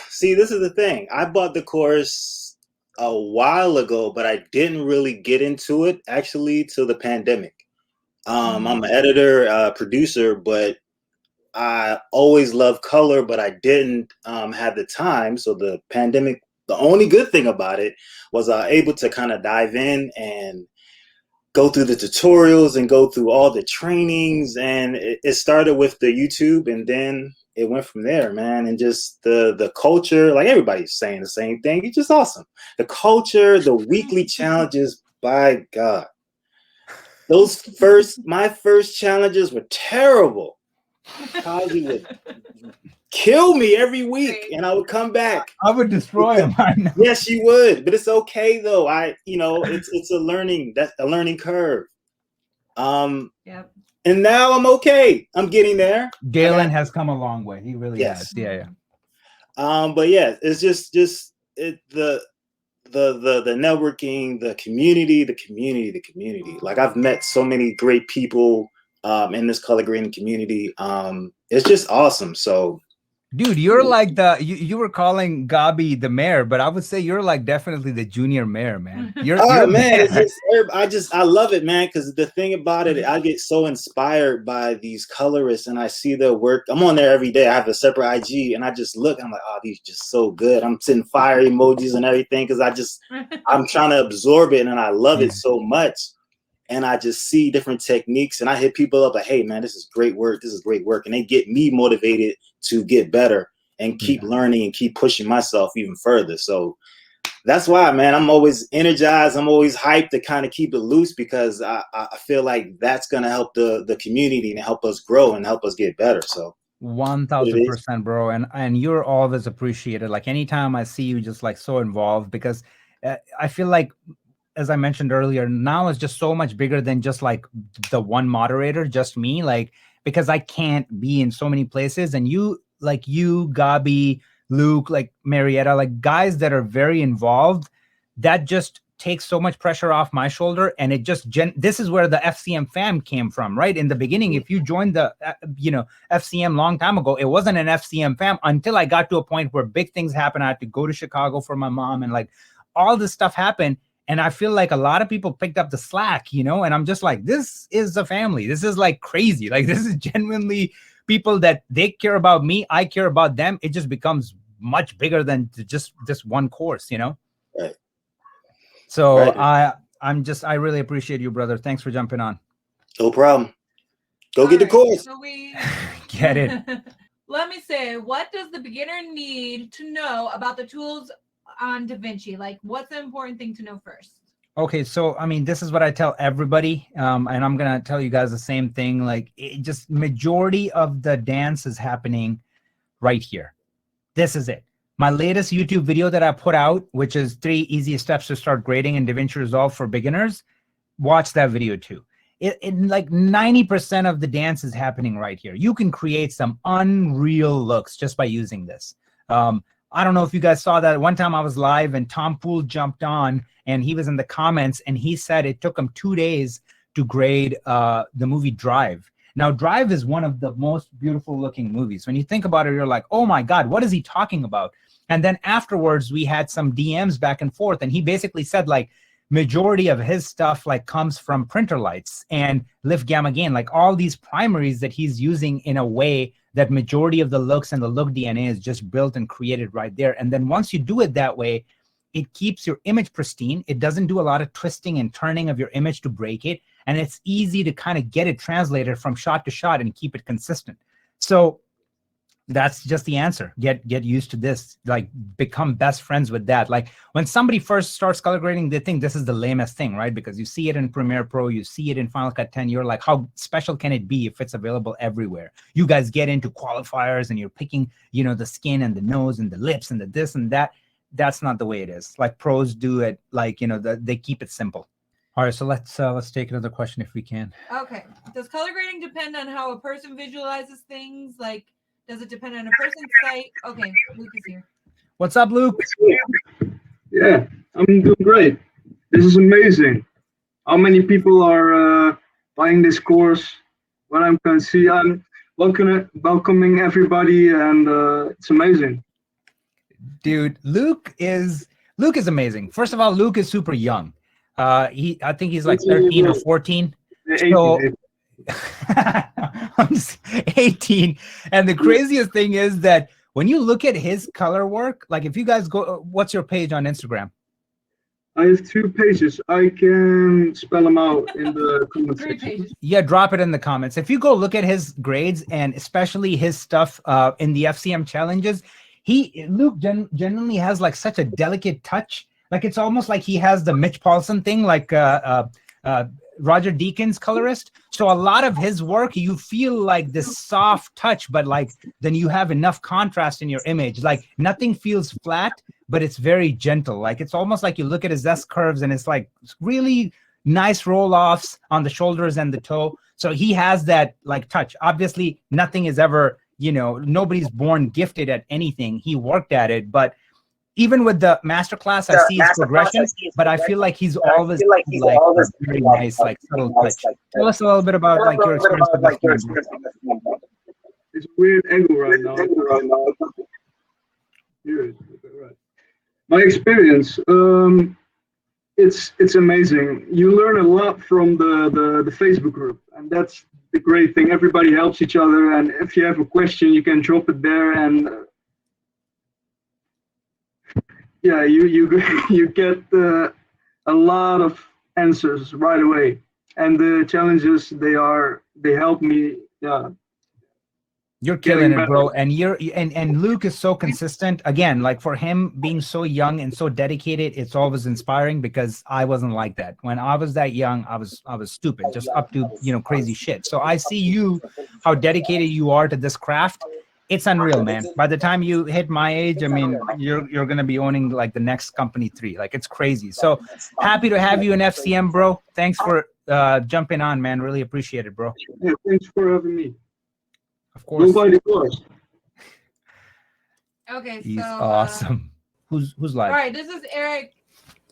See, this is the thing. I bought the course a while ago, but I didn't really get into it actually till the pandemic. I'm an editor, producer, but I always loved color, but I didn't have the time. So the pandemic, the only good thing about it was able to kind of dive in and go through the tutorials and go through all the trainings. And it started with the YouTube and then it went from there, man. And just the culture, like everybody's saying the same thing. It's just awesome. The culture, the weekly challenges, by God. My first challenges were terrible. Kazi would kill me every week and I would come back. I would destroy him. I know. Yes, you would, but it's okay though. It's a learning curve. Yep. And now I'm okay. I'm getting there. Galen has come a long way. He really has. Yeah. But yeah, it's just the networking, the community. Like I've met so many great people in this color grading community. It's just awesome. So dude, you're like you were calling Gabi the mayor, but I would say you're like definitely the junior mayor, man. You're man, I love it, man, because the thing about it, I get so inspired by these colorists and I see their work. I'm on there every day. I have a separate IG and I just look, I'm like, oh, these are just so good. I'm sending fire emojis and everything because I'm trying to absorb it and I love it so much. And I just see different techniques and I hit people up like, hey man, this is great work. This is great work. And they get me motivated to get better and keep learning and keep pushing myself even further. So that's why, man, I'm always energized. I'm always hyped to kind of keep it loose because I feel like that's going to help the community and help us grow and help us get better. So 1000%, bro. And you're always appreciated. Like anytime I see you just like so involved, because I feel like as I mentioned earlier, now is just so much bigger than just like the one moderator, just me, like, because I can't be in so many places. And you, Gabi, Luke, like Marietta, like guys that are very involved, that just takes so much pressure off my shoulder. And it just, this is where the FCM fam came from, right? In the beginning, if you joined the, FCM long time ago, it wasn't an FCM fam until I got to a point where big things happened. I had to go to Chicago for my mom and like all this stuff happened. And I feel like a lot of people picked up the slack, and I'm just like, this is a family. This is like crazy. Like, this is genuinely people that they care about me. I care about them. It just becomes much bigger than just this one course, Right. So Right. I really appreciate you, brother. Thanks for jumping on. No problem. Go get the course. So we Get it. Let me say, what does the beginner need to know about the tools on DaVinci? Like, what's the important thing to know first? Okay, so I mean, this is what I tell everybody, and I'm gonna tell you guys the same thing. Like, just majority of the dance is happening right here. This is it. My latest YouTube video that I put out, which is 3 easy steps to start grading in DaVinci Resolve for beginners, watch that video too. Like 90% of the dance is happening right here. You can create some unreal looks just by using this. I don't know if you guys saw that. One time I was live and Tom Poole jumped on and he was in the comments and he said it took him 2 days to grade the movie Drive. Now, Drive is one of the most beautiful looking movies. When you think about it, you're like, oh my God, what is he talking about? And then afterwards, we had some DMs back and forth. And he basically said, like, majority of his stuff like comes from printer lights and lift gamma gain, like all these primaries that he's using in a way that majority of the looks and the look DNA is just built and created right there. And then once you do it that way, it keeps your image pristine. It doesn't do a lot of twisting and turning of your image to break it. And it's easy to kind of get it translated from shot to shot and keep it consistent. So that's just the answer. Get used to this, like become best friends with that. Like when somebody first starts color grading, they think this is the lamest thing, right? Because you see it in Premiere Pro, you see it in Final Cut 10, you're like, how special can it be if it's available everywhere? You guys get into qualifiers and you're picking, the skin and the nose and the lips and the this and that. That's not the way it is. Like pros do it, like, they keep it simple. All right, so let's take another question if we can. Okay. Does color grading depend on how a person visualizes things? Like, does it depend on a person's sight? Okay, Luke is here. What's up, Luke? Yeah, I'm doing great. This is amazing. How many people are buying this course? What I can see, I'm welcoming everybody, and it's amazing. Dude, Luke is amazing. First of all, Luke is super young. I think he's like 13 or 14. So, I'm 18. And the craziest thing is that when you look at his color work, like if you guys go, what's your page on Instagram? I have 2 pages. I can spell them out in the comment section. Yeah, drop it in the comments. If you go look at his grades and especially his stuff in the FCM challenges, Luke genuinely has like such a delicate touch. Like it's almost like he has the Mitch Paulson thing, like Roger Deakins colorist. So a lot of his work, you feel like this soft touch, but like then you have enough contrast in your image. Like nothing feels flat, but it's very gentle. Like it's almost like you look at his S curves and it's like really nice roll-offs on the shoulders and the toe. So he has that like touch. Obviously, nothing is ever, nobody's born gifted at anything. He worked at it, but even with the masterclass, I see his progression, but I feel like he's always like very nice, like subtle touch. Tell us a little bit about like your experience with this. It's a weird angle right now. My experience, it's amazing. You learn a lot from the Facebook group, and that's the great thing. Everybody helps each other, and if you have a question, you can drop it there, and yeah, you get a lot of answers right away, and the challenges they help me. Yeah, you're killing it, bro. And and Luke is so consistent. Again, like for him being so young and so dedicated, it's always inspiring because I wasn't like that. When I was that young, I was stupid, just up to crazy shit. So I see you, how dedicated you are to this craft. it's unreal, man. By the time you hit my age, I mean, you're gonna be owning like the next company 3. Like, it's crazy. So happy to have you in FCM, bro. Thanks for jumping on, man. Really appreciate it, bro. Yeah, thanks for having me. Of course. Nobody was. Okay, He's so awesome. Who's live? all right, this is Eric.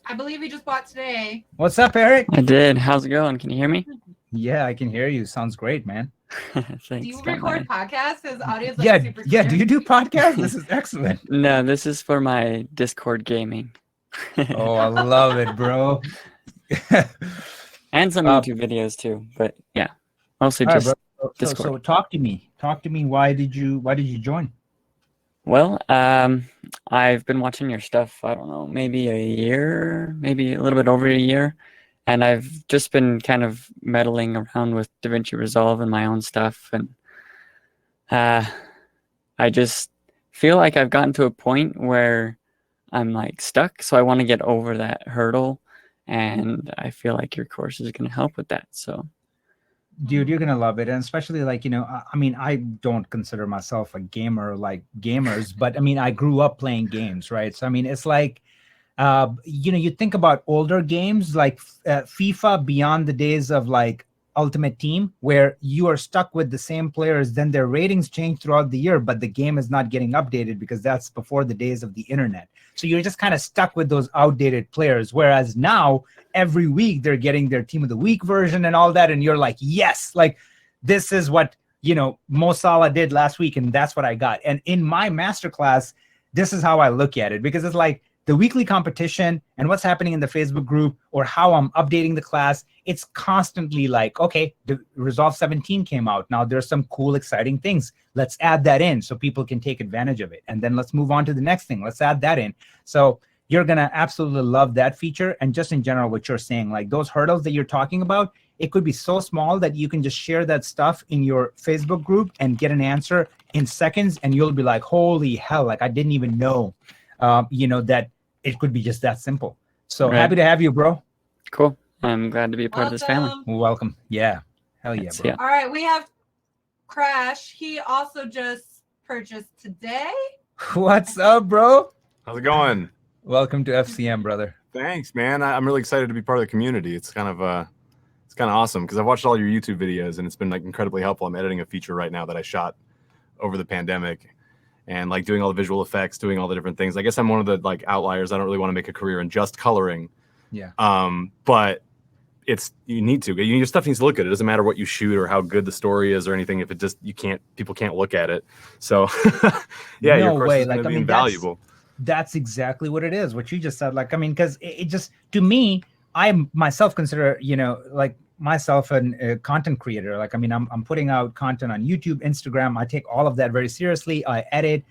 I believe he just bought today. What's up, Eric? I did. How's it going? Can you hear me? Yeah, I can hear you. Sounds great, man. Thanks. Do you got record my- podcasts? His audio is like Yeah, super yeah. clear. Do you do podcasts? This is excellent. No, this is for my Discord gaming. Oh, I love it, bro. And some YouTube videos too. But yeah, mostly All right, just bro. Discord. So talk to me. Talk to me. Why did you join? Well, I've been watching your stuff, I don't know, maybe a year, maybe a little bit over a year. And I've just been kind of meddling around with DaVinci Resolve and my own stuff. And I just feel like I've gotten to a point where I'm like stuck. So I want to get over that hurdle. And I feel like your course is going to help with that. So. Dude, you're gonna love it, and especially like, you know, I mean, I don't consider myself a gamer like gamers, but I mean, I grew up playing games, right? So I mean, it's like, you know, you think about older games like FIFA, beyond the days of like Ultimate Team, where you are stuck with the same players, then their ratings change throughout the year, but the game is not getting updated because that's before the days of the internet. So you're just kind of stuck with those outdated players. Whereas now, every week they're getting their Team of the Week version and all that, and you're like, yes, like this is what, you know, Mo Salah did last week, and that's what I got. And in my masterclass, this is how I look at it, because it's like the weekly competition and what's happening in the Facebook group or how I'm updating the class. It's constantly like, okay, the Resolve 17 came out. Now there's some cool, exciting things. Let's add that in so people can take advantage of it. And then let's move on to the next thing. Let's add that in. So you're going to absolutely love that feature. And just in general, what you're saying, like those hurdles that you're talking about, it could be so small that you can just share that stuff in your Facebook group and get an answer in seconds. And you'll be like, holy hell, like I didn't even know, you know, that it could be just that simple. So Right. happy to have you, bro. Cool. I'm glad to be a part of this family. Welcome. Yeah. Hell yeah, bro. Yeah. All right, we have Crash. He also just purchased today. What's up, bro? How's it going? Welcome to FCM, brother. Thanks, man. I'm really excited to be part of the community. It's kind of awesome because I've watched all your YouTube videos and it's been like incredibly helpful. I'm editing a feature right now that I shot over the pandemic and like doing all the visual effects, doing all the different things. I guess I'm one of the like outliers. I don't really want to make a career in just coloring. Yeah. But you need to. Your stuff needs to look good. It doesn't matter what you shoot or how good the story is or anything. If it just people can't look at it. So yeah, your course is going to be invaluable. That's exactly what it is. What you just said, like, I mean, because it just, to me, I myself consider, you know, like myself a content creator. Like, I mean, I'm putting out content on YouTube, Instagram. I take all of that very seriously. I edit.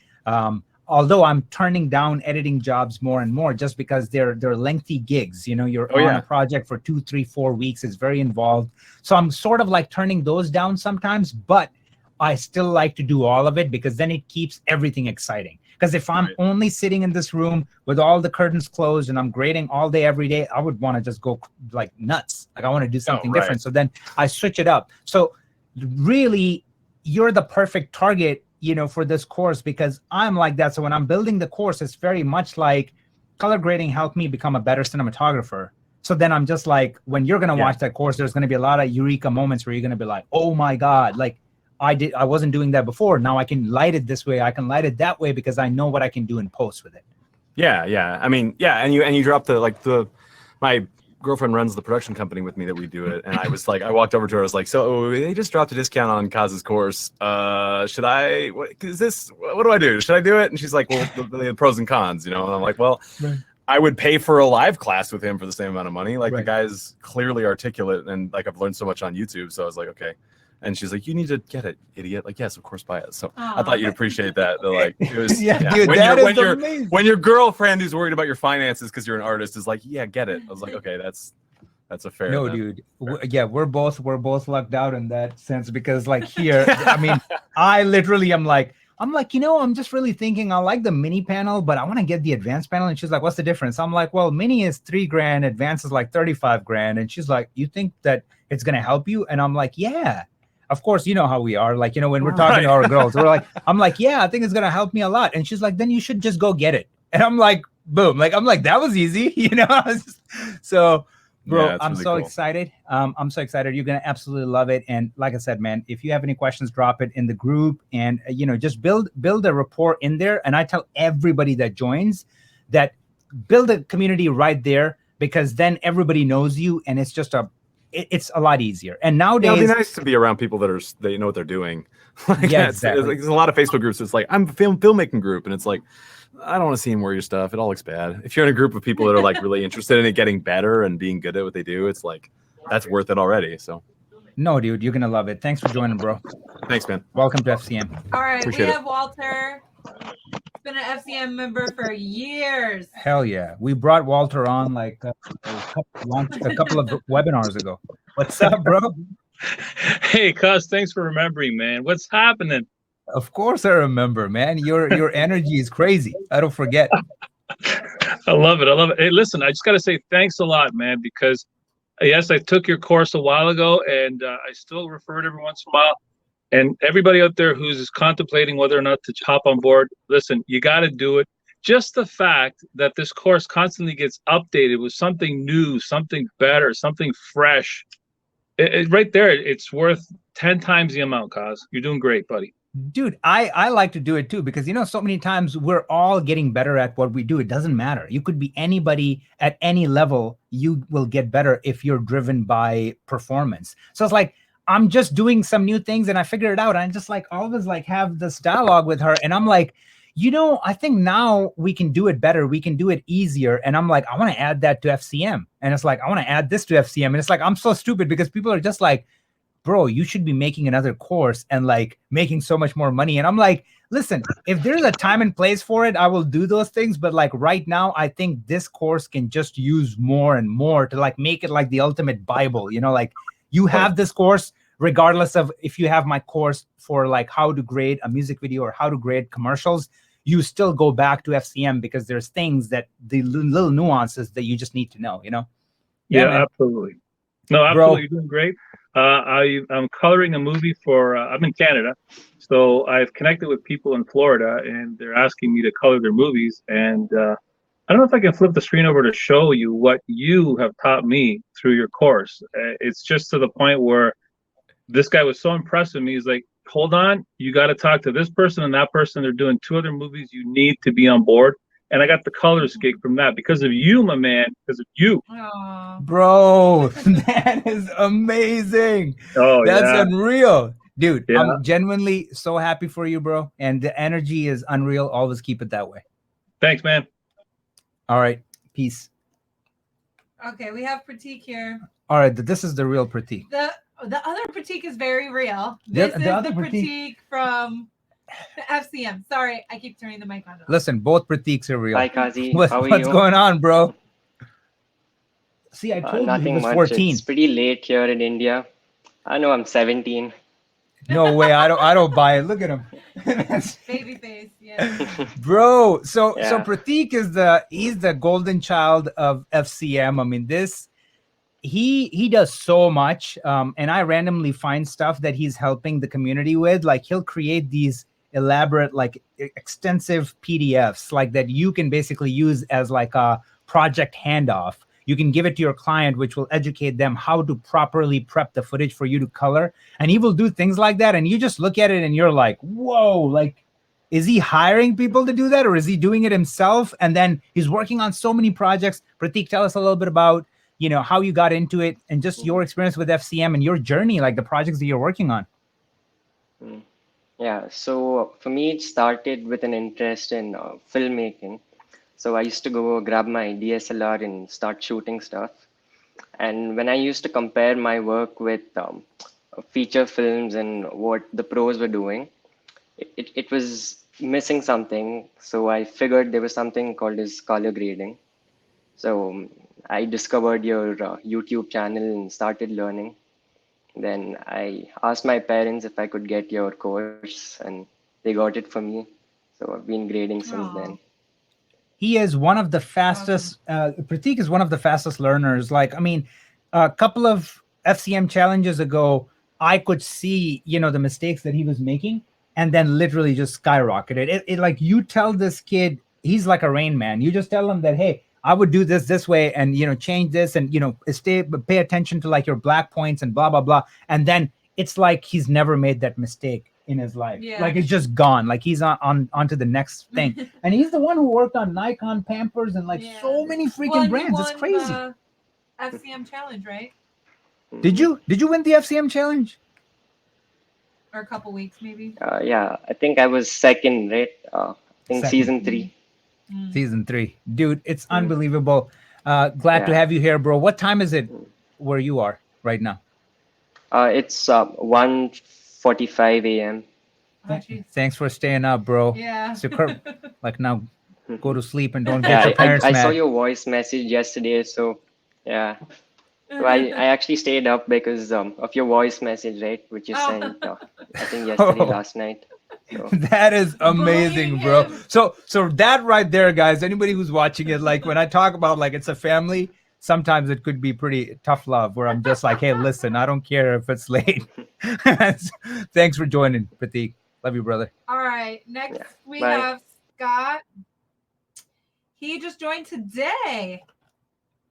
Although I'm turning down editing jobs more and more just because they're lengthy gigs. You know, you're on a project for 2, 3, 4 weeks. It's very involved. So I'm sort of like turning those down sometimes, but I still like to do all of it because then it keeps everything exciting. Because if I'm only sitting in this room with all the curtains closed and I'm grading all day, every day, I would want to just go like nuts. Like I want to do something different. So then I switch it up. So really, you're the perfect target, you know, for this course because I'm like that. So when I'm building the course, it's very much like color grading helped me become a better cinematographer. So then I'm just like, when you're going to watch that course, there's going to be a lot of eureka moments where you're going to be like, oh my God, like I wasn't doing that before. Now I can light it this way. I can light it that way because I know what I can do in post with it. Yeah. I mean, yeah. And you dropped my girlfriend runs the production company with me that we do it. And I was like, I walked over to her. I was like, so they just dropped a discount on Kaz's course. Should I, what do I do? Should I do it? And she's like, well, the pros and cons, you know? And I'm like, well, I would pay for a live class with him for the same amount of money. Like the guy's clearly articulate and like I've learned so much on YouTube. So I was like, okay. And she's like, you need to get it, idiot. Like, yes, of course, buy it. So I thought you'd appreciate that. They're like, it was, dude, when your girlfriend who's worried about your finances because you're an artist is like, yeah, get it. I was like, okay, that's a fair. No, dude. We're both lucked out in that sense because like here, I mean, I literally am like, you know, I'm just really thinking I like the mini panel, but I want to get the advanced panel. And she's like, what's the difference? I'm like, well, mini is $3,000, advanced is like $35,000. And she's like, you think that it's going to help you? And I'm like, yeah. of course, you know how we are. Like, when we're talking to our girls, we're like, I'm like, yeah, I think it's going to help me a lot. And she's like, then you should just go get it. And I'm like, boom. Like, I'm like, that was easy, So, bro, Yeah, it's I'm really so cool. excited. I'm so excited. You're going to absolutely love it. And like I said, man, if you have any questions, drop it in the group and, just build a rapport in there. And I tell everybody that joins that build a community right there, because then everybody knows you and it's just it's a lot easier. And nowadays, It'd be nice to be around people they know what they're doing. Like, Yeah, it's exactly. like, there's a lot of Facebook groups. It's like, I'm a filmmaking group, and it's like, I don't want to see him wear your stuff. It all looks bad. If you're in a group of people that are like really interested in it getting better and being good at what they do, it's like, that's worth it already. So no, dude, you're going to love it. Thanks for joining, bro. thanks, man. Welcome to FCM. All right, Appreciate we it. have Walter. Been an FCM member for years. Hell yeah. We brought Walter on like a couple of webinars ago. What's up, bro? Hey, Cuz, thanks for remembering, man. What's happening? Of course I remember, man. Your energy is crazy. I don't forget. I love it. I love it. Hey, listen, I just got to say thanks a lot, man, because yes, I took your course a while ago, and I still refer it every once in a while. And everybody out there who's contemplating whether or not to hop on board, listen, you got to do it. Just the fact that this course constantly gets updated with something new, something better, something fresh, right there, it's worth 10 times the amount, Cuz. You're doing great, buddy. Dude, I like to do it too, because so many times we're all getting better at what we do. It doesn't matter. You could be anybody at any level. You will get better if you're driven by performance. So it's like, I'm just doing some new things and I figure it out. I just like always like have this dialogue with her. And I'm like, I think now we can do it better. We can do it easier. And I'm like, I want to add that to FCM. And it's like, I want to add this to FCM. And it's like, I'm so stupid because people are just like, bro, you should be making another course and like making so much more money. And I'm like, listen, if there's a time and place for it, I will do those things. But like right now, I think this course can just use more and more to like make it like the ultimate Bible, like you have this course, regardless of if you have my course for like how to grade a music video or how to grade commercials, you still go back to FCM because there's things that the little nuances that you just need to know, Yeah, man. absolutely. No, absolutely. You're doing great. I'm coloring a movie for, I'm in Canada, so I've connected with people in Florida, and they're asking me to color their movies. And I don't know if I can flip the screen over to show you what you have taught me through your course. It's just to the point where this guy was so impressed with me. He's like, hold on, you got to talk to this person and that person. They're doing 2 other movies. You need to be on board. And I got the colors gig from that because of you, my man, because of you. Bro, that is amazing. Oh, That's yeah. unreal. Dude, Yeah. I'm genuinely so happy for you, bro. And the energy is unreal. Always keep it that way. Thanks, man. All right. Peace. Okay, we have Pratik here. All right. This is the real Pratik. The other Pratik is very real. The- This the is other the Pratik- Pratik from the FCM. Sorry, I keep turning the mic on. Listen, both Pratiks are real. Hi, Kazi. What's How are what's you? going on, bro? See, I told you he Nothing was much. 14. It's pretty late here in India. I know I'm 17. No way. I don't buy it. Look at him. Baby face, yeah. Bro, so Yeah. Pratik he's the golden child of FCM. I mean, he does so much, and I randomly find stuff that he's helping the community with. Like he'll create these elaborate, like extensive PDFs, like that you can basically use as like a project handoff. You can give it to your client, which will educate them how to properly prep the footage for you to color. And he will do things like that. And you just look at it and you're like, whoa, like, is he hiring people to do that, or is he doing it himself? And then he's working on so many projects. Pratik, tell us a little bit about, how you got into it and just your experience with FCM and your journey, like the projects that you're working on. Yeah, so for me, it started with an interest in filmmaking. So I used to go grab my DSLR and start shooting stuff. And when I used to compare my work with feature films and what the pros were doing, it was missing something. So I figured there was something called as color grading. So I discovered your YouTube channel and started learning. Then I asked my parents if I could get your course, and they got it for me. So I've been grading since then. He is one of the fastest. Pratik is one of the fastest learners. Like, I mean, a couple of FCM challenges ago, I could see, the mistakes that he was making, and then literally just skyrocketed. It like, you tell this kid, he's like a Rain Man. You just tell him that, hey, I would do this way, and change this, and pay attention to like your black points and blah blah blah, and then it's like he's never made that mistake in his life. Yeah. Like, it's just gone. Like, he's on to the next thing. And he's the one who worked on Nikon, Pampers, and like so many freaking brands. It's crazy. The FCM challenge, right? Did you win the FCM challenge? Or a couple weeks, maybe. Yeah, I think I was second, right? I think Second. season 3. Season 3, dude, it's unbelievable. Glad to have you here, bro. What time is it where you are right now? It's 1:45 a.m. Thanks for staying up, bro. Yeah. Superb. Like, now go to sleep and don't get Yeah, your parents I mad. saw your voice message yesterday, so yeah. So I actually stayed up because of your voice message, right? Which you sent, I think yesterday, last night. So. That is amazing, bro. So that right there, guys, anybody who's watching it, like, when I talk about like it's a family, sometimes it could be pretty tough love, where I'm just like, hey, listen, I don't care if it's late. Thanks for joining, Pratik. Love you, brother. All right. Next we Bye. have Scott. He just joined today.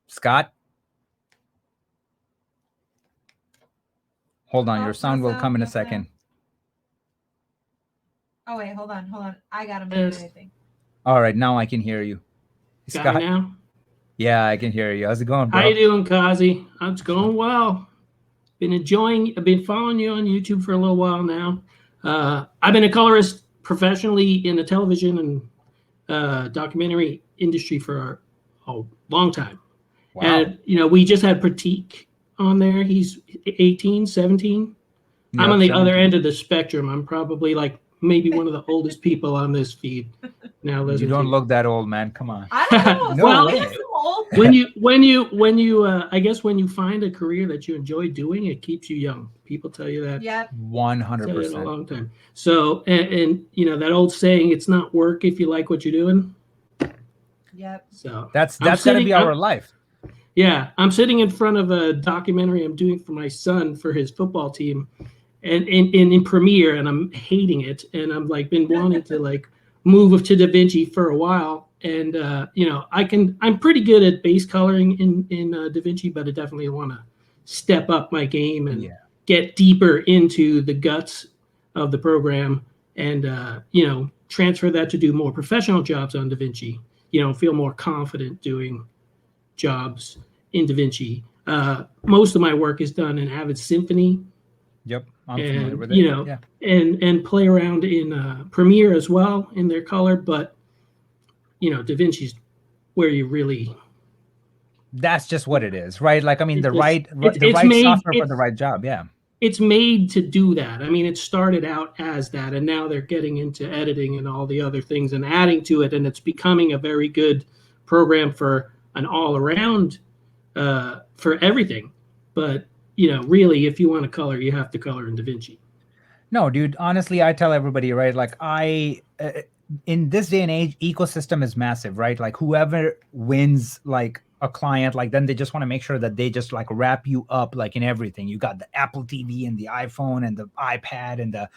Scott, hold on, your sound will come in a second. Oh wait, hold on. I got him muted, I think. All right, now I can hear you. Got me now? Yeah, I can hear you. How's it going, bro? How you doing, Kazi? It's going well. I've been following you on YouTube for a little while now. I've been a colorist professionally in the television and documentary industry for a long time. Wow. And, we just had Pratik on there. He's 18, 17. I'm on the other end of the spectrum. I'm probably like maybe one of the oldest people on this feed now. You don't look that old, man. Come on. I don't know. Well, He's too old. when you I guess when you find a career that you enjoy doing, it keeps you young. People tell you that. Yep. 100%. A long time. So and that old saying, it's not work if you like what you're doing. Yep. So That's gotta be our life. Yeah, I'm sitting in front of a documentary I'm doing for my son for his football team, and in Premiere, and I'm hating it, and I'm like been wanting to like move to DaVinci for a while, and I'm pretty good at base coloring in DaVinci, but I definitely want to step up my game and get deeper into the guts of the program, and transfer that to do more professional jobs on DaVinci. Feel more confident doing jobs in DaVinci. Most of my work is done in Avid Symphony. Yep, I'm and familiar with it. and play around in Premiere as well in their color, but DaVinci's where you really. That's just what it is, right? Like, I mean, the It's right made- software for it's- the right job. Yeah. It's made to do that. I mean, it started out as that, and now they're getting into editing and all the other things and adding to it, and it's becoming a very good program for an all-around for everything. But really, if you want to color, you have to color in DaVinci. No, dude, honestly, I tell everybody, right? Like, in this day and age, ecosystem is massive, right? Like, whoever wins like a client, like, then they just want to make sure that they just like wrap you up like in everything. You got the Apple TV and the iPhone and the iPad and the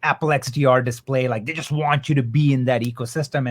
Apple XDR display. Like, they just want you to be in that ecosystem.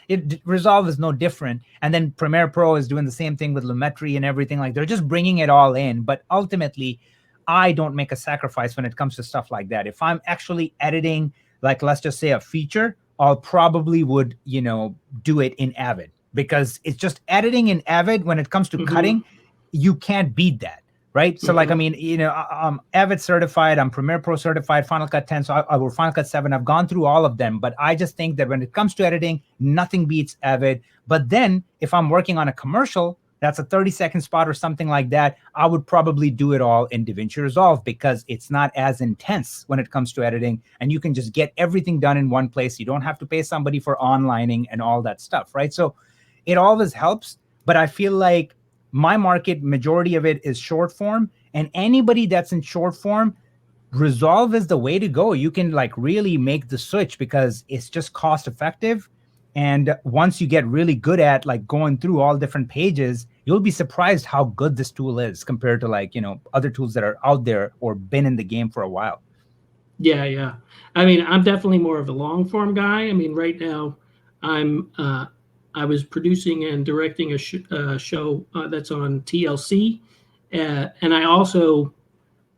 And Resolve is no different. And then Premiere Pro is doing the same thing with Lumetri and everything. Like, they're just bringing it all in. But ultimately, I don't make a sacrifice when it comes to stuff like that. If I'm actually editing, like, let's just say a feature, I'll probably would, do it in Avid, because it's just editing in Avid. When it comes to cutting, you can't beat that. Right. So like, I mean, I'm Avid certified, I'm Premiere Pro certified, Final Cut 10, so or Final Cut 7. I've gone through all of them, but I just think that when it comes to editing, nothing beats Avid. But then if I'm working on a commercial, that's a 30-second spot or something like that, I would probably do it all in DaVinci Resolve, because it's not as intense when it comes to editing, and you can just get everything done in one place. You don't have to pay somebody for onlining and all that stuff. Right. So it always helps. But I feel like my market, majority of it is short form, and anybody that's in short form, Resolve is the way to go. You can like really make the switch because it's just cost effective. And once you get really good at like going through all different pages you'll be surprised how good this tool is compared to like, other tools that are out there or been in the game for a while. Yeah. I mean, I'm definitely more of a long form guy. I mean, right now I was producing and directing a show that's on TLC. And I also,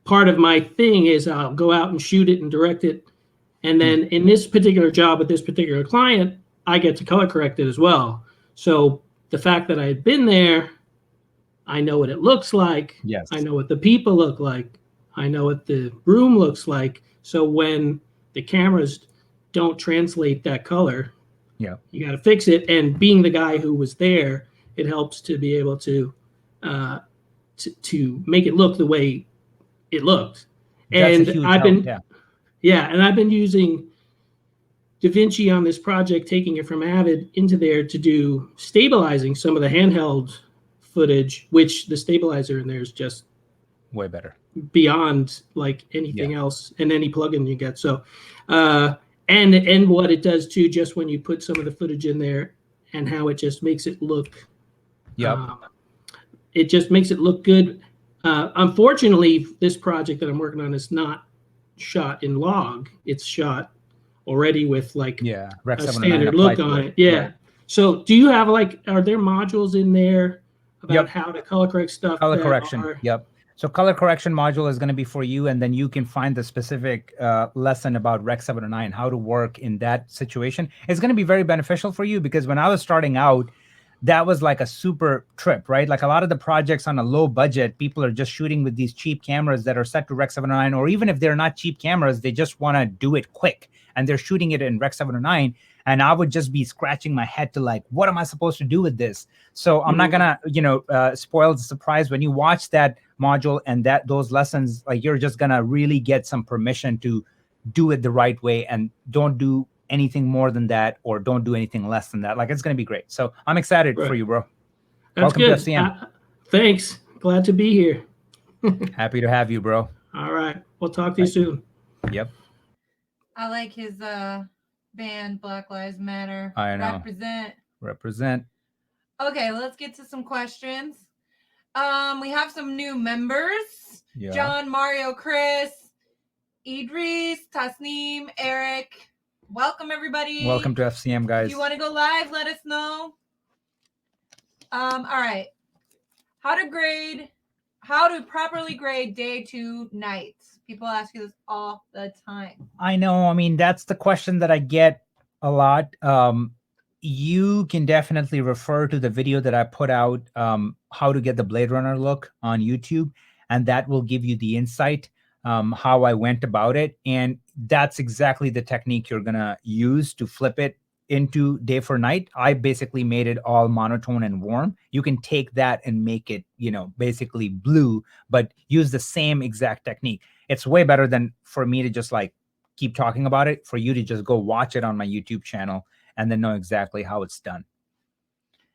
part of my thing is I'll go out and shoot it and direct it. And then in this particular job with this particular client, I get to color correct it as well. So the fact that I had been there, I know what it looks like. Yes. I know what the people look like. I know what the room looks like. So when the cameras don't translate that color, you got to fix it. And being the guy who was there, it helps to be able to make it look the way it looked. That's And I've been using DaVinci on this project, taking it from Avid into there to do stabilizing some of the handheld footage, which the stabilizer in there is just way better beyond like anything else and any plugin you get. So, and what it does too, just when you put some of the footage in there and how it just makes it look, it just makes it look good. Unfortunately, this project that I'm working on is not shot in log. It's shot already with like Rec. a 709 standard look applied on to it. Yeah. Right. So do you have are there modules in there about how to color correct stuff? Color that correction. are- Yep. So color correction module is going to be for you, and then you can find the specific lesson about Rec. 709, how to work in that situation. It's going to be very beneficial for you because when I was starting out, that was like a super trip, right? Like a lot of the projects on a low budget, people are just shooting with these cheap cameras that are set to Rec. 709, or even if they're not cheap cameras, they just want to do it quick and they're shooting it in Rec. 709. And I would just be scratching my head to like, what am I supposed to do with this? So I'm not gonna, spoil the surprise when you watch that module and those lessons. Like you're just gonna really get some permission to do it the right way and don't do anything more than that, or don't do anything less than that. Like it's gonna be great. So I'm excited for you, bro. That's Welcome good. to FCM. Thanks. Glad to be here. Happy to have you, bro. All right. We'll talk to you soon. Yep. I like his band Black Lives Matter. I know. Represent. Okay, let's get to some questions. We have some new members. Yeah. John, Mario, Chris, Idris, Tasneem, Eric. Welcome, everybody. Welcome to FCM, guys. If you want to go live, let us know. All right. How to properly grade day to night? People ask you this all the time. I know. I mean, that's the question that I get a lot. You can definitely refer to the video that I put out, how to get the Blade Runner look on YouTube, and that will give you the insight, how I went about it. And that's exactly the technique you're going to use to flip it into day for night. I basically made it all monotone and warm. You can take that and make it, basically blue, but use the same exact technique. It's way better than for me to just like keep talking about it, for you to just go watch it on my YouTube channel and then know exactly how it's done.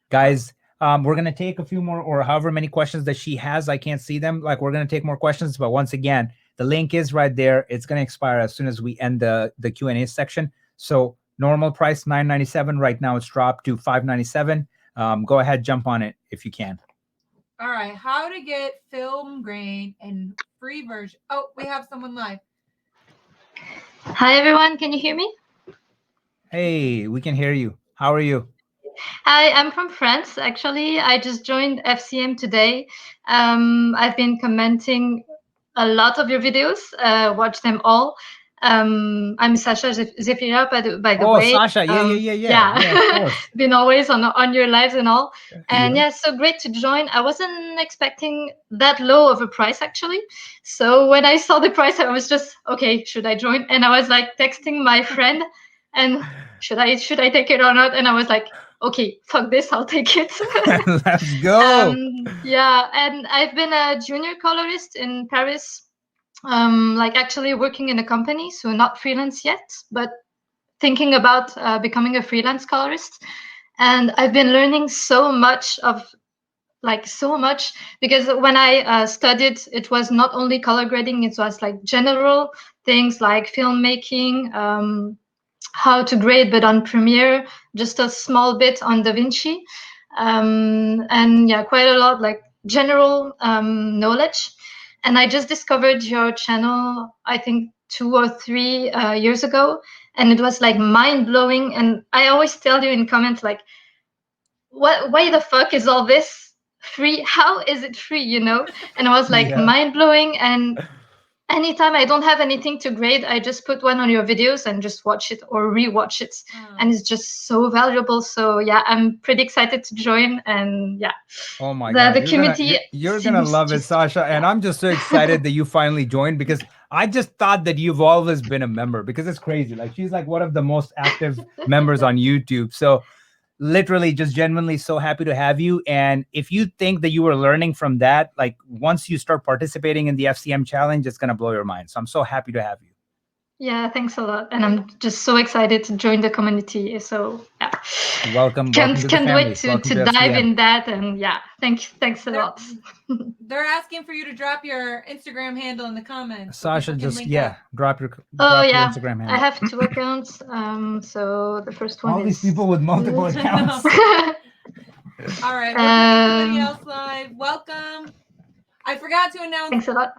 Guys, we're going to take a few more, or however many questions that she has. I can't see them. Like, we're going to take more questions, but once again, the link is right there. It's going to expire as soon as we end the Q&A section. So normal price $9.97. Right now it's dropped to $5.97. Go ahead, jump on it if you can. All right. How to get film grain and free version. Oh, we have someone live. Hi, everyone. Can you hear me? Hey, we can hear you. How are you? Hi, I'm from France. Actually, I just joined FCM today. I've been commenting a lot of your videos, watch them all. I'm Sasha Zefira, by the way. Oh, Sasha. Yeah. Been always on your lives and all. And so great to join. I wasn't expecting that low of a price, actually. So when I saw the price, I was just, okay, should I join? And I was like texting my friend, and should I take it or not? And I was like, okay, fuck this, I'll take it. Let's go. And I've been a junior colorist in Paris. Actually working in a company, so not freelance yet, but thinking about becoming a freelance colorist. And I've been learning so much because when I studied, it was not only color grading, it was like general things like filmmaking, how to grade, but on Premiere, just a small bit on DaVinci. and yeah, quite a lot like general knowledge. And I just discovered your channel, I think 2 or 3 years ago, and it was like mind blowing. And I always tell you in comments like, why the fuck is all this free? How is it free? You know? And I was like mind blowing. And anytime I don't have anything to grade, I just put one on your videos and just watch it or rewatch it. And it's just so valuable. So yeah, I'm pretty excited to join. And yeah, oh my God, the community. You're gonna love it, Sasha. And I'm just so excited that you finally joined, because I just thought that you've always been a member, because it's crazy. Like, she's like one of the most active members on YouTube. So literally just genuinely so happy to have you. And if you think that you were learning from that, like once you start participating in the FCM challenge, it's going to blow your mind. So I'm so happy to have you. Yeah, thanks a lot. And I'm just so excited to join the community. So yeah, welcome. Can't wait to dive in that. And yeah, thanks a lot. They're asking for you to drop your Instagram handle in the comments. Sasha, just drop your Instagram handle. I have 2 accounts. So the first one all these people with multiple accounts. All right, everybody else live, welcome. I forgot to announce. Thanks a lot.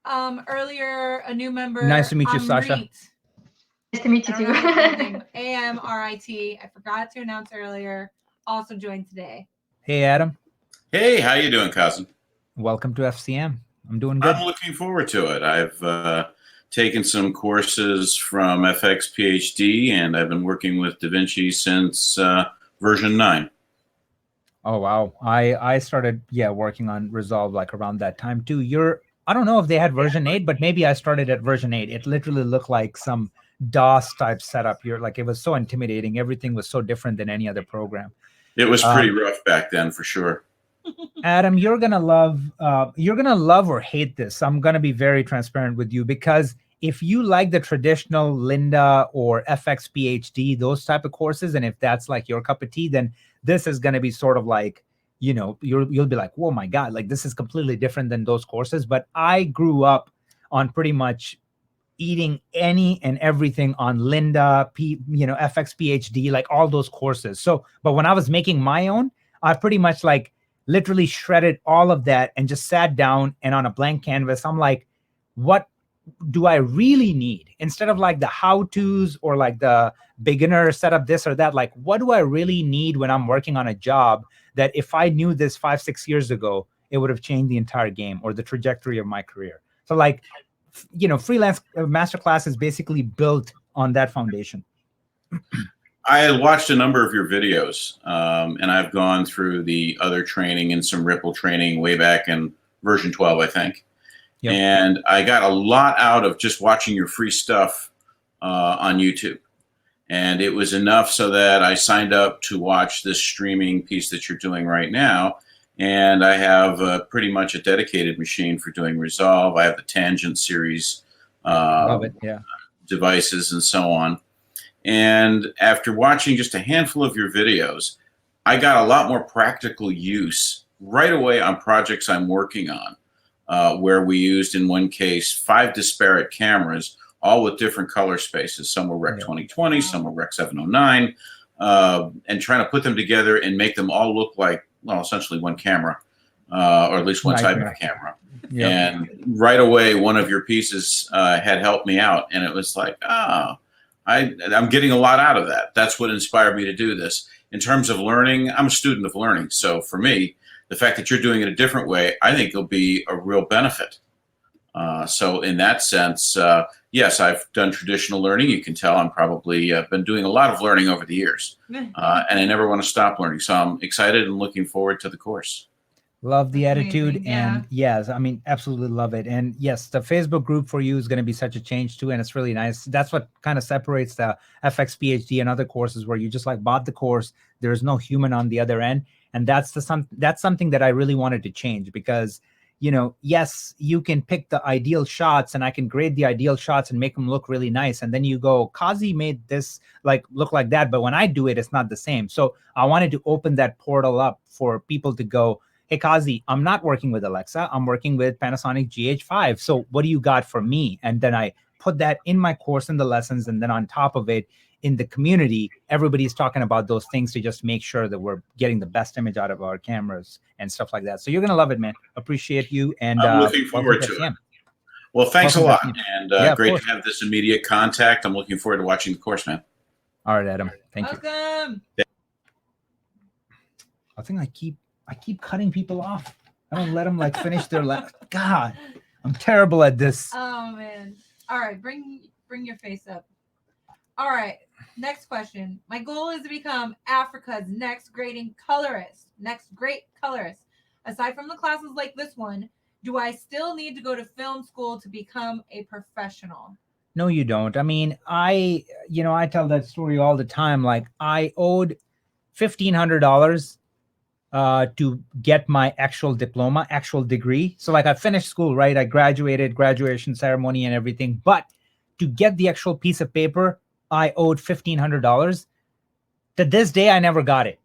Earlier, a new member. Nice to meet you, Sasha. Nice to meet you too. AMRIT. I forgot to announce earlier. Also joined today. Hey, Adam. Hey, how you doing, cousin? Welcome to FCM. I'm doing good. I'm looking forward to it. I've taken some courses from FX PhD, and I've been working with DaVinci since version 9. Oh, wow. I started, working on Resolve like around that time too. I don't know if they had version 8, but maybe I started at version 8. It literally looked like some DOS type setup. It was so intimidating. Everything was so different than any other program. It was pretty rough back then, for sure. Adam, you're gonna love or hate this. I'm gonna be very transparent with you, because if you like the traditional Lynda or FX PhD, those type of courses, and if that's like your cup of tea, then this is gonna be sort of like, you'll be like, oh my God, like this is completely different than those courses. But I grew up on pretty much eating any and everything on Lynda, FX PhD, like all those courses. So, but when I was making my own, I pretty much like literally shredded all of that and just sat down, and on a blank canvas, I'm like, what do I really need? Instead of like the how-tos or like the beginner setup this or that, like what do I really need when I'm working on a job that if I knew this 5-6 years ago, it would have changed the entire game or the trajectory of my career. So like, Freelance Masterclass is basically built on that foundation. I watched a number of your videos, and I've gone through the other training and some Ripple training way back in version 12, I think. Yep. And I got a lot out of just watching your free stuff on YouTube. And it was enough so that I signed up to watch this streaming piece that you're doing right now. And I have pretty much a dedicated machine for doing Resolve. I have the Tangent series Love it. Yeah. devices and so on. And after watching just a handful of your videos, I got a lot more practical use right away on projects I'm working on, where we used, in one case, 5 disparate cameras, all with different color spaces. Some were Rec 2020, some were Rec 709, and trying to put them together and make them all look like, well, essentially one camera, or at least one type of camera. Yep. And right away, one of your pieces had helped me out, and it was like, I'm getting a lot out of that. That's what inspired me to do this. In terms of learning, I'm a student of learning. So for me, the fact that you're doing it a different way, I think it'll be a real benefit. So in that sense, yes, I've done traditional learning. You can tell I'm probably been doing a lot of learning over the years, and I never want to stop learning. So I'm excited and looking forward to the course. Love the attitude. And yes, I mean, absolutely love it. And yes, the Facebook group for you is going to be such a change too. And it's really nice. That's what kind of separates the FX PhD and other courses, where you just like bought the course. There's no human on the other end. And that's something that I really wanted to change, because, yes, you can pick the ideal shots and I can grade the ideal shots and make them look really nice. And then you go, Kazi made this like look like that. But when I do it, it's not the same. So I wanted to open that portal up for people to go, hey, Kazi, I'm not working with Alexa. I'm working with Panasonic GH5. So what do you got for me? And then I put that in my course in the lessons. And then on top of it, in the community, everybody's talking about those things to just make sure that we're getting the best image out of our cameras and stuff like that. So you're going to love it, man. Appreciate you. And I'm looking forward to it. Well, thanks a lot. And great to have this immediate contact. I'm looking forward to watching the course, man. All right, Adam. Thank you. Welcome. I think I keep cutting people off. I don't let them like finish their God, I'm terrible at this. Oh man. All right, bring your face up. All right, next question. My goal is to become Africa's next great colorist. Aside from the classes like this one, do I still need to go to film school to become a professional? No, you don't. I mean, I tell that story all the time. Like I owed $1,500 to get my actual diploma, actual degree. So like I finished school, right? I graduated, graduation ceremony and everything. But to get the actual piece of paper, I owed $1,500. To this day, I never got it.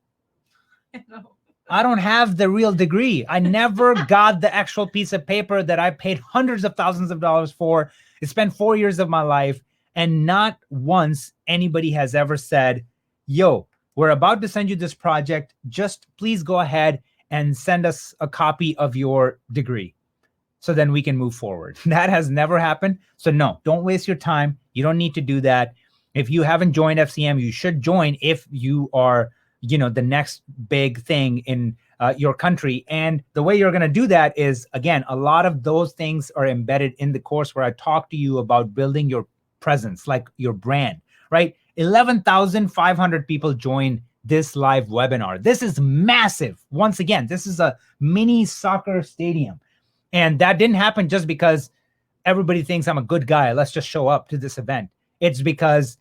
I don't have the real degree. I never got the actual piece of paper that I paid hundreds of thousands of dollars for. I spent 4 years of my life, and not once anybody has ever said, yo, we're about to send you this project. Just please go ahead and send us a copy of your degree so then we can move forward. That has never happened. So no, don't waste your time. You don't need to do that. If you haven't joined FCM, you should join if you are, the next big thing in your country. And the way you're going to do that is, again, a lot of those things are embedded in the course where I talk to you about building your presence, like your brand, right? 11,500 people join this live webinar. This is massive. Once again, this is a mini soccer stadium. And that didn't happen just because everybody thinks I'm a good guy. Let's just show up to this event. It's because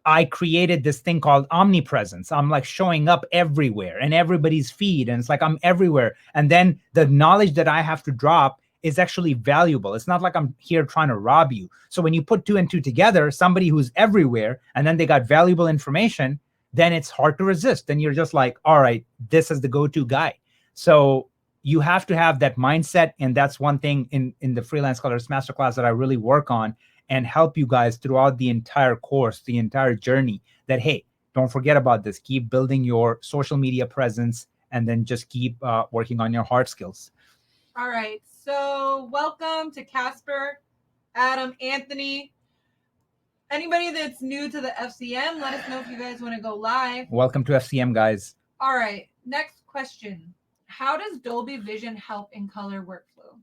I created this thing called omnipresence. I'm like showing up everywhere in everybody's feed. And it's like I'm everywhere. And then the knowledge that I have to drop is actually valuable. It's not like I'm here trying to rob you. So when you put 2 and 2 together, somebody who's everywhere, and then they got valuable information, then it's hard to resist. Then you're just like, all right, this is the go-to guy. So you have to have that mindset. And that's one thing in the Freelance Colorist Masterclass that I really work on and help you guys throughout the entire course, the entire journey, that, hey, don't forget about this. Keep building your social media presence, and then just keep working on your hard skills. All right. So welcome to Casper, Adam, Anthony. Anybody that's new to the FCM, let us know if you guys want to go live. Welcome to FCM, guys. All right. Next question. How does Dolby Vision help in color workflow?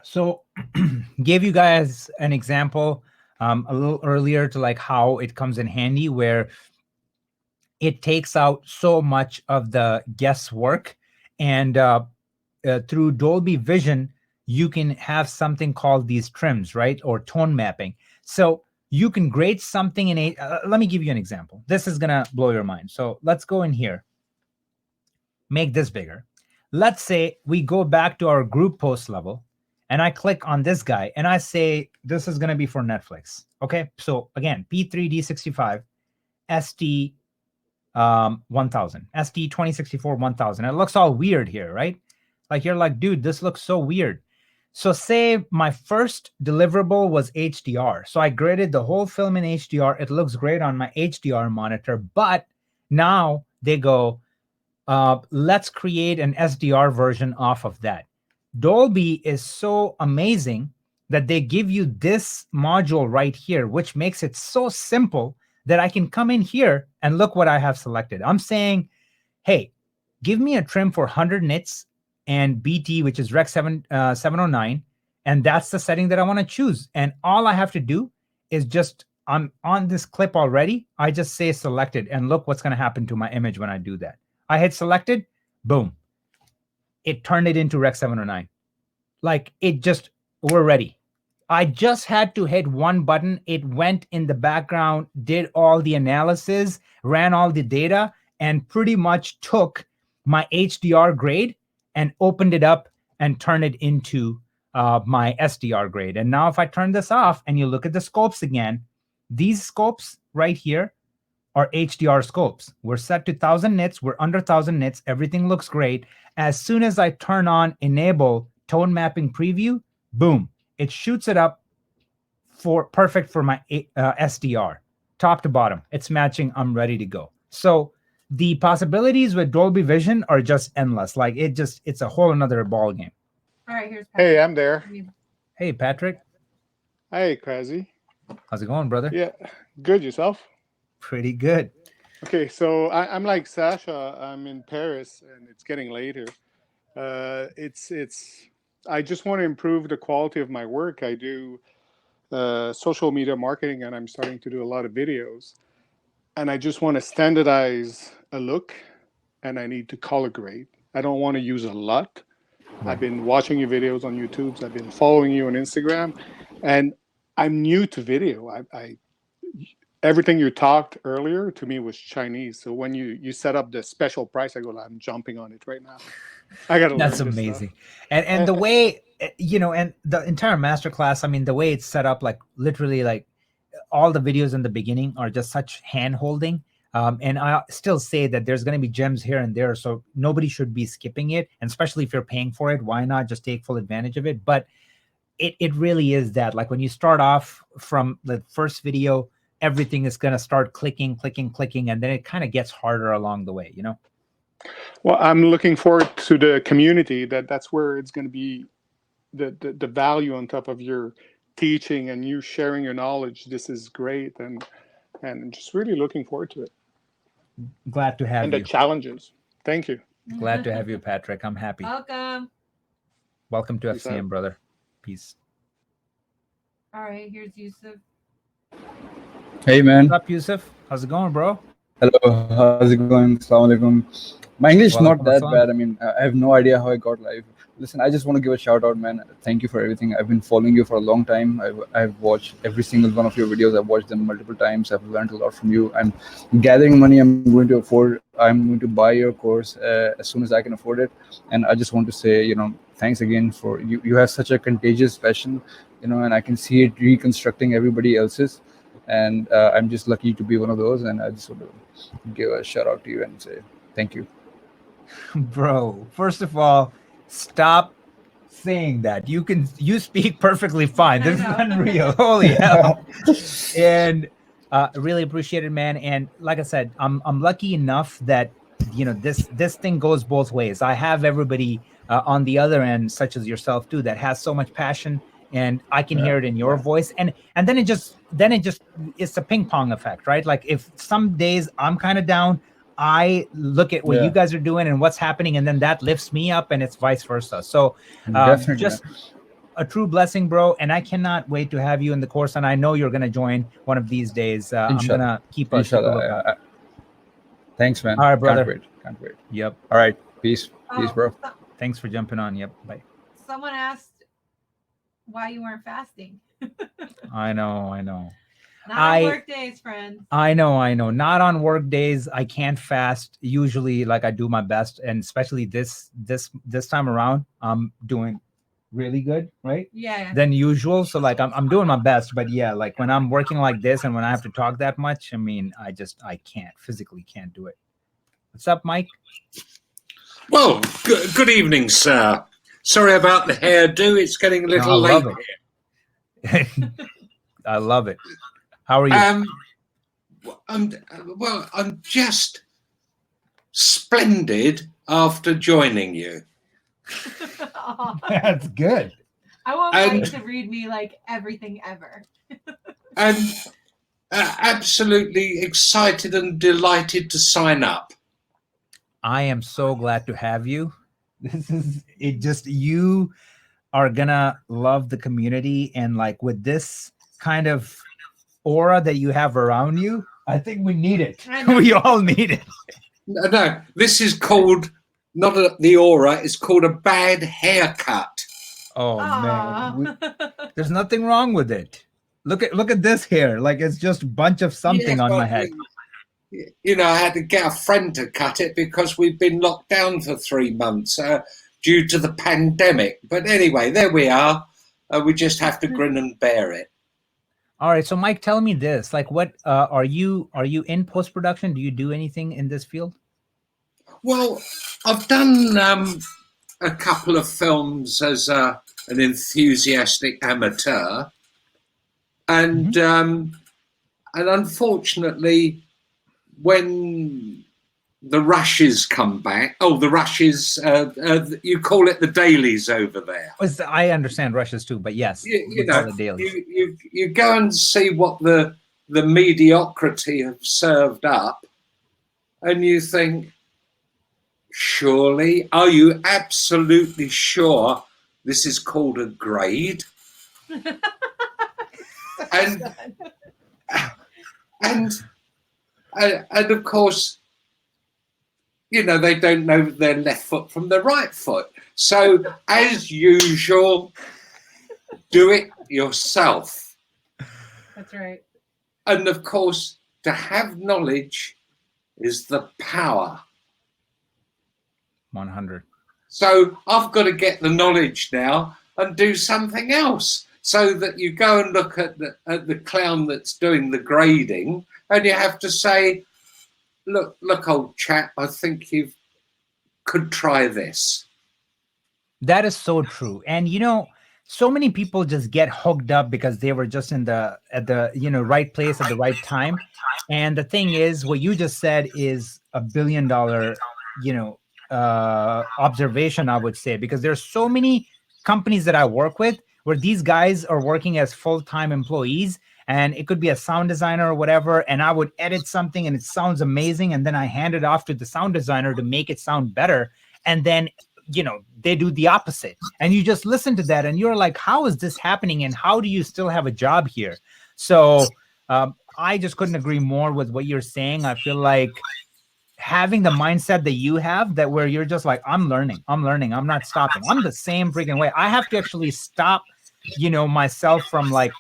So gave you guys an example a little earlier to like how it comes in handy, where it takes out so much of the guesswork. And through Dolby Vision, you can have something called these trims, right? Or tone mapping. So you can grade something in let me give you an example. This is going to blow your mind. So let's go in here, make this bigger. Let's say we go back to our group post level, and I click on this guy, and I say, this is going to be for Netflix. Okay. So again, P3D65, ST 1000, ST 2064 1000. It looks all weird here, right? Like you're like, dude, this looks so weird. So say my first deliverable was HDR. So I graded the whole film in HDR. It looks great on my HDR monitor, but now they go, let's create an SDR version off of that. Dolby is so amazing that they give you this module right here, which makes it so simple that I can come in here and look what I have selected. I'm saying, hey, give me a trim for 100 nits and BT, which is Rec 709. And that's the setting that I want to choose. And all I have to do is just, I'm on this clip already. I just say selected, and look what's going to happen to my image when I do that. I hit selected, boom. It turned it into Rec 709. Like it just, we're ready. I just had to hit one button. It went in the background, did all the analysis, ran all the data, and pretty much took my HDR grade and opened it up and turned it into my SDR grade. And now if I turn this off and you look at the scopes again, these scopes right here are HDR scopes. We're set to 1000 nits. We're under 1000 nits. Everything looks great. As soon as I turn on enable tone mapping preview, boom, it shoots it up perfect for my SDR, top to bottom. It's matching. I'm ready to go. So the possibilities with Dolby Vision are just endless. Like it's a whole another ball game. All right, here's Patrick. Hey, I'm there. Hey, Patrick. Hey, Kazi. How's it going, brother? Yeah, good. Yourself? Pretty good. Okay, so I'm like Sasha. I'm in Paris, and it's getting later. I just want to improve the quality of my work. I do social media marketing, and I'm starting to do a lot of videos. And I just want to standardize a look, and I need to color grade. I don't want to use a lot. I've been watching your videos on YouTube. I've been following you on Instagram, and I'm new to video. I everything you talked earlier to me was Chinese. So when you set up the special price, I go, I'm jumping on it right now. I got to. That's amazing. And the way, and the entire masterclass, I mean, the way it's set up, like literally like all the videos in the beginning are just such hand holding. And I still say that there's going to be gems here and there. So nobody should be skipping it. And especially if you're paying for it, why not just take full advantage of it? But it really is that, like when you start off from the first video, everything is going to start clicking, and then it kind of gets harder along the way, Well, I'm looking forward to the community. That's where it's going to be the value on top of your teaching and you sharing your knowledge. This is great, and just really looking forward to it. Glad to have and you. And the challenges. Thank you. Glad to have you, Patrick. I'm happy. Welcome to Peace FCM, out. brother. Peace. All right, here's Yusuf. Hey man. What's up, Yusuf? How's it going, bro? Hello, how's it going? Assalamu alaikum. My English is not Walaikum that assalam. bad. I mean, I have no idea how I got live. Listen, I just want to give a shout out, man. Thank you for everything. I've been following you for a long time. I've watched every single one of your videos. I've watched them multiple times. I've learned a lot from you. I'm gathering money. I'm going to buy your course as soon as I can afford it. And I just want to say, thanks again for you. You have such a contagious passion, and I can see it reconstructing everybody else's. And I'm just lucky to be one of those. And I just want to give a shout out to you and say thank you. Bro, first of all, stop saying that. You speak perfectly fine. This is unreal. Holy hell. And really appreciate it, man. And like I said, I'm lucky enough that this thing goes both ways. I have everybody on the other end, such as yourself too, that has so much passion, and I can hear it in your voice. And then it just it's a ping pong effect, right? Like if some days I'm kind of down, I look at what you guys are doing and what's happening, and then that lifts me up, and it's vice versa. So Definitely, just a true blessing, bro. And I cannot wait to have you in the course. And I know you're going to join one of these days. I'm going to keep us. Inshallah. Thanks, man. All right, brother. Can't wait. Yep. All right. Peace, bro. Thanks for jumping on. Yep. Bye. Someone asked why you weren't fasting. I know. Not on work days, friends. I know. Not on work days. I can't fast. Usually, like I do my best, and especially this time around, I'm doing really good, right? Yeah. Than usual. So like I'm doing my best, but yeah, like when I'm working like this and when I have to talk that much, I mean, I physically can't do it. What's up, Mike? Well, good evening, sir. Sorry about the hairdo. It's getting a little late here. I love it. How are you? I'm just splendid after joining you. That's good. I want Mike to read me like everything ever. And absolutely excited and delighted to sign up. I am so glad to have you. You are gonna love the community, and like with this kind of aura that you have around you, I think we need it. We all need it. No, this is called not the aura. It's called a bad haircut. Oh man, there's nothing wrong with it. Look at this hair. Like it's just a bunch of something on my head. I had to get a friend to cut it because we've been locked down for 3 months due to the pandemic. But anyway, there we are. We just have to grin and bear it. All right. So Mike, tell me this, like what are you in post-production? Do you do anything in this field? Well, I've done a couple of films as an enthusiastic amateur. and unfortunately, when the rushes come back, the rushes, you call it the dailies over there. I understand rushes too, but yes, You know, you go and see what the mediocrity have served up, and you think, surely, are you absolutely sure this is called a grade? and of course, you know, they don't know their left foot from their right foot. So, as usual, do it yourself. That's right. And of course, to have knowledge is the power. 100. So I've got to get the knowledge now and do something else. So that you go and look at the clown that's doing the grading, and you have to say, look, old chap, I think you could try this. That is so true. And you know, so many people just get hooked up because they were just at the right place at the right time. And the thing is, what you just said is $1 billion, observation, I would say, because there's so many companies that I work with where these guys are working as full-time employees, and it could be a sound designer or whatever, and I would edit something and it sounds amazing, and then I hand it off to the sound designer to make it sound better, and then they do the opposite, and you just listen to that and you're like, how is this happening, and how do you still have a job here? So I just couldn't agree more with what you're saying. I feel like having the mindset that you have, that where you're just like, I'm learning, I'm not stopping. I'm the same freaking way. I have to actually stop myself from like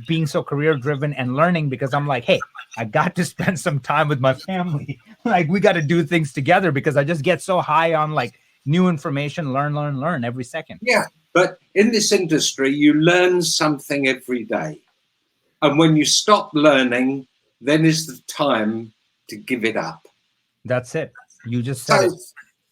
being so career driven and learning, because I'm like, hey, I got to spend some time with my family. Like, we got to do things together, because I just get so high on like new information, learn every second. Yeah, but in this industry, you learn something every day. And when you stop learning, then is the time to give it up. That's it. You just said it.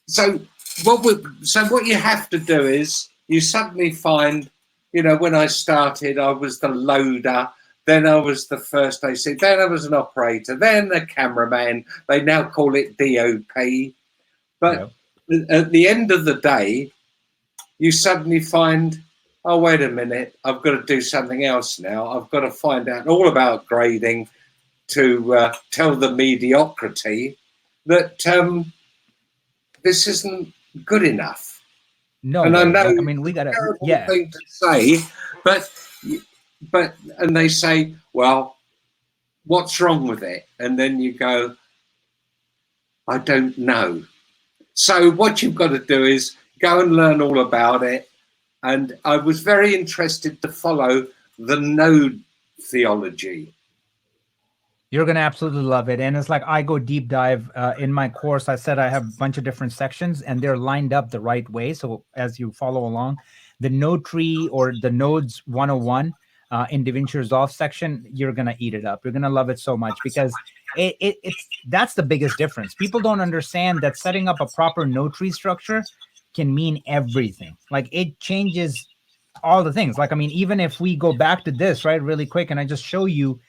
So what you have to do is, you suddenly find, when I started, I was the loader, then I was the first AC, then I was an operator, then a cameraman. They now call it DOP. But at the end of the day, you suddenly find, oh, wait a minute, I've got to do something else now. I've got to find out all about grading to tell the mediocrity that this isn't good enough. No, and I know, I mean, we gotta, thing to say, but and they say, well, what's wrong with it? And then you go, I don't know. So what you've got to do is go and learn all about it. And I was very interested to follow the node theology. You're going to absolutely love it. And it's like, I go deep dive in my course. I said I have a bunch of different sections, and they're lined up the right way. So as you follow along, the node tree or the nodes 101 in DaVinci Resolve section, you're going to eat it up. You're going to love it so much, because that's the biggest difference. People don't understand that setting up a proper node tree structure can mean everything. Like, it changes all the things. Like, I mean, even if we go back to this, right, really quick, and I just show you,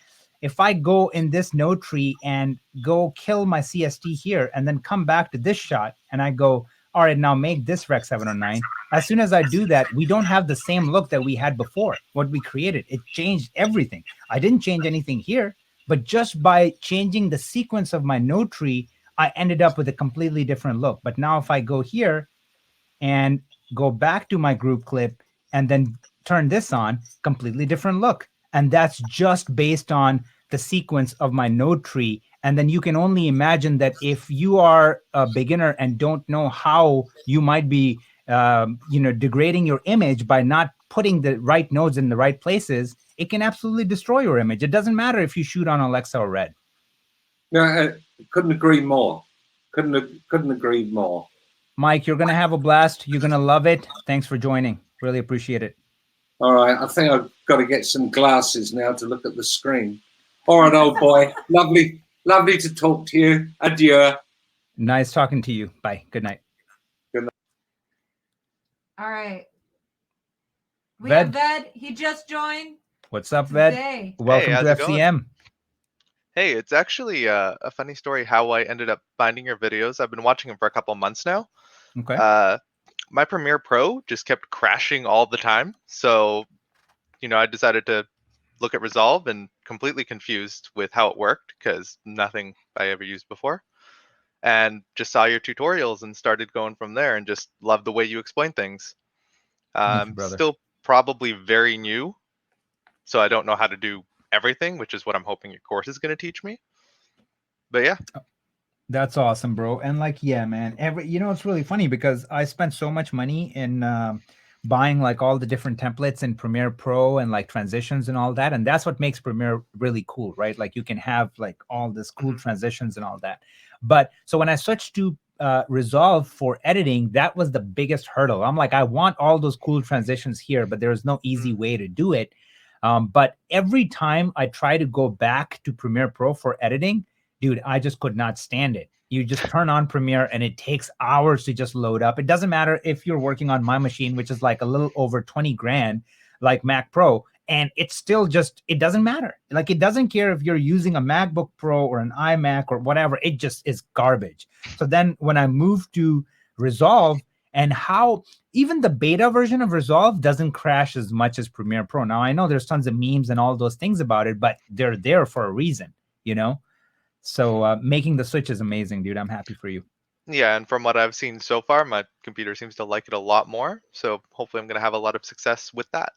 if I go in this node tree and go kill my CST here and then come back to this shot and I go, all right, now make this Rec 709. As soon as I do that, we don't have the same look that we had before. What we created, it changed everything. I didn't change anything here, but just by changing the sequence of my node tree, I ended up with a completely different look. But now if I go here and go back to my group clip and then turn this on, completely different look. And that's just based on the sequence of my node tree. And then you can only imagine that if you are a beginner and don't know how you might be, degrading your image by not putting the right nodes in the right places, it can absolutely destroy your image. It doesn't matter if you shoot on Alexa or Red. No, I couldn't agree more. Couldn't agree more. Mike, you're going to have a blast. You're going to love it. Thanks for joining. Really appreciate it. All right, I think I've got to get some glasses now to look at the screen. All right, old boy. Lovely to talk to you. Adieu. Nice talking to you. Bye. Good night. Good night. All right. We Ved. have Ved. He just joined. What's up, Ved? Day. Welcome how's to it going? FCM. Hey, it's actually a funny story how I ended up finding your videos. I've been watching them for a couple months now. Okay. My Premiere Pro just kept crashing all the time. So, I decided to look at Resolve and completely confused with how it worked because nothing I ever used before. And just saw your tutorials and started going from there and just loved the way you explain things. Thank you, brother. Still probably very new, so I don't know how to do everything, which is what I'm hoping your course is going to teach me. But yeah. That's awesome, bro. And like, yeah, man, it's really funny because I spent so much money in buying like all the different templates in Premiere Pro and like transitions and all that. And that's what makes Premiere really cool, right? Like you can have like all this cool transitions and all that. But so when I switched to Resolve for editing, that was the biggest hurdle. I'm like, I want all those cool transitions here, but there's no easy way to do it. But every time I try to go back to Premiere Pro for editing, dude, I just could not stand it. You just turn on Premiere and it takes hours to just load up. It doesn't matter if you're working on my machine, which is like a little over 20 grand, like Mac Pro, and it's still just, it doesn't matter. Like it doesn't care if you're using a MacBook Pro or an iMac or whatever, it just is garbage. So then when I moved to Resolve, and how even the beta version of Resolve doesn't crash as much as Premiere Pro. Now, I know there's tons of memes and all those things about it, but they're there for a reason, So making the switch is amazing, dude. I'm happy for you. Yeah, and from what I've seen so far, my computer seems to like it a lot more. So hopefully I'm going to have a lot of success with that.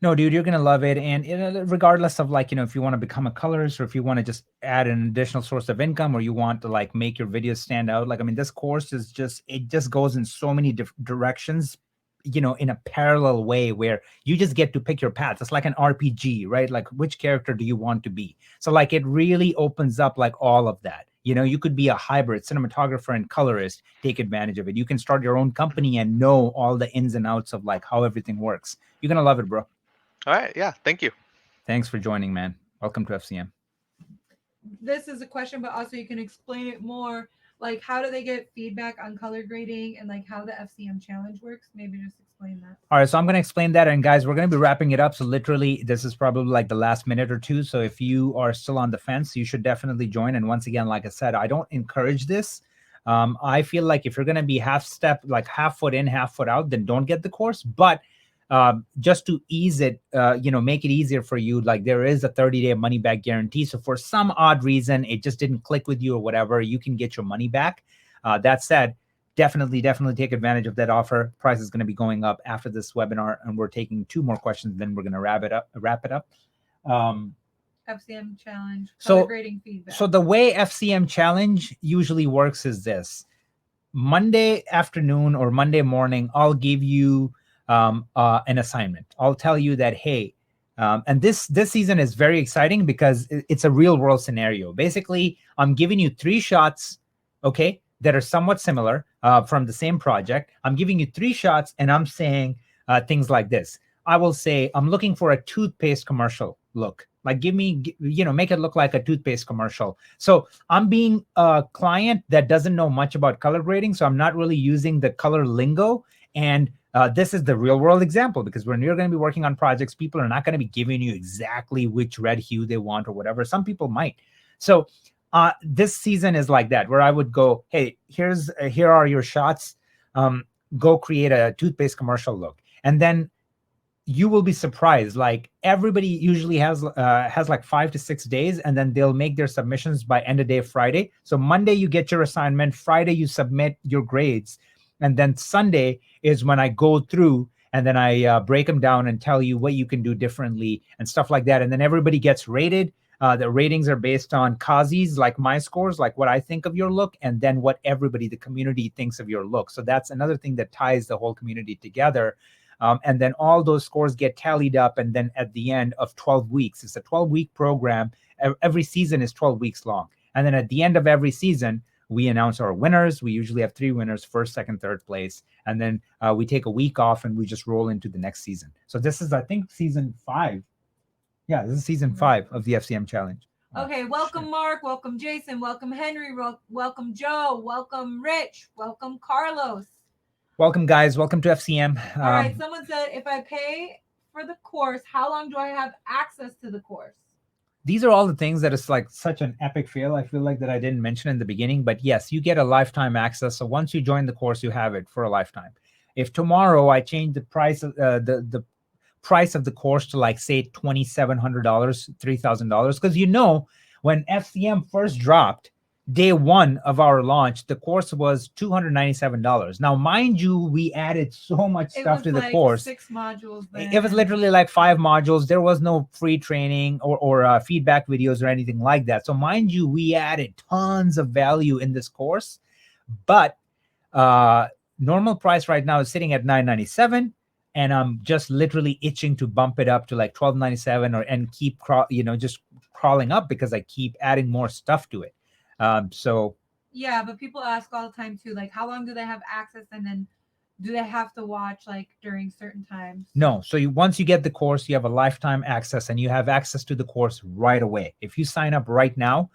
No, dude, you're going to love it. And regardless of like, if you want to become a colorist or if you want to just add an additional source of income or you want to like make your videos stand out, like, I mean, this course is it just goes in so many different directions, in a parallel way where you just get to pick your path. It's like an RPG, right? Like which character do you want to be? So like it really opens up like all of that. You could be a hybrid cinematographer and colorist, take advantage of it. You can start your own company and know all the ins and outs of like how everything works. You're going to love it, bro. All right. Yeah. Thank you. Thanks for joining, man. Welcome to FCM. This is a question, but also you can explain it more. Like, how do they get feedback on color grading and like how the FCM challenge works? Maybe just explain that. All right. So I'm going to explain that. And guys, we're going to be wrapping it up. So literally, this is probably like the last minute or two. So if you are still on the fence, you should definitely join. And once again, like I said, I don't encourage this. I feel like if you're going to be half foot in, half foot out, then don't get the course. But just to ease it, make it easier for you. Like there is a 30-day money back guarantee. So for some odd reason, it just didn't click with you or whatever, you can get your money back. That said, definitely take advantage of that offer. Price is going to be going up after this webinar, and we're taking 2 more questions. Then we're going to wrap it up. FCM challenge, color grading feedback. So the way FCM challenge usually works is this: Monday afternoon or Monday morning, I'll give you an assignment. I'll tell you that, hey, and this season is very exciting because it's a real world scenario. Basically, I'm giving you 3 shots, okay, that are somewhat similar from the same project. I'm giving you 3 shots and I'm saying things like this. I will say, I'm looking for a toothpaste commercial look. Like make it look like a toothpaste commercial. So I'm being a client that doesn't know much about color grading. So I'm not really using the color lingo. And this is the real world example, because when you're going to be working on projects, people are not going to be giving you exactly which red hue they want or whatever. Some people might. So this season is like that, where I would go, hey, here are your shots. Go create a toothpaste commercial look. And then you will be surprised. Like everybody usually has like 5 to 6 days, and then they'll make their submissions by end of day Friday. So Monday you get your assignment, Friday you submit your grades, and then Sunday is when I go through and then I break them down and tell you what you can do differently and stuff like that. And then everybody gets rated. The ratings are based on Kazi's, like my scores, like what I think of your look, and then what everybody, the community, thinks of your look. So that's another thing that ties the whole community together. And then all those scores get tallied up. And then at the end of 12 weeks, it's a 12-week program. Every season is 12 weeks long. And then at the end of every season, we announce our winners. We usually have 3 winners, first, second, third place. And then we take a week off and we just roll into the next season. So this is, I think, season 5. Yeah, this is season 5 of the FCM challenge. Okay, welcome Mark, welcome Jason, welcome Henry, welcome Joe, welcome Rich, welcome Carlos. Welcome, guys. Welcome to FCM. All right, someone said, if I pay for the course? How long do I have access to the course? These are all the things that is like such an epic fail. I feel like that I didn't mention in the beginning, but yes, you get a lifetime access. So once you join the course, you have it for a lifetime. If tomorrow I change the price of the price of the course to like say $2,700, $3,000, because you know when FCM first dropped, day one of our launch, the course was $297. Now, mind you, we added so much stuff to the course. 6 modules. It was literally like 5 modules. There was no free training or feedback videos or anything like that. So mind you, we added tons of value in this course, but normal price right now is sitting at $997. And I'm just literally itching to bump it up to like $12.97 and keep just crawling up because I keep adding more stuff to it. So yeah, but people ask all the time too, like how long do they have access, and then do they have to watch like during certain times? No. So once you get the course, you have a lifetime access, and you have access to the course right away. If you sign up right now,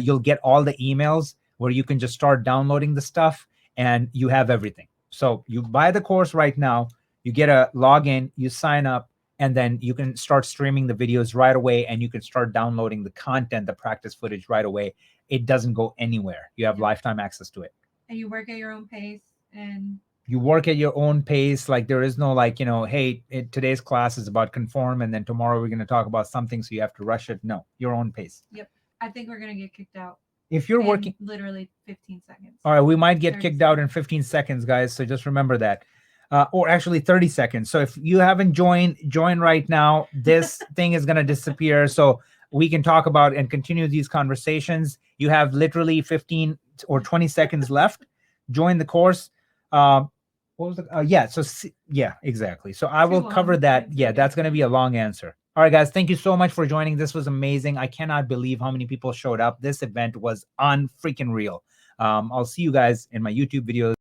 you'll get all the emails where you can just start downloading the stuff, and you have everything. So you buy the course right now. You get a login, you sign up, and then you can start streaming the videos right away, and you can start downloading the content, the practice footage right away. It doesn't go anywhere. You have lifetime access to it. And you work at your own pace, and you work at your own pace. Like there is no like, hey, today's class is about conform, and then tomorrow we're going to talk about something, so you have to rush it. No, your own pace. Yep. I think we're going to get kicked out. If you're in working literally 15 seconds. All right, we might get kicked out in 15 seconds, guys. So just remember that. Or actually 30 seconds. So if you haven't join right now. This thing is going to disappear. So we can talk about and continue these conversations. You have literally 15 or 20 seconds left. Join the course. What was the, yeah, exactly. So I will cover that. Yeah, that's going to be a long answer. All right, guys, thank you so much for joining. This was amazing. I cannot believe how many people showed up. This event was unfreaking real. I'll see you guys in my YouTube videos.